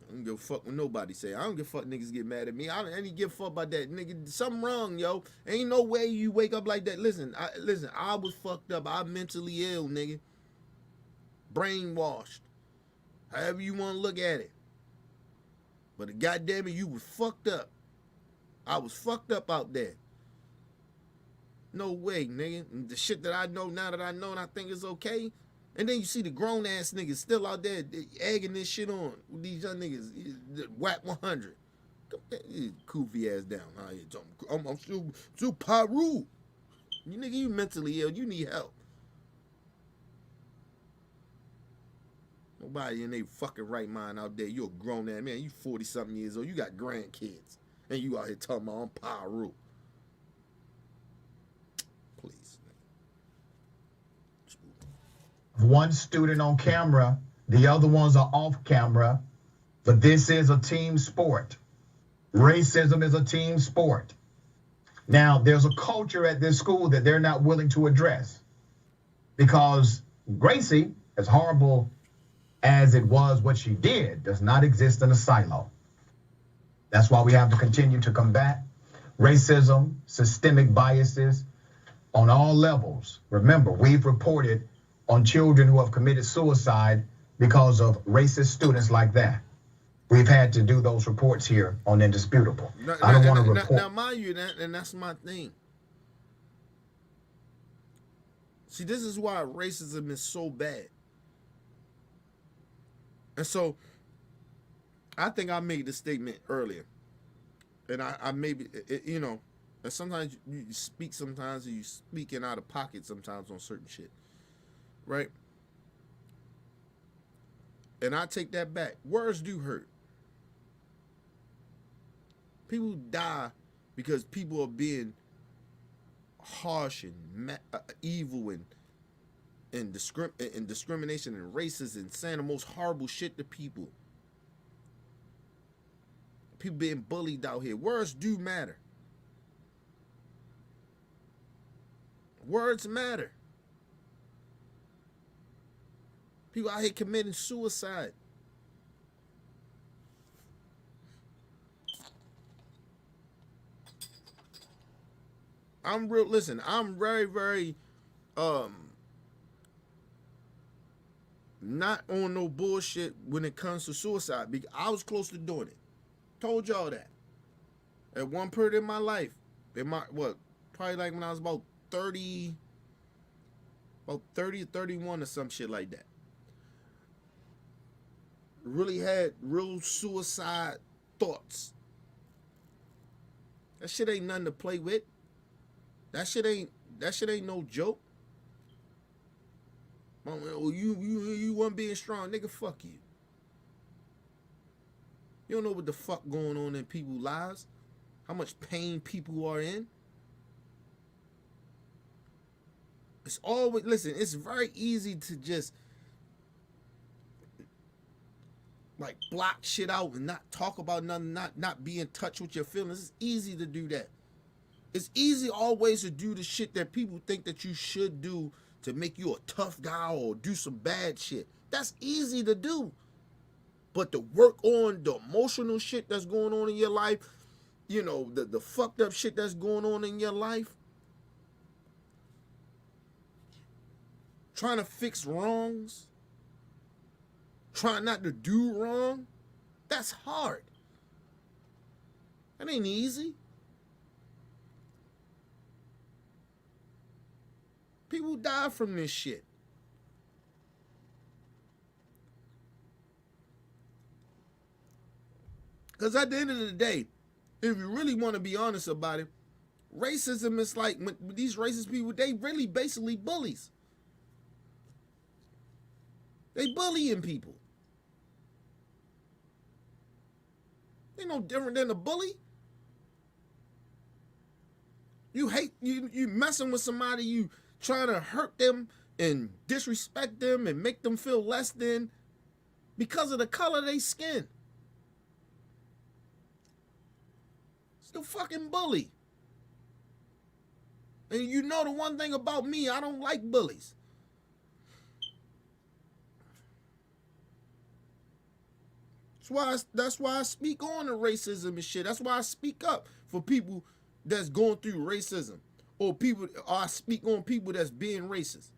I don't give a fuck what nobody say. I don't give a fuck niggas get mad at me. I don't give a fuck about that. Nigga, something wrong, yo. Ain't no way you wake up like that. Listen, I was fucked up. I'm mentally ill, nigga. Brainwashed. However you want to look at it. But goddamn it, you was fucked up. I was fucked up out there. No way, nigga. And the shit that I know now that I know and I think is okay. And then you see the grown ass niggas still out there egging this shit on with these young niggas. Whack 100. Goofy ass down. I'm still Paru. You nigga, you mentally ill. You need help. Nobody in their fucking right mind out there. You a grown ass man. You 40-something years old. You got grandkids. And you out here talking about I'm Paru. Please. One student on camera, the other ones are off camera, but this is a team sport. Racism is a team sport. Now, there's a culture at this school that they're not willing to address because Gracie, as horrible as it was what she did, does not exist in a silo. That's why we have to continue to combat racism, systemic biases on all levels. Remember, we've reported on children who have committed suicide because of racist students like that. We've had to do those reports here on Indisputable. I don't want to report. Now, mind you, and that's my thing. See, this is why racism is so bad. And so, I think I made the statement earlier. And I maybe, you know, and sometimes you speak sometimes, or you speaking out of pocket sometimes on certain shit. Right? And I take that back. Words do hurt. People die because people are being harsh and evil and discrimination and racist and saying the most horrible shit to people. People being bullied out here. Words do matter. Words matter. People out here committing suicide. I'm very, very not on no bullshit when it comes to suicide. Because I was close to doing it. Told y'all that. At one period in my life, probably like when I was about 30 or 31 or some shit like that. Really had real suicide thoughts. That shit ain't nothing to play with. That shit ain't no joke. Oh, you weren't being strong, nigga. Fuck you. You don't know what the fuck going on in people's lives. How much pain people are in. It's always, listen, it's very easy to just like block shit out and not talk about nothing, not be in touch with your feelings. It's easy to do that. It's easy always to do the shit that people think that you should do to make you a tough guy or do some bad shit. That's easy to do. But to work on the emotional shit that's going on in your life, you know, the fucked up shit that's going on in your life, trying to fix wrongs, trying not to do wrong, that's hard. That ain't easy. People die from this shit. Because at the end of the day, if you really want to be honest about it, racism is like, when these racist people, they really basically bullies. They bullying people. They no different than a bully. You hate, you messing with somebody, you trying to hurt them and disrespect them and make them feel less than because of the color of their skin. It's the fucking bully. And you know the one thing about me, I don't like bullies. That's why I speak on the racism and shit. That's why I speak up for people that's going through racism. Or I speak on people that's being racist.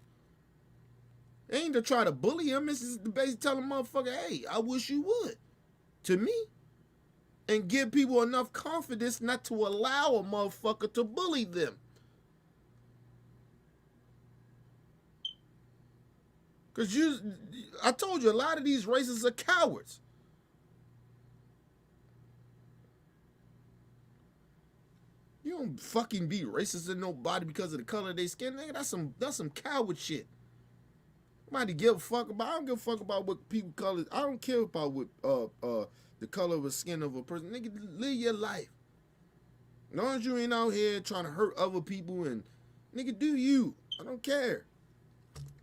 It ain't to try to bully him. It's just basically telling motherfucker, hey, I wish you would. To me. And give people enough confidence not to allow a motherfucker to bully them. Because I told you, a lot of these racists are cowards. You don't fucking be racist to nobody because of the color of their skin, nigga. That's some coward shit. Nobody give a fuck about. I don't give a fuck about what people color. I don't care about what the color of the skin of a person. Nigga, live your life. As long as you ain't out here trying to hurt other people and nigga, do you. I don't care.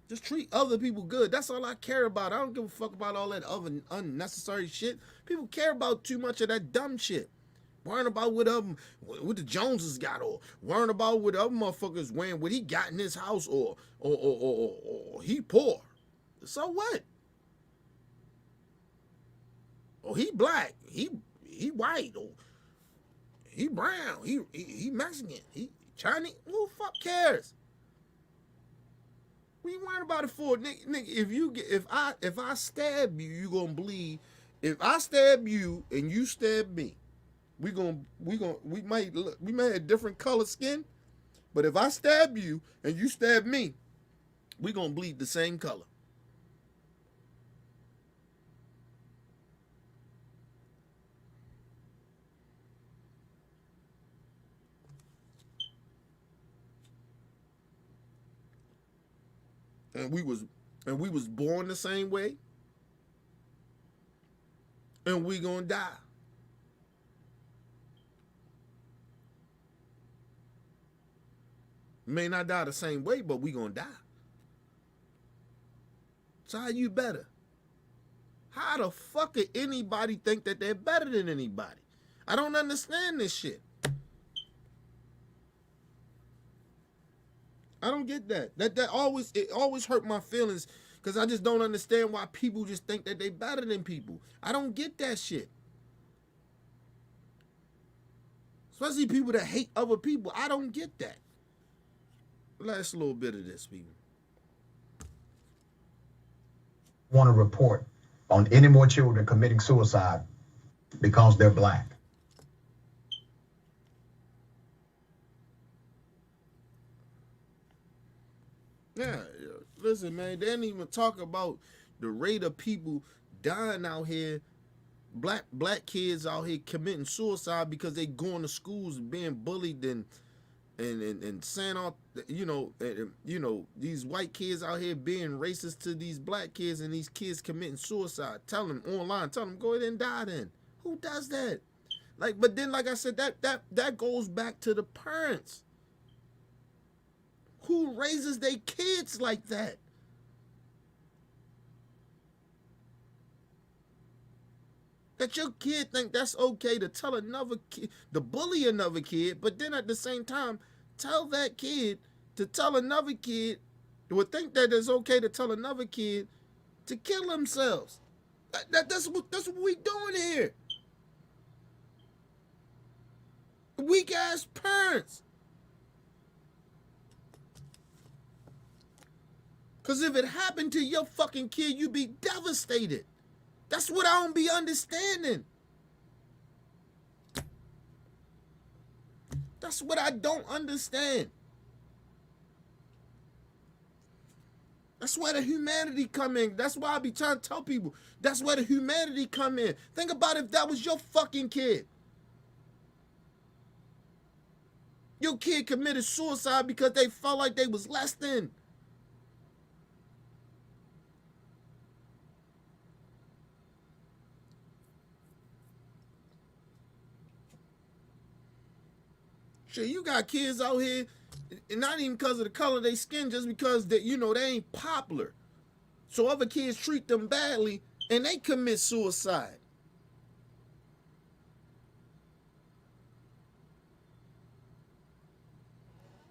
Just treat other people good. That's all I care about. I don't give a fuck about all that other unnecessary shit. People care about too much of that dumb shit. Worrying about what the Joneses got, or worrying about what other motherfuckers wearing, what he got in his house, or he poor. So what? Or he black, he white, or he brown, he Mexican, he Chinese. Who the fuck cares? What you worrying about it for, nigga? If I stab you, you gonna bleed. If I stab you and you stab me, we may have different color skin, but if I stab you and you stab me, we gonna bleed the same color. And we was born the same way, and we gonna die. May not die the same way, but we gonna die. So how you better? How the fuck could anybody think that they're better than anybody? I don't understand this shit. I don't get that. It always hurt my feelings because I just don't understand why people just think that they better than people. I don't get that shit. Especially people that hate other people. I don't get that. Last little bit of this, people. Want to report on any more children committing suicide because they're black. Yeah, listen, man, they didn't even talk about the rate of people dying out here, black kids out here committing suicide because they going to schools and being bullied and saying all, these white kids out here being racist to these black kids and these kids committing suicide. Tell them online, go ahead and die then. Who does that? But then, like I said, that goes back to the parents. Who raises their kids like that? That your kid think that's okay to tell another kid, to bully another kid, but then at the same time, tell that kid to tell another kid, would think that it's okay to tell another kid to kill themselves. That's what we doing here. Weak ass parents. Because if it happened to your fucking kid, you'd be devastated. That's what I don't be understanding. That's what I don't understand. That's where the humanity come in. That's why I be trying to tell people. That's where the humanity come in. Think about if that was your fucking kid. Your kid committed suicide because they felt like they was less than. Shit, you got kids out here, and not even because of the color of their skin, just because they ain't popular. So other kids treat them badly, and they commit suicide.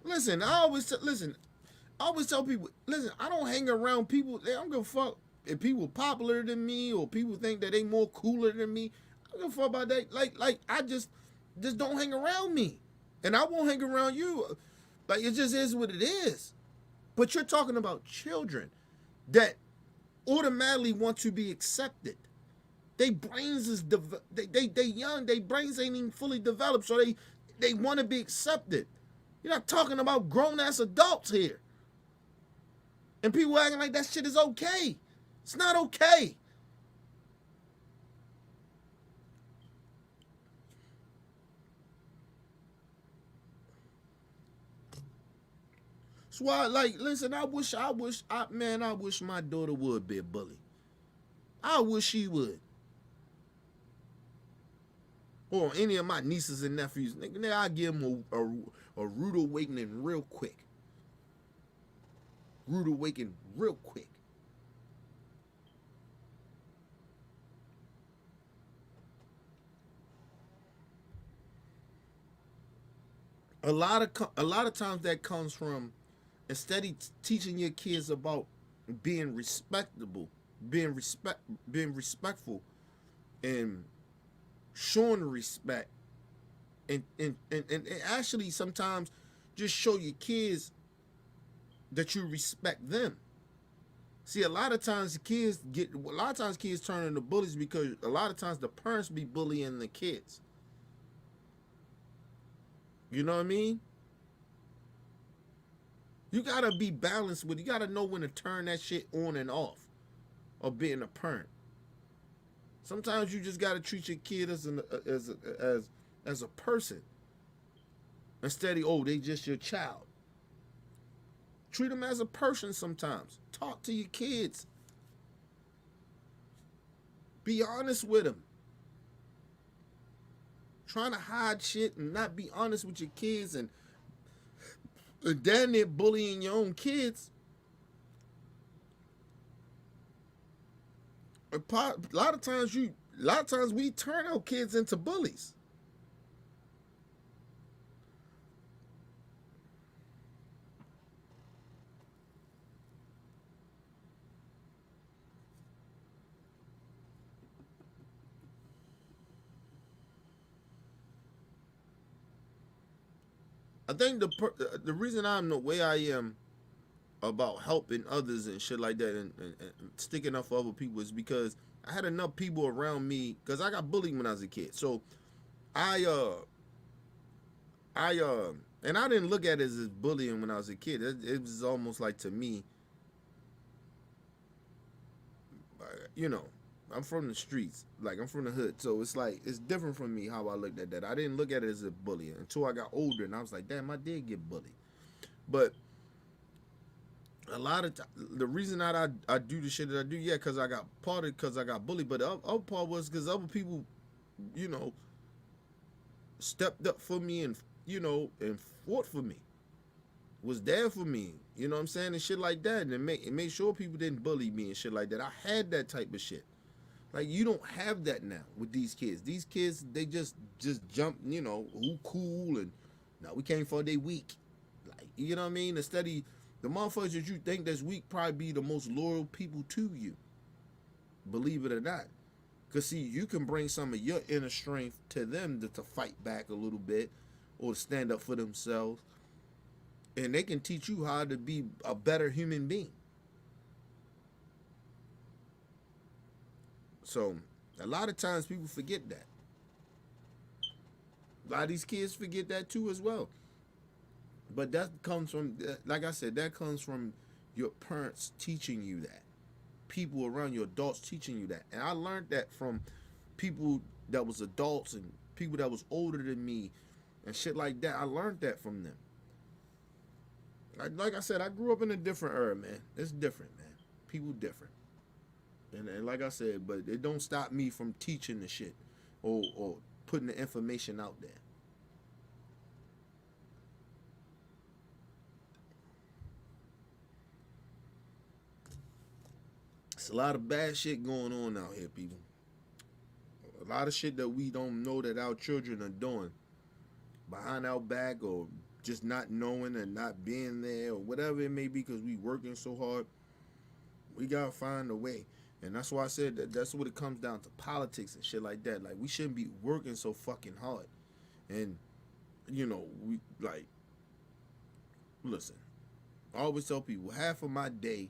Listen, I always tell people, listen, I don't hang around people. I don't give a fuck if people popular than me or people think that they more cooler than me. I don't give a fuck about that. Like I just don't hang around me, and I won't hang around you. Like it just is what it is. But you're talking about children that automatically want to be accepted. They brains is they young. They brains ain't even fully developed, so they want to be accepted. You're not talking about grown ass adults here. And people acting like that shit is okay. It's not okay. That's why, like, listen, I wish my daughter would be a bully. I wish she would. Or any of my nieces and nephews. Nigga, I'll give them a rude awakening real quick. Rude awakening real quick. A lot of times that comes from instead of teaching your kids about being respectable, being respectful, and showing respect, and actually sometimes just show your kids that you respect them. See, a lot of times kids turn into bullies because a lot of times the parents be bullying the kids. You know what I mean? You gotta be balanced with. You gotta know when to turn that shit on and off, of being a parent. Sometimes you just gotta treat your kid as a person instead of they just your child. Treat them as a person sometimes. Talk to your kids. Be honest with them. Trying to hide shit and not be honest with your kids and then they're bullying your own kids. A lot of times we turn our kids into bullies. I think the reason I'm the way I am about helping others and shit like that and sticking up for other people is because I had enough people around me, because I got bullied when I was a kid. So and I didn't look at it as bullying when I was a kid. It was almost like, to me, you know, I'm from the streets, like I'm from the hood, so it's like it's different from me how I looked at that. I didn't look at it as a bullying until I got older, and I was like, damn, I did get bullied. But a lot of the reason that I do the shit that I do, yeah, because I got bullied, but the other part was because other people, you know, stepped up for me and, you know, and fought for me, was there for me, you know what I'm saying, and shit like that, and it made sure people didn't bully me and shit like that. I had that type of shit. Like, you don't have that now with these kids. These kids, they just jump, you know, who cool, and no, we came for they weak. Like, you know what I mean? Instead of the motherfuckers that you think that's weak probably be the most loyal people to you. Believe it or not. Because, see, you can bring some of your inner strength to them to fight back a little bit or to stand up for themselves. And they can teach you how to be a better human being. So, a lot of times people forget that. A lot of these kids forget that too as well. But that comes from, like I said, that comes from your parents teaching you that. People around you, adults teaching you that. And I learned that from people that was adults and people that was older than me and shit like that. I learned that from them. Like I said, I grew up in a different era, man. It's different, man. People different. And like I said, but it don't stop me from teaching the shit or putting the information out there. It's a lot of bad shit going on out here, people. A lot of shit that we don't know that our children are doing behind our back or just not knowing and not being there or whatever it may be because we working so hard. We gotta find a way. And that's why I said that's what it comes down to, politics and shit like that. Like, we shouldn't be working so fucking hard. And, you know, we, like, listen, I always tell people, half of my day,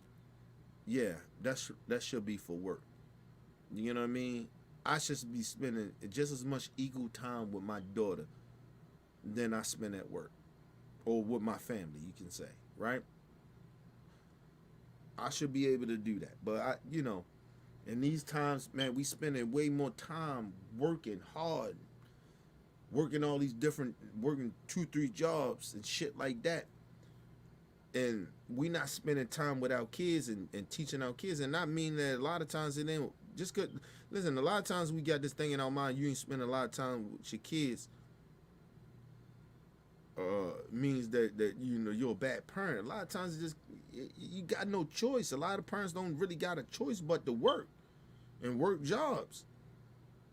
yeah, that should be for work. You know what I mean? I should be spending just as much equal time with my daughter than I spend at work. Or with my family, you can say, right? I should be able to do that. But, you know, in these times, man, we spending way more time working hard, working all these different, working 2-3 jobs and shit like that. And we not spending time with our kids and teaching our kids. And not mean that a lot of times it ain't just good. Listen, a lot of times we got this thing in our mind, you ain't spending a lot of time with your kids. Means that you know you're a bad parent. A lot of times it just you got no choice. A lot of parents don't really got a choice but to work and work jobs.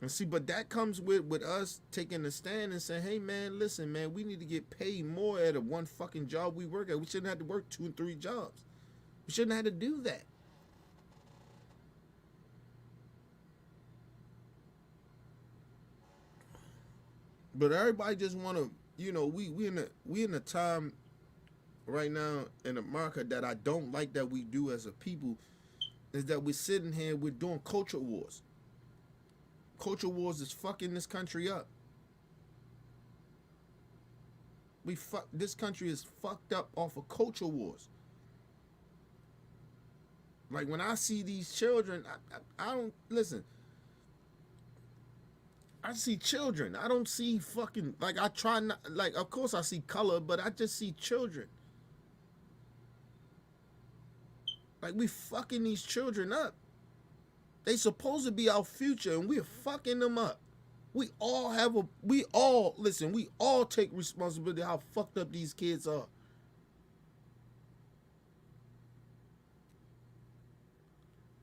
And see, but that comes with us taking a stand and saying, hey man, listen man, we need to get paid more at a one fucking job we work at. We shouldn't have to work 2 and 3 jobs. We shouldn't have to do that. But everybody just want to, you know, we in a time right now in America that I don't like that we do as a people, is that we're sitting here, we're doing culture wars. Culture wars is fucking this country up. This country is fucked up off of culture wars. Like when I see these children, I don't listen. I see children. I don't see fucking, like, I try not, like, of course I see color, but I just see children. Like, we fucking these children up. They supposed to be our future, and we're fucking them up. We all take responsibility how fucked up these kids are.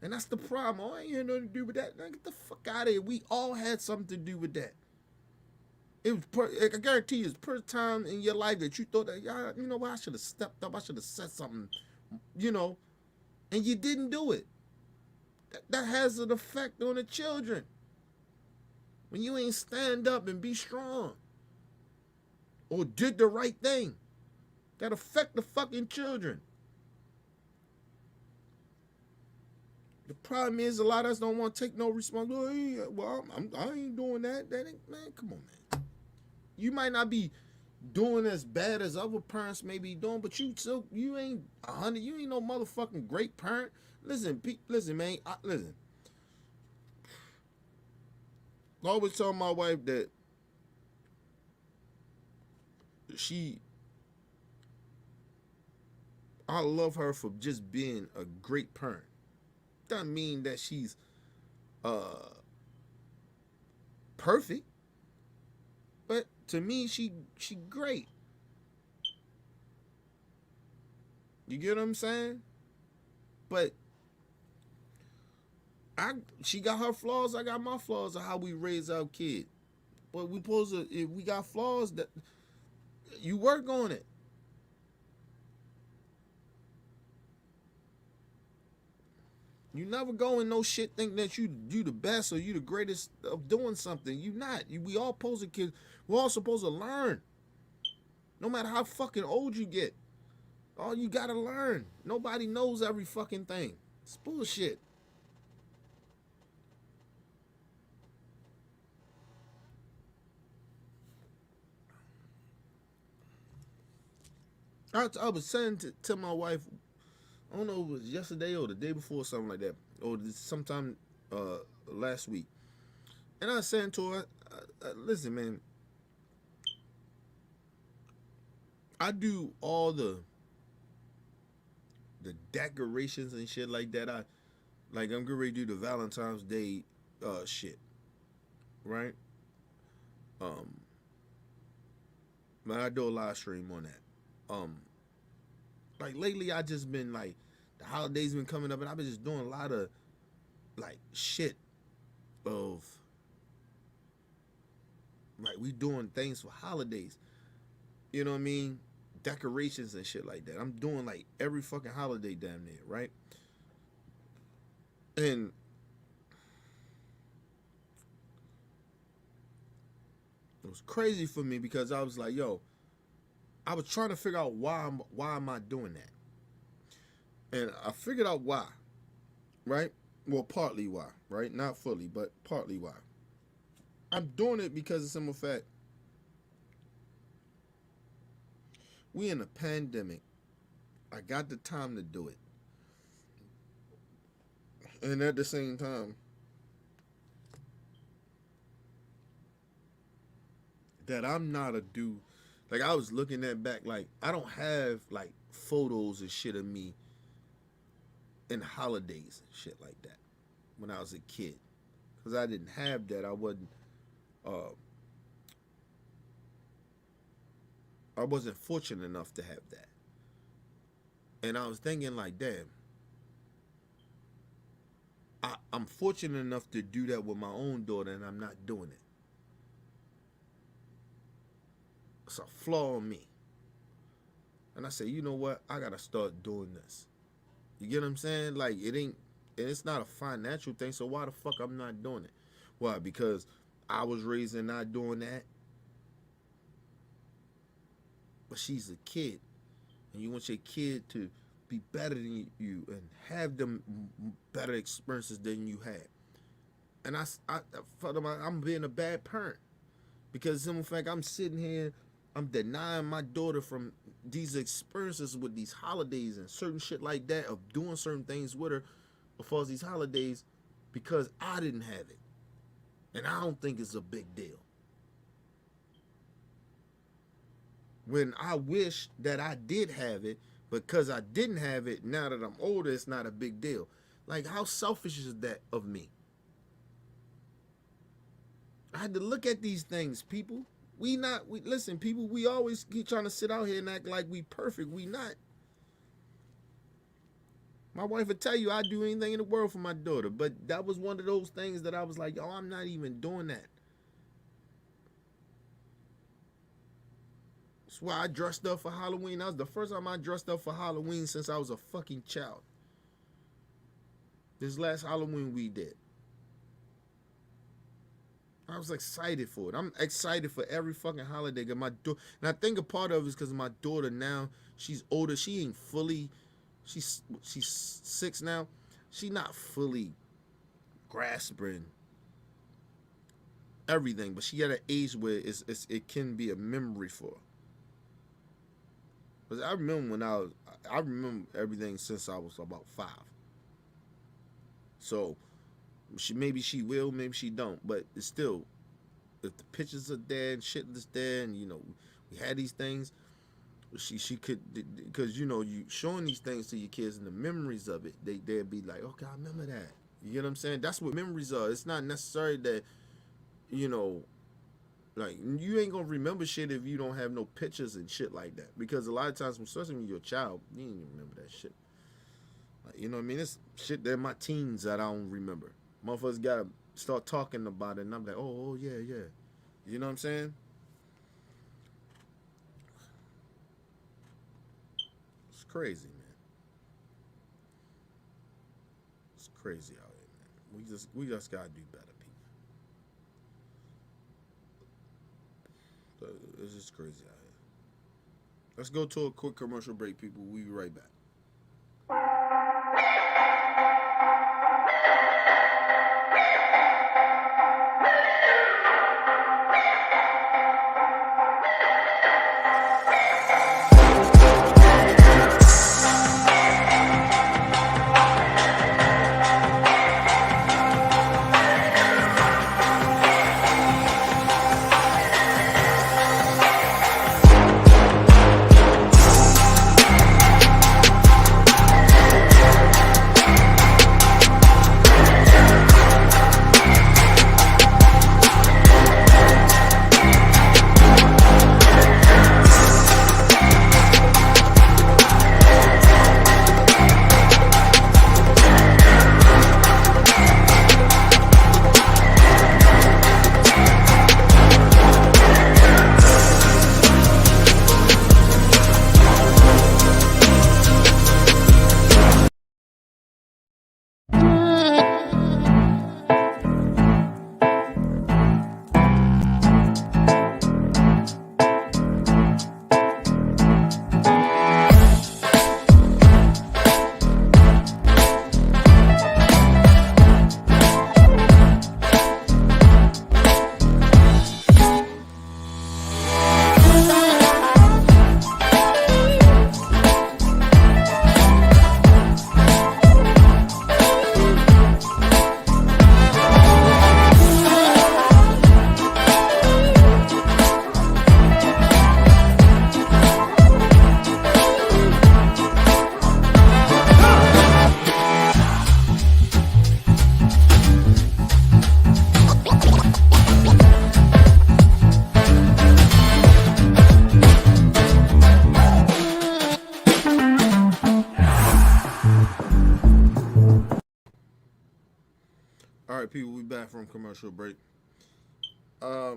And that's the problem. Oh, I ain't had nothing to do with that. Get the fuck out of here. We all had something to do with that. It was, I guarantee you, it's the first time in your life that you thought that, you know what, I should have stepped up. I should have said something, you know, and you didn't do it. That has an effect on the children. When you ain't stand up and be strong or did the right thing, that affect the fucking children. The problem is a lot of us don't want to take no responsibility. Well, I ain't doing that. That ain't, man, come on, man. You might not be doing as bad as other parents may be doing, but you ain't 100. You ain't no motherfucking great parent. Listen, man. Listen. I always tell my wife that I love her for just being a great parent. Doesn't mean that she's perfect, but to me she great. You get what I'm saying? But she got her flaws, I got my flaws of how we raise our kid. But we supposed to, if we got flaws, that you work on it. You never go in no shit think that you the best or you the greatest of doing something. You not. We all supposed to kids. We're all supposed to learn. No matter how fucking old you get. All you gotta learn. Nobody knows every fucking thing. It's bullshit. I was saying to my wife, I don't know if it was yesterday or the day before, something like that, or sometime last week. And I was saying to her, listen, man, I do all the decorations and shit like that. I'm getting ready to do the Valentine's Day shit, right? But I do a live stream on that. Like lately I just been like, the holidays been coming up and I've been just doing a lot of like shit of like we doing things for holidays. You know what I mean? decorations and shit like that. I'm doing like every fucking holiday damn near, right? And it was crazy for me because I was like, yo, I was trying to figure out why am I doing that? And I figured out why, right? Well, partly why, right? Not fully, but partly why. I'm doing it because of simple fact. We in a pandemic. I got the time to do it. And at the same time, that I'm not a dude. Like, I was looking at back, like, I don't have, like, photos and shit of me in holidays and shit like that when I was a kid. Because I didn't have that. I wasn't fortunate enough to have that. And I was thinking, like, damn, I'm fortunate enough to do that with my own daughter, and I'm not doing it. It's a flaw in me. And I said, you know what? I gotta start doing this. You get what I'm saying? Like, it's not a financial thing, so why the fuck I'm not doing it? Why? Because I was raised and not doing that. But she's a kid, and you want your kid to be better than you and have them better experiences than you had. And I felt like I'm being a bad parent because, in fact, I'm sitting here, I'm denying my daughter from these experiences with these holidays and certain shit like that, of doing certain things with her before these holidays, because I didn't have it. And I don't think it's a big deal. When I wish that I did have it, because I didn't have it, now that I'm older, it's not a big deal. Like, how selfish is that of me? I had to look at these things, people. Listen, people, we always keep trying to sit out here and act like we perfect. We not. My wife would tell you I'd do anything in the world for my daughter, but that was one of those things that I was like, yo, I'm not even doing that. That's why I dressed up for Halloween. That was the first time I dressed up for Halloween since I was a fucking child. This last Halloween we did. I was excited for it. I'm excited for every fucking holiday. And I think a part of it is because my daughter now, she's older. She ain't fully, she's 6 now. She's not fully grasping everything, but she at an age where it can be a memory for her. Because I remember I remember everything since I was about 5. So maybe she will, maybe she don't, but it's still, if the pictures are there and shit is there, and we had these things, she could, because you showing these things to your kids and the memories of it, they'd be like, okay, I remember that. You get what I'm saying? That's what memories are. It's not necessarily that, like, you ain't gonna remember shit if you don't have no pictures and shit like that. Because a lot of times, especially when you're a child, you ain't even remember that shit. Like, you know what I mean? It's shit that in my teens that I don't remember. Motherfuckers gotta start talking about it, and I'm like, oh yeah. You know what I'm saying? It's crazy, man. It's crazy out here, man. We just gotta do better, people. It's just crazy out here. Let's go to a quick commercial break, people. We'll be right back. people, we back from commercial break. Let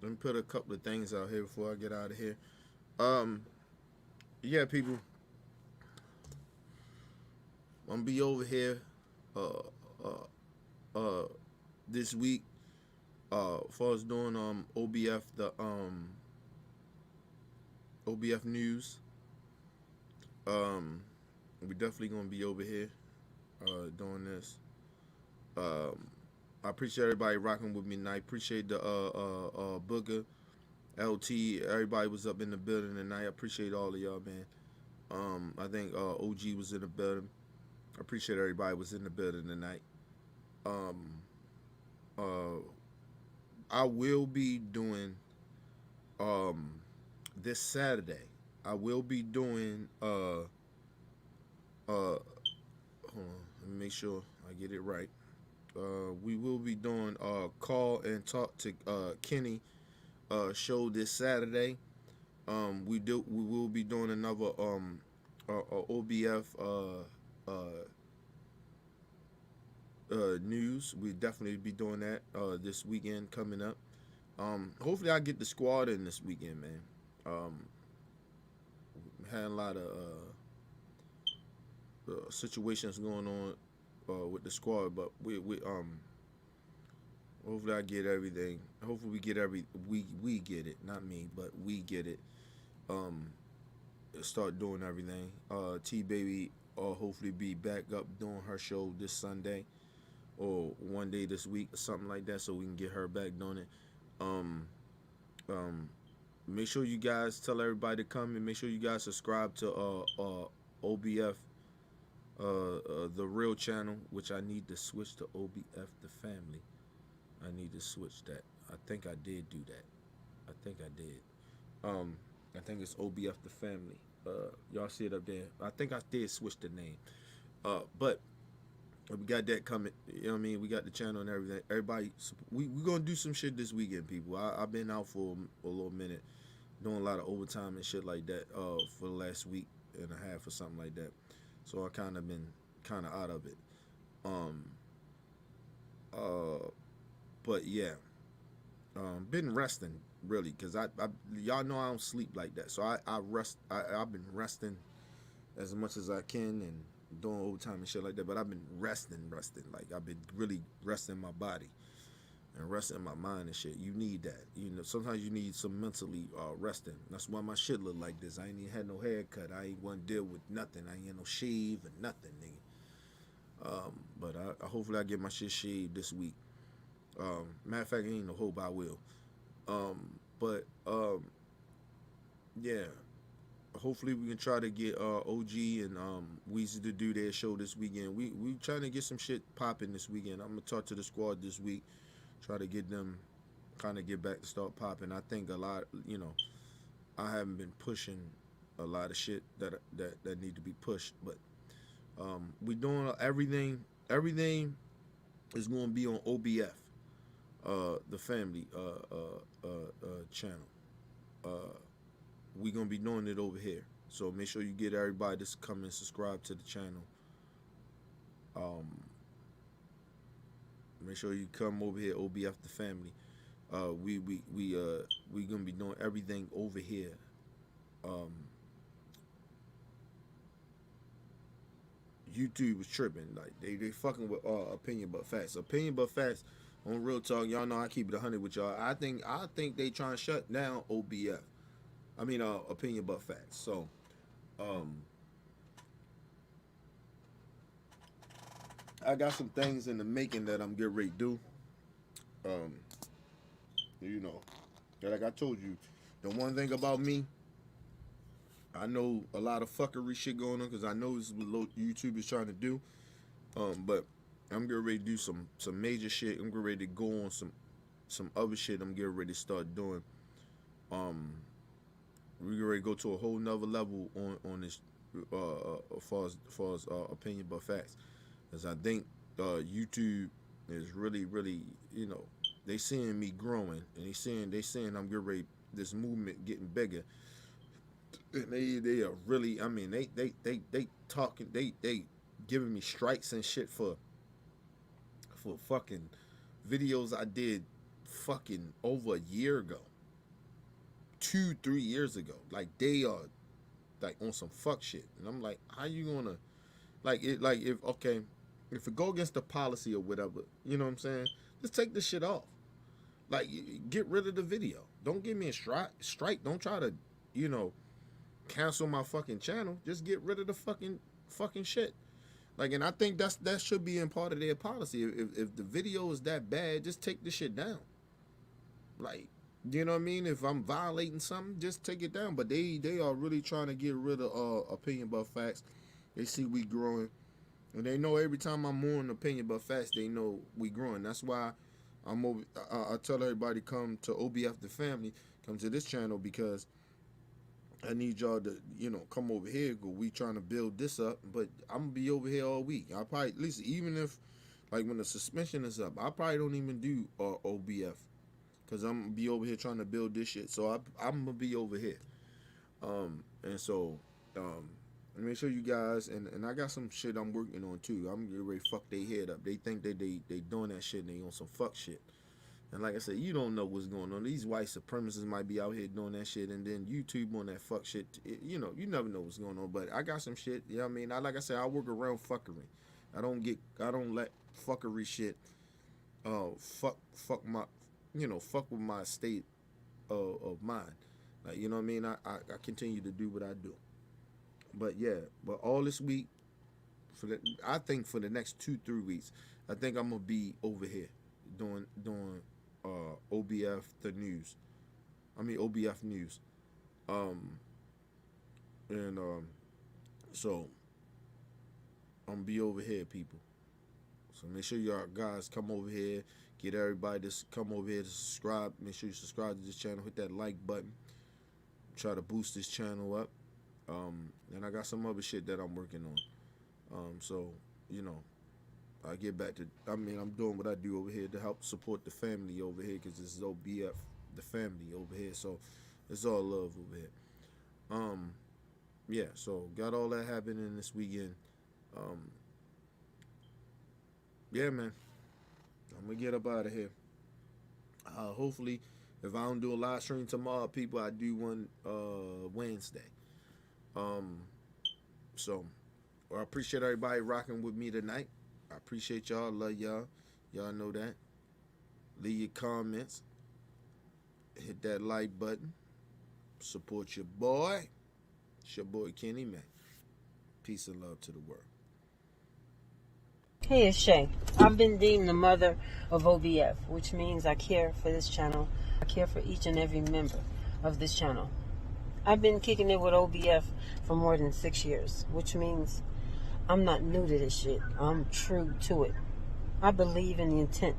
me put a couple of things out here before I get out of here. Yeah, people. I'm gonna be over here this week as far as doing OBF OBF news. We definitely gonna be over here doing this. I appreciate everybody rocking with me tonight. Appreciate the Booger, LT, everybody was up in the building tonight. I appreciate all of y'all, man. I think OG was in the building. I appreciate everybody was in the building tonight. I will be doing this Saturday. I will be doing hold on, let me make sure I get it right. We will be doing call and talk to Kenny show this Saturday. We will be doing another OBF news. We definitely be doing that this weekend coming up. Hopefully I get the squad in this weekend, man. Had a lot of situations going on with the squad, but we hopefully I get everything. Hopefully we get we get it, not me, but we get it. Start doing everything. T Baby hopefully be back up doing her show this Sunday or one day this week or something like that, so we can get her back doing it. Make sure you guys tell everybody to come, and make sure you guys subscribe to OBF the real channel, which I need to switch to OBF the family. I need to switch that. I think I did do that. I think I did. I think it's OBF the family. Y'all see it up there. I think I did switch the name. But we got that coming. You know what I mean? We got the channel and everything. Everybody, we gonna do some shit this weekend, people. I've been out for a little minute, doing a lot of overtime and shit like that for the last week and a half or something like that. So I kind of been out of it. But yeah, been resting really, cause I y'all know I don't sleep like that. So I rest. I've been resting as much as I can and doing overtime and shit like that. But I've been resting. Like I've been really resting my body and resting my mind and shit. You need that. You know, sometimes you need some mentally resting. That's why my shit look like this. I ain't even had no haircut. I ain't want to deal with nothing. I ain't had no shave or nothing, nigga. But I hopefully I get my shit shaved this week. Matter of fact, ain't no hope I will. Yeah. Hopefully we can try to get OG and Weezy to do their show this weekend. We trying to get some shit popping this weekend. I'm gonna talk to the squad this week, try to get them kind of get back to start popping. I think a lot, you know, I haven't been pushing a lot of shit that need to be pushed, but we doing everything. Everything is going to be on OBF, the family channel. We're going to be doing it over here. So make sure you get everybody to come and subscribe to the channel. Make sure you come over here, OBF the family. We going to be doing everything over here. YouTube was tripping. Like they fucking with opinion but facts. Opinion but facts on Real Talk. Y'all know I keep it 100 with y'all. I think they trying to shut down OBF. I mean opinion but facts. So I got some things in the making that I'm getting ready to do. You know, like I told you, the one thing about me, I know a lot of fuckery shit going on because I know this is what YouTube is trying to do. But I'm getting ready to do some major shit. I'm getting ready to go on some other shit I'm getting ready to start doing. We're getting ready to go to a whole nother level on this as far as opinion but facts. Because I think YouTube is really, you know, they seeing me growing and they saying I'm getting ready, this movement getting bigger. And they are really, I mean, they talking, they giving me strikes and shit for fucking videos I did fucking over a year ago, 2-3 years ago. Like, they are like on some fuck shit, and I'm like, how you gonna like it? Like, if it go against the policy or whatever, you know what I'm saying? Just take this shit off. Like, get rid of the video. Don't give me a strike. Don't try to, cancel my fucking channel. Just get rid of the fucking shit. Like, and I think that should be in part of their policy. If the video is that bad, just take the shit down. Like, you know what I mean? If I'm violating something, just take it down. But they are really trying to get rid of Opinion But Facts. They see we growing, and they know every time I'm on Opinion But Facts, they know we growing. That's why I tell everybody, come to OBF the family, come to this channel, because I need y'all to, come over here, because we trying to build this up. But I'm gonna be over here all week. I probably, at least, even if, like, when the suspension is up, I probably don't even do OBF, because I'm gonna be over here trying to build this shit. So I'm gonna be over here. And so, make sure you guys, and I got some shit I'm working on too. I'm getting ready to fuck their head up. They think that they doing that shit and they on some fuck shit. And like I said, you don't know what's going on. These white supremacists might be out here doing that shit, and then YouTube on that fuck shit. You never know what's going on. But I got some shit. You know what I mean? Like I said, I work around fuckery. I don't let fuckery shit fuck with my state of mind. Like, you know what I mean? I continue to do what I do. But yeah, all this week, I think for the next 2-3 weeks, I think I'm gonna be over here doing OBF the news. OBF news. So I'm gonna be over here, people. So make sure y'all guys come over here. Get everybody to come over here to subscribe. Make sure you subscribe to this channel. Hit that like button. Try to boost this channel up. And I got some other shit that I'm working on. So, I get back to, I'm doing what I do over here to help support the family over here, because this is OBF, the family over here. So, it's all love over here. Yeah, so got all that happening this weekend. Yeah, man. I'm going to get up out of here. Hopefully, if I don't do a live stream tomorrow, people, I do one Wednesday. So I appreciate everybody rocking with me tonight. I appreciate y'all. Love y'all. Y'all know that. Leave your comments. Hit that like button. Support your boy. It's your boy Kenny, man. Peace and love to the world. Hey, it's Shay. I've been deemed the mother of OBF, which means I care for this channel. I care for each and every member of this channel. I've been kicking it with OBF for more than 6 years, which means I'm not new to this shit. I'm true to it. I believe in the intent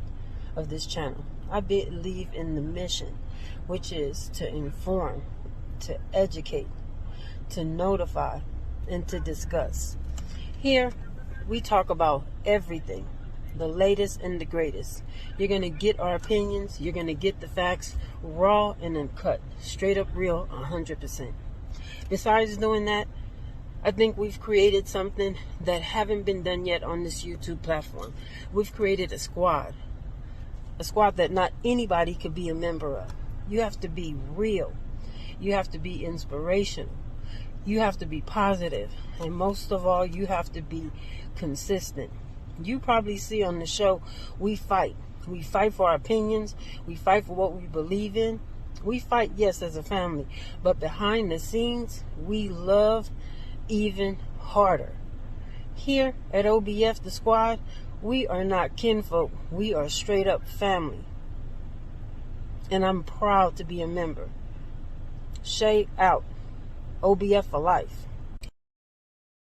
of this channel. I believe in the mission, which is to inform, to educate, to notify, and to discuss. Here, we talk about everything, the latest and the greatest. You're going to get our opinions. You're going to get the facts raw and uncut, straight up real, 100%. Besides doing that, I think we've created something that haven't been done yet on this YouTube platform. We've created a squad that not anybody could be a member of. You have to be real. You have to be inspirational. You have to be positive. And most of all, you have to be consistent. You probably see on the show, we fight. We fight for our opinions. We fight for what we believe in. We fight, yes, as a family. But behind the scenes, we love even harder. Here at OBF the Squad, we are not kinfolk. We are straight up family. And I'm proud to be a member. Shay out. OBF for life.